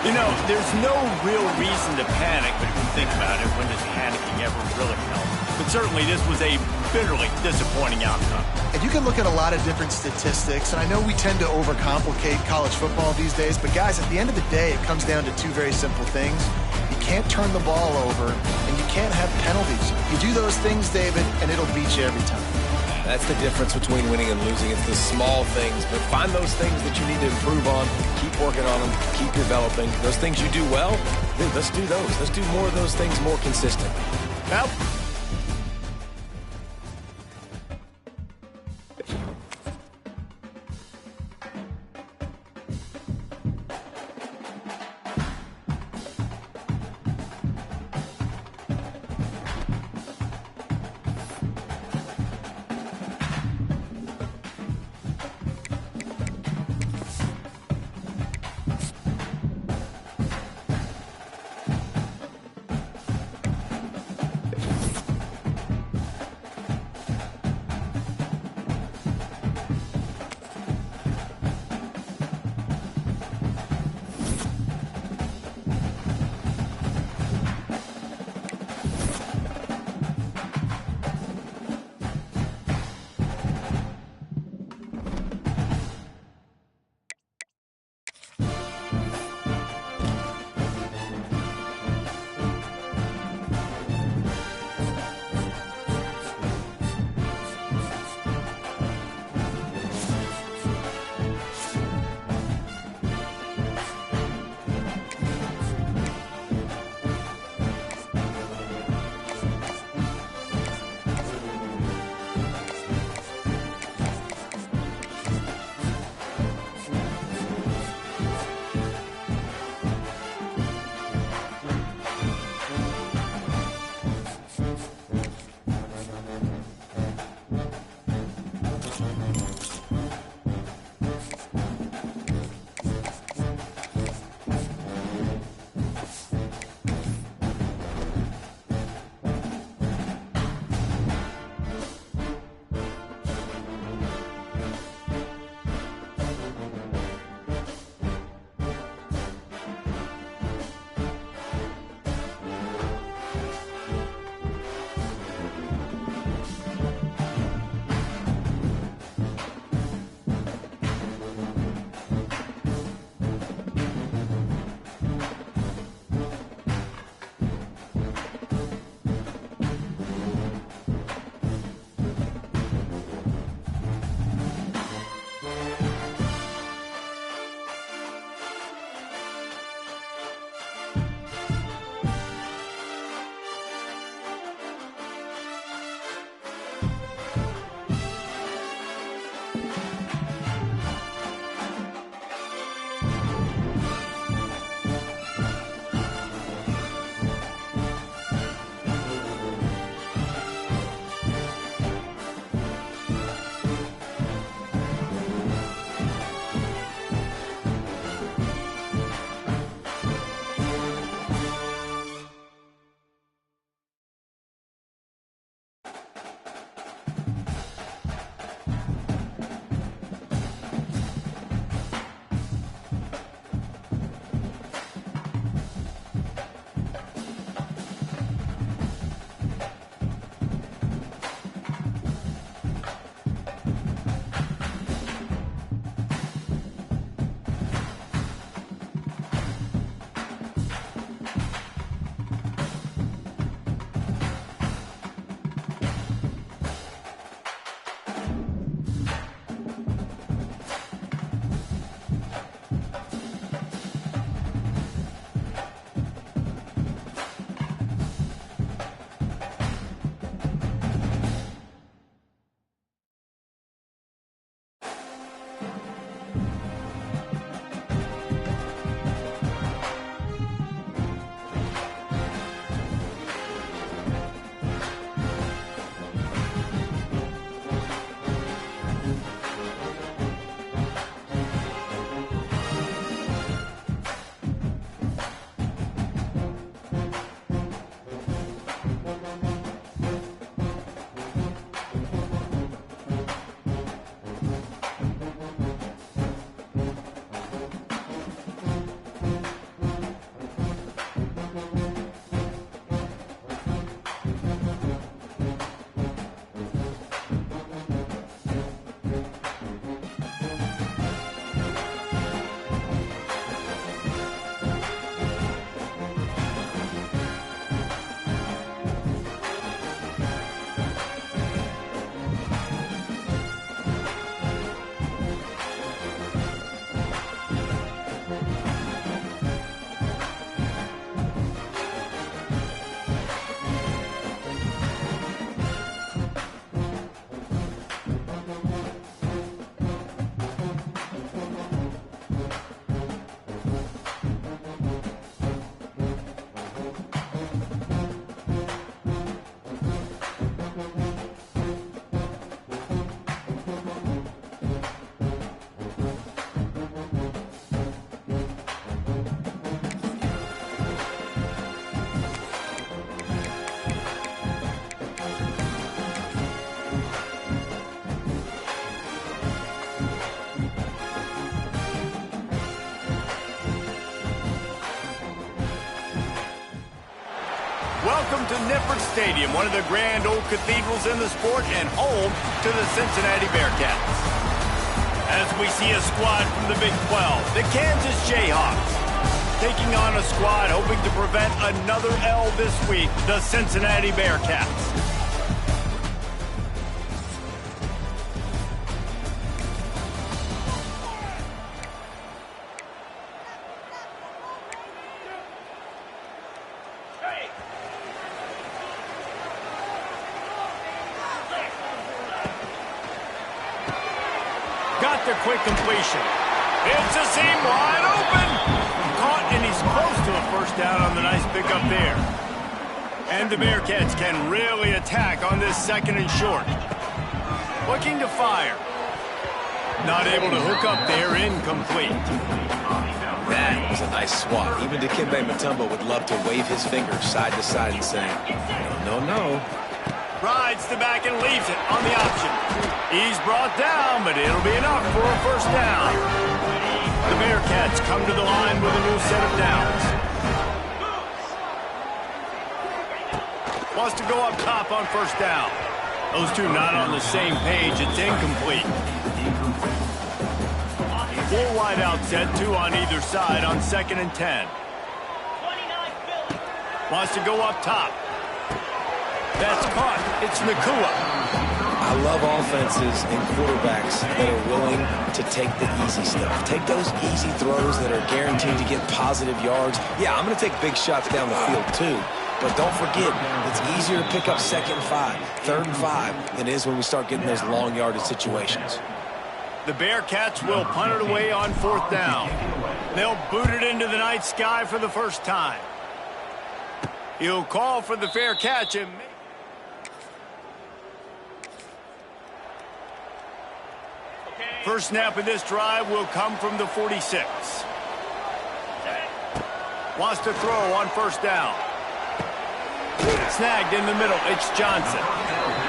You know, there's no real reason to panic, but if you think about it, when does panicking ever really help? But certainly this was a bitterly disappointing outcome. And you can look at a lot of different statistics, and I know we tend to overcomplicate college football these days, but guys, at the end of the day, it comes down to two very simple things. You can't turn the ball over, and you can't have penalties. You do those things, David, and it'll beat you every time. That's the difference between winning and losing. It's the small things, but find those things that you need to improve on. Keep working on them. Keep developing. Those things you do well, dude, let's do those. Let's do more of those things more consistent. Well, Welcome to Nippert Stadium, one of the grand old cathedrals in the sport and home to the Cincinnati Bearcats. As we see a squad from the Big 12, the Kansas Jayhawks, taking on a squad hoping to prevent another L this week, the Cincinnati Bearcats. Got the quick completion. It's a seam wide open. Caught, and he's close to a first down on the nice pickup there. And the Bearcats can really attack on this second and short. Looking to fire. Not able to hook up there, incomplete. That was a nice swat. Even Dikembe Mutombo would love to wave his fingers side to side and say, no, no. Rides the back and leaves it on the option. He's brought down, but it'll be enough for a first down. The Bearcats come to the line with a new set of downs. Wants to go up top on first down. Those two not on the same page. It's incomplete. 4 wide out set, 2 on either side on 2nd and 10. Wants to go up top. That's caught. It's Nakua. I love offenses and quarterbacks that are willing to take the easy stuff. Take those easy throws that are guaranteed to get positive yards. Yeah, I'm going to take big shots down the field too. But don't forget, it's easier to pick up 2nd and 5, 3rd and 5 than it is when we start getting those long yardage situations. The Bearcats will punt it away on 4th down. They'll boot it into the night sky for the first time. He'll call for the fair catch and first snap of this drive will come from the 46. Wants to throw on first down. Snagged in the middle. It's Johnson.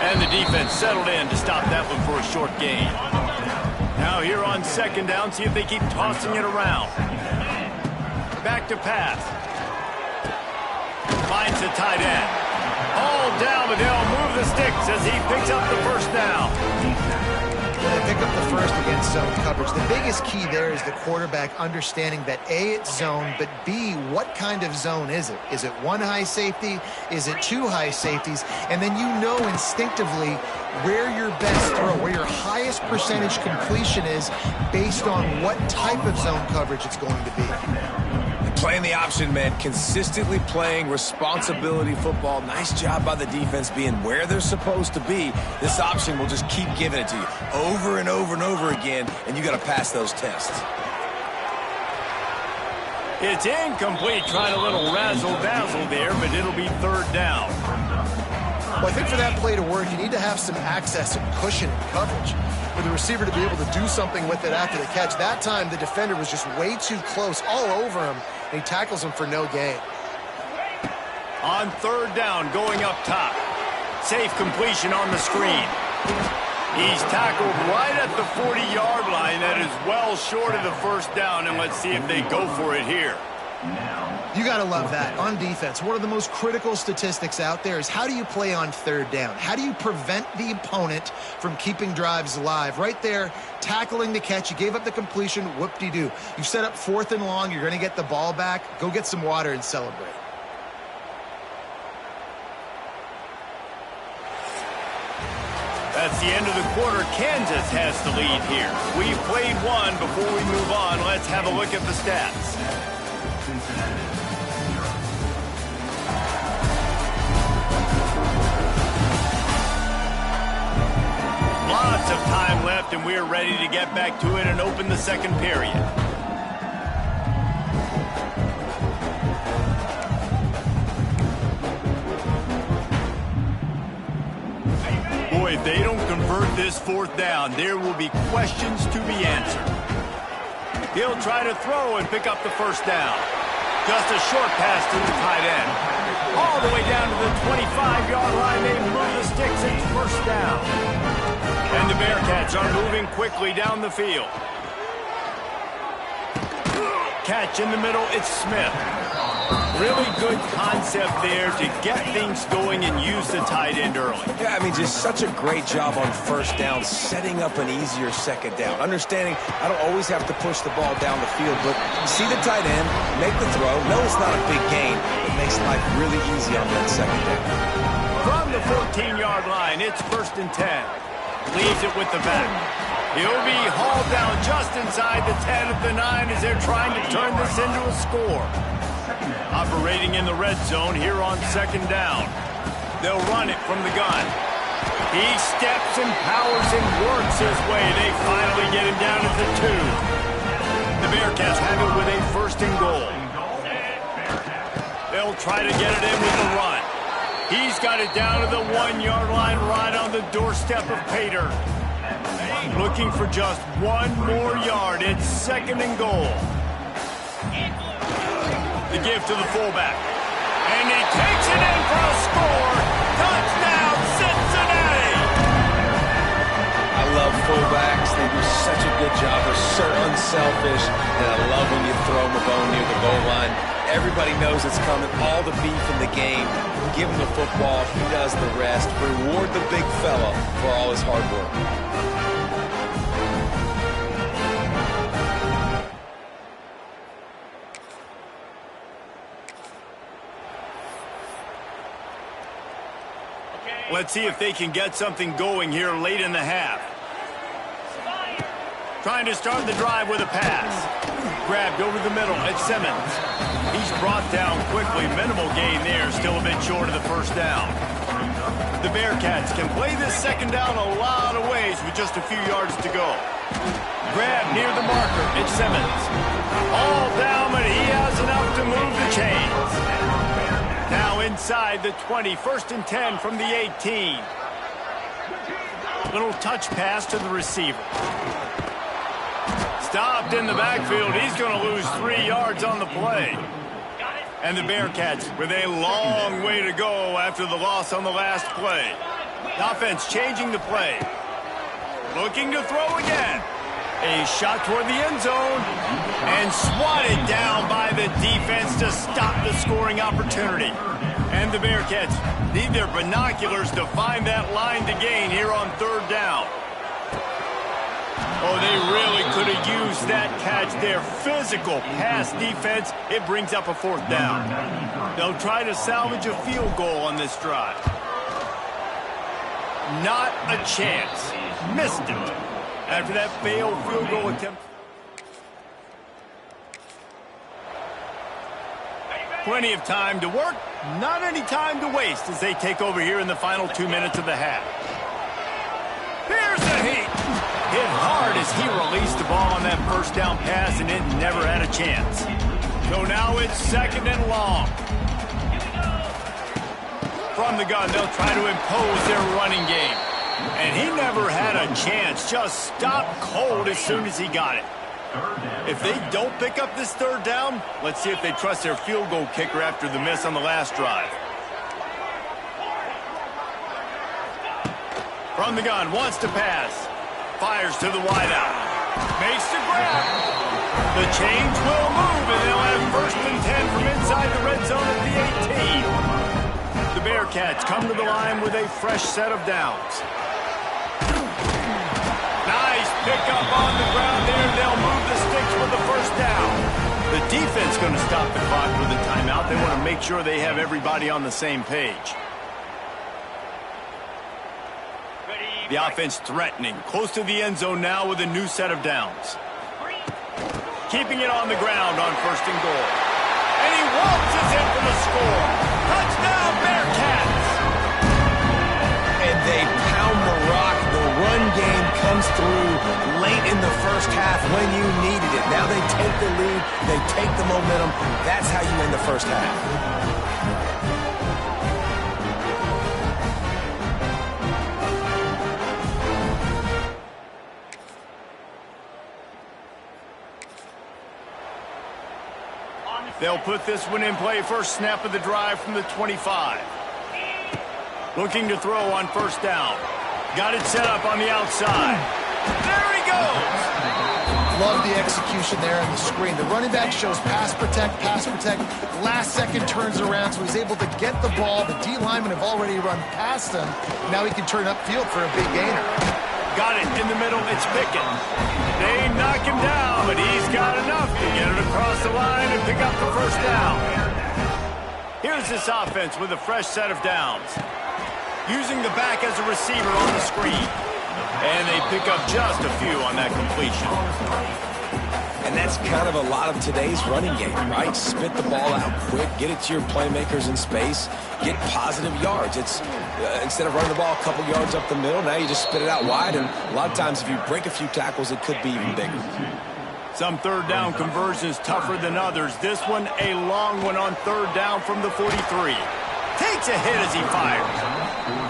And the defense settled in to stop that one for a short gain. Now here on 2nd down, see if they keep tossing it around. Back to pass. Finds the tight end. All down, but they'll move the sticks as he picks up the first down. They pick up the first against zone coverage. The biggest key there is the quarterback understanding that A, it's zone, but B, what kind of zone is it? Is it 1 high safety? Is it 2 high safeties? And then you know instinctively where your best throw, where your highest percentage completion is based on what type of zone coverage it's going to be. Playing the option, man. Consistently playing responsibility football. Nice job by the defense being where they're supposed to be. This option will just keep giving it to you over and over and over again, and you got to pass those tests. It's incomplete. Trying a little razzle-dazzle there, but it'll be 3rd down. Well, I think for that play to work, you need to have some access and cushion and coverage for the receiver to be able to do something with it after the catch. That time, the defender was just way too close, all over him, and he tackles him for no gain. On 3rd down, going up top. Safe completion on the screen. He's tackled right at the 40-yard line. That is well short of the first down, and let's see if they go for it here. You got to love that. On defense, one of the most critical statistics out there is how do you play on 3rd down? How do you prevent the opponent from keeping drives alive? Right there, tackling the catch. You gave up the completion. Whoop-de-doo. You've set up 4th and long. You're going to get the ball back. Go get some water and celebrate. That's the end of the quarter. Kansas has the lead here. We've played one. Before we move on, let's have a look at the stats. Lots of time left, and we're ready to get back to it and open the 2nd period. Boy, if they don't convert this 4th down, there will be questions to be answered. He'll try to throw and pick up the first down. Just a short pass to the tight end. All the way down to the 25-yard line. They move the sticks. It's first down. And the Bearcats are moving quickly down the field. Catch in the middle. It's Smith. Really good concept there to get things going and use the tight end early. Yeah, I mean, just such a great job on first down, setting up an easier second down. Understanding I don't always have to push the ball down the field, but see the tight end, make the throw. No, it's not a big gain. It makes life really easy on that second down. From the 14-yard line, it's 1st and 10. Leaves it with the back. He'll be hauled down just inside the 10 at the 9 as they're trying to turn this into a score. Operating in the red zone here on 2nd down. They'll run it from the gun. He steps and powers and works his way. They finally get him down at the 2. The Bearcats have it with a 1st and goal. They'll try to get it in with the run. He's got it down to the 1-yard line right on the doorstep of Pater. Looking for just 1 more yard. It's 2nd and goal. The give to the fullback. And he takes it in for a score. Touchdown, Cincinnati! I love fullbacks. They do such a good job. They're so unselfish. And I love when you throw them a bone near the goal line. Everybody knows it's coming. All the beef in the game. Give him the football. He does the rest. Reward the big fella for all his hard work. Let's see if they can get something going here late in the half. Trying to start the drive with a pass. Grabbed over the middle at Simmons. He's brought down quickly. Minimal gain there. Still a bit short of the 1st down. The Bearcats can play this 2nd down a lot of ways with just a few yards to go. Grabbed near the marker. It's Simmons. All down, but he has enough to move the chains. Now inside the 20, 1st and 10 from the 18. Little touch pass to the receiver. Stopped in the backfield. He's going to lose 3 yards on the play. And the Bearcats with a long way to go after the loss on the last play. The offense changing the play. Looking to throw again. A shot toward the end zone. And swatted down by the defense to stop the scoring opportunity. And the Bearcats need their binoculars to find that line to gain here on 3rd down. Oh, they really could have used that catch there. Physical pass defense. It brings up a 4th down. They'll try to salvage a field goal on this drive. Not a chance. Missed it. After that failed field goal attempt. Plenty of time to work, not any time to waste as they take over here in the final 2 minutes of the half. Here's the heat. Hit hard as he released the ball on that 1st down pass, and it never had a chance. So now it's 2nd and long. From the gun, they'll try to impose their running game. And he never had a chance, just stopped cold as soon as he got it. If they don't pick up this 3rd down, let's see if they trust their field goal kicker after the miss on the last drive. From the gun, wants to pass. Fires to the wideout. Makes the grab. The change will move, and they'll have 1st and 10 from inside the red zone at the 18. The Bearcats come to the line with a fresh set of downs. Nice pickup on the ground there. They'll move the sticks with the 1st down. The defense going to stop the clock with a timeout. They want to make sure they have everybody on the same page. The offense threatening. Close to the end zone now with a new set of downs. Keeping it on the ground on 1st and goal. And he waltzes in for the score. Touchdown, Bearcats! And they pound the rock. The run game comes through late in the 1st half when you needed it. Now they take the lead. They take the momentum. That's how you win the 1st half. They'll put this one in play. 1st snap of the drive from the 25. Looking to throw on 1st down. Got it set up on the outside. There he goes! Love the execution there on the screen. The running back shows pass protect. Last second turns around, so he's able to get the ball. The D linemen have already run past him. Now he can turn upfield for a big gainer. Got it in the middle. It's Pickett. They knock him down, but he's got enough to get it across the line and pick up the first down. Here's this offense with a fresh set of downs. Using the back as a receiver on the screen. And they pick up just a few on that completion. And that's kind of a lot of today's running game, right? Spit the ball out quick, get it to your playmakers in space, get positive yards. It's instead of running the ball a couple yards up the middle, now you just spit it out wide, and a lot of times if you break a few tackles, it could be even bigger. Some third down conversions tougher than others. This one a long one on third down from the 43. Takes a hit as he fires.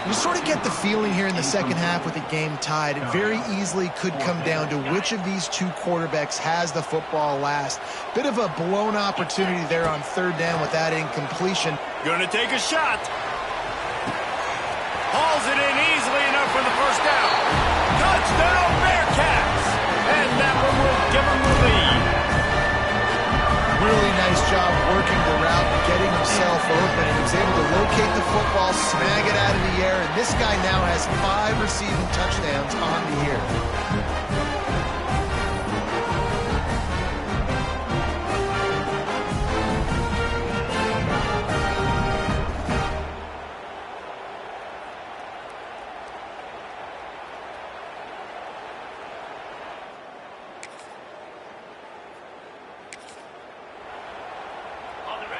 You sort of get the feeling here in the second half with the game tied. It very easily could come down to which of these two quarterbacks has the football last. Bit of a blown opportunity there on third down with that incompletion. Gonna take a shot. Hauls it in easily enough for the first down. Touchdown Bearcats! And that one will give them the lead. Really nice job working the route and getting himself open, and he was able to locate the football, snag it out of the air, and this guy now has 5 receiving touchdowns on the year.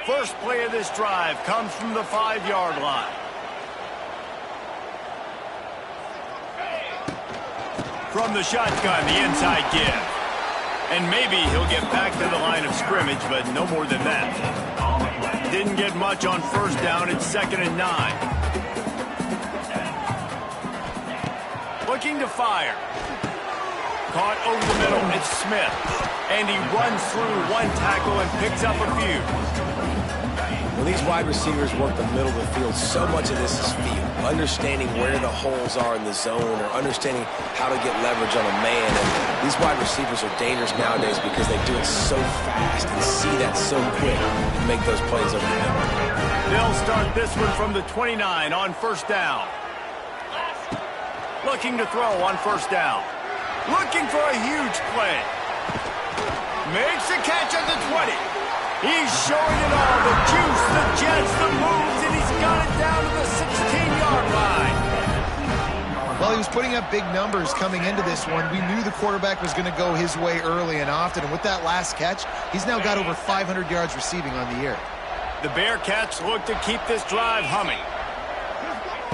First play of this drive comes from the 5-yard line. From the shotgun, the inside give. And maybe he'll get back to the line of scrimmage, but no more than that. Didn't get much on first down. It's 2nd and 9. Looking to fire. Caught over the middle. It's Smith. And he runs through one tackle and picks up a few. When these wide receivers work the middle of the field, so much of this is feel. Understanding where the holes are in the zone or understanding how to get leverage on a man. And these wide receivers are dangerous nowadays because they do it so fast and see that so quick and make those plays over the middle. They'll start this one from the 29 on first down. Looking to throw on first down. Looking for a huge play. Makes a catch at the 20. He's showing it all. The juice, the jets, the moves, and he's got it down to the 16-yard line. Well, he was putting up big numbers coming into this one. We knew the quarterback was going to go his way early and often, and with that last catch, he's now got over 500 yards receiving on the year. The Bearcats look to keep this drive humming.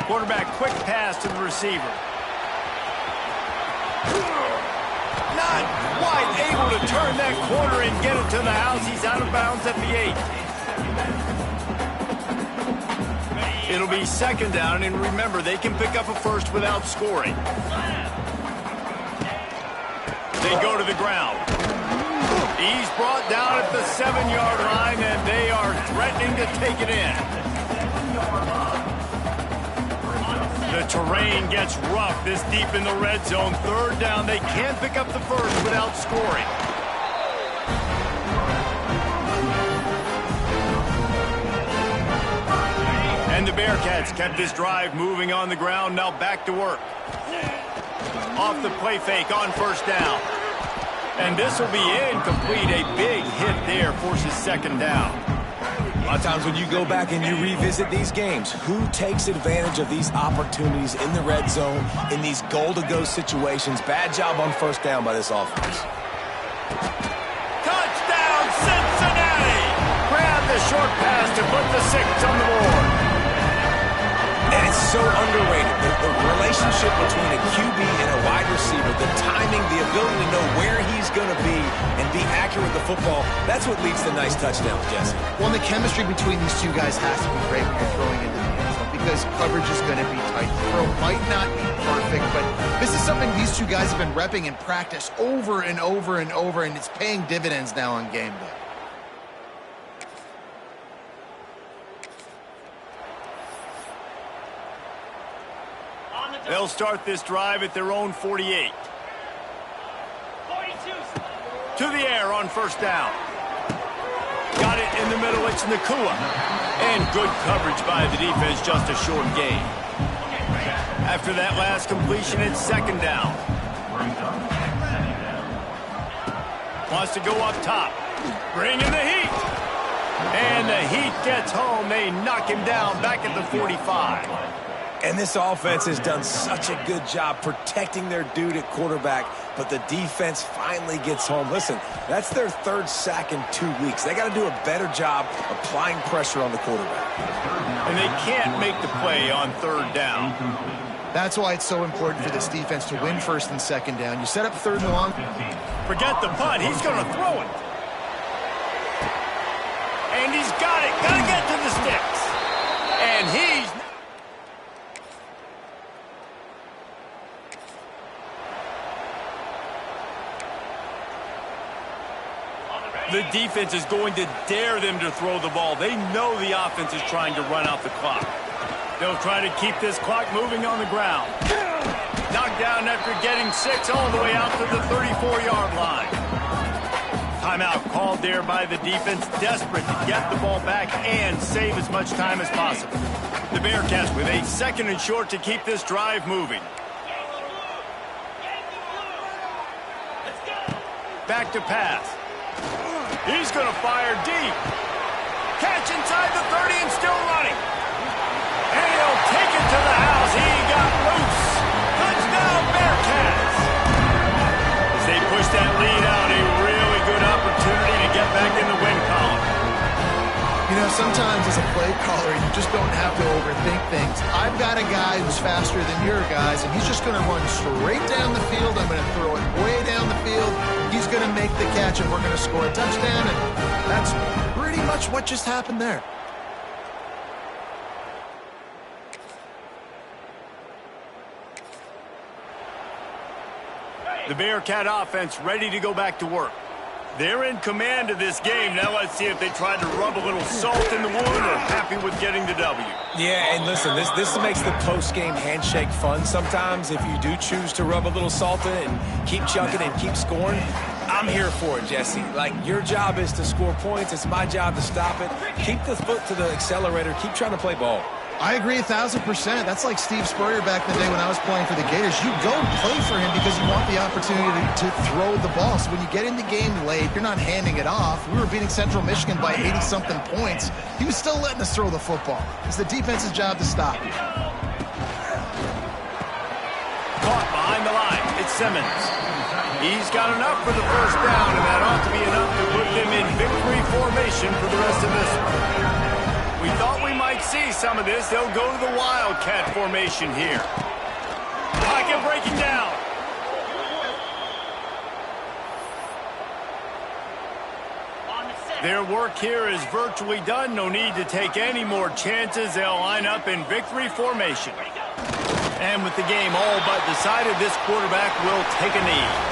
Quarterback quick pass to the receiver. Not quite able to turn that corner and get it to the house. He's out of bounds at the 8. It'll be 2nd down, and remember, they can pick up a first without scoring. They go to the ground. He's brought down at the 7-yard line, and they are threatening to take it in. The terrain gets rough this deep in the red zone. 3rd down, they can't pick up the first without scoring. And the Bearcats kept this drive moving on the ground. Now back to work. Off the play fake on first down. And this will be incomplete. A big hit there forces 2nd down. A lot of times when you go back and you revisit these games, who takes advantage of these opportunities in the red zone, in these goal-to-go situations? Bad job on first down by this offense. Touchdown, Cincinnati! Grab the short pass to put the 6 on the board. And it's so underrated. The relationship between a QB and a wide receiver, the timing, the ability to know where he's going to be and be accurate with the football, that's what leads to nice touchdowns, Jesse. Well, the chemistry between these two guys has to be great when you're throwing into the end zone because coverage is going to be tight. The throw might not be perfect, but this is something these two guys have been repping in practice over and over and over, and it's paying dividends now on game day. They'll start this drive at their own 48. 42. To the air on first down. Got it in the middle. It's Nakua. And good coverage by the defense, just a short gain. After that last completion, it's second down. Wants to go up top. Bring in the heat. And the heat gets home. They knock him down back at the 45. And this offense has done such a good job protecting their dude at quarterback, but the defense finally gets home. Listen, that's their third sack in 2 weeks. They got to do a better job applying pressure on the quarterback. And they can't make the play on third down. That's why it's so important for this defense to win first and second down. You set up third and long. Forget the punt. He's going to throw it. And he's got it. Got to get to the sticks. And he's... The defense is going to dare them to throw the ball. They know the offense is trying to run out the clock. They'll try to keep this clock moving on the ground. Knocked down after getting 6 all the way out to the 34-yard line. Timeout called there by the defense, desperate to get the ball back and save as much time as possible. The Bearcats with a second and short to keep this drive moving. Back to pass. He's going to fire deep. Catch inside the 30 and still running. And he'll take it to the house. He got loose. Touchdown, Bearcats. As they push that lead out, a really good opportunity to get back in the win column. You know, sometimes as a play caller, you just don't have to overthink things. I've got a guy who's faster than your guys, and he's just going to run straight down the field. I'm going to throw it way down the field. He's going to make the catch, and we're going to score a touchdown, and that's pretty much what just happened there. The Bearcat offense ready to go back to work. They're in command of this game. Now let's see if they try to rub a little salt in the wound or happy with getting the W. Yeah, and listen, this makes the post-game handshake fun sometimes. If you do choose to rub a little salt in it and keep chucking and keep scoring, I'm here for it, Jesse. Like, your job is to score points. It's my job to stop it. Keep the foot to the accelerator. Keep trying to play ball. I agree 1,000%. That's like Steve Spurrier back in the day when I was playing for the Gators. You go play for him because you want the opportunity to throw the ball. So when you get in the game late, you're not handing it off. We were beating Central Michigan by 80-something points. He was still letting us throw the football. It's the defense's job to stop you. Caught behind the line. It's Simmons. He's got enough for the first down, and that ought to be enough to put them in victory formation for the rest of this one. We thought we might see some of this. They'll go to the Wildcat formation here. Pocket breaking down. Their work here is virtually done. No need to take any more chances. They'll line up in victory formation. And with the game all but decided, this quarterback will take a knee.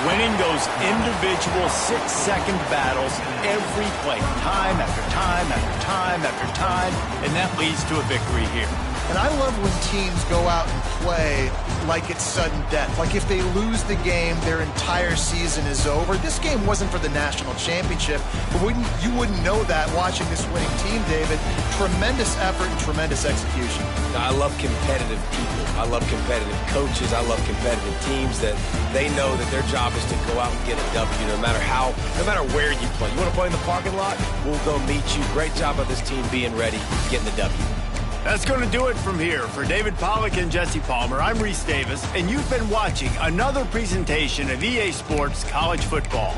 Winning those individual 6-second battles every play, time after time after time after time, and that leads to a victory here. And I love when teams go out and play like it's sudden death. Like if they lose the game, their entire season is over. This game wasn't for the national championship, but you wouldn't know that watching this winning team, David. Tremendous effort and tremendous execution. I love competitive people. I love competitive coaches. I love competitive teams that they know that their job is to go out and get a W no matter where you play. You want to play in the parking lot? We'll go meet you. Great job of this team being ready, getting the W. That's going to do it from here. For David Pollack and Jesse Palmer, I'm Reese Davis, and you've been watching another presentation of EA Sports College Football.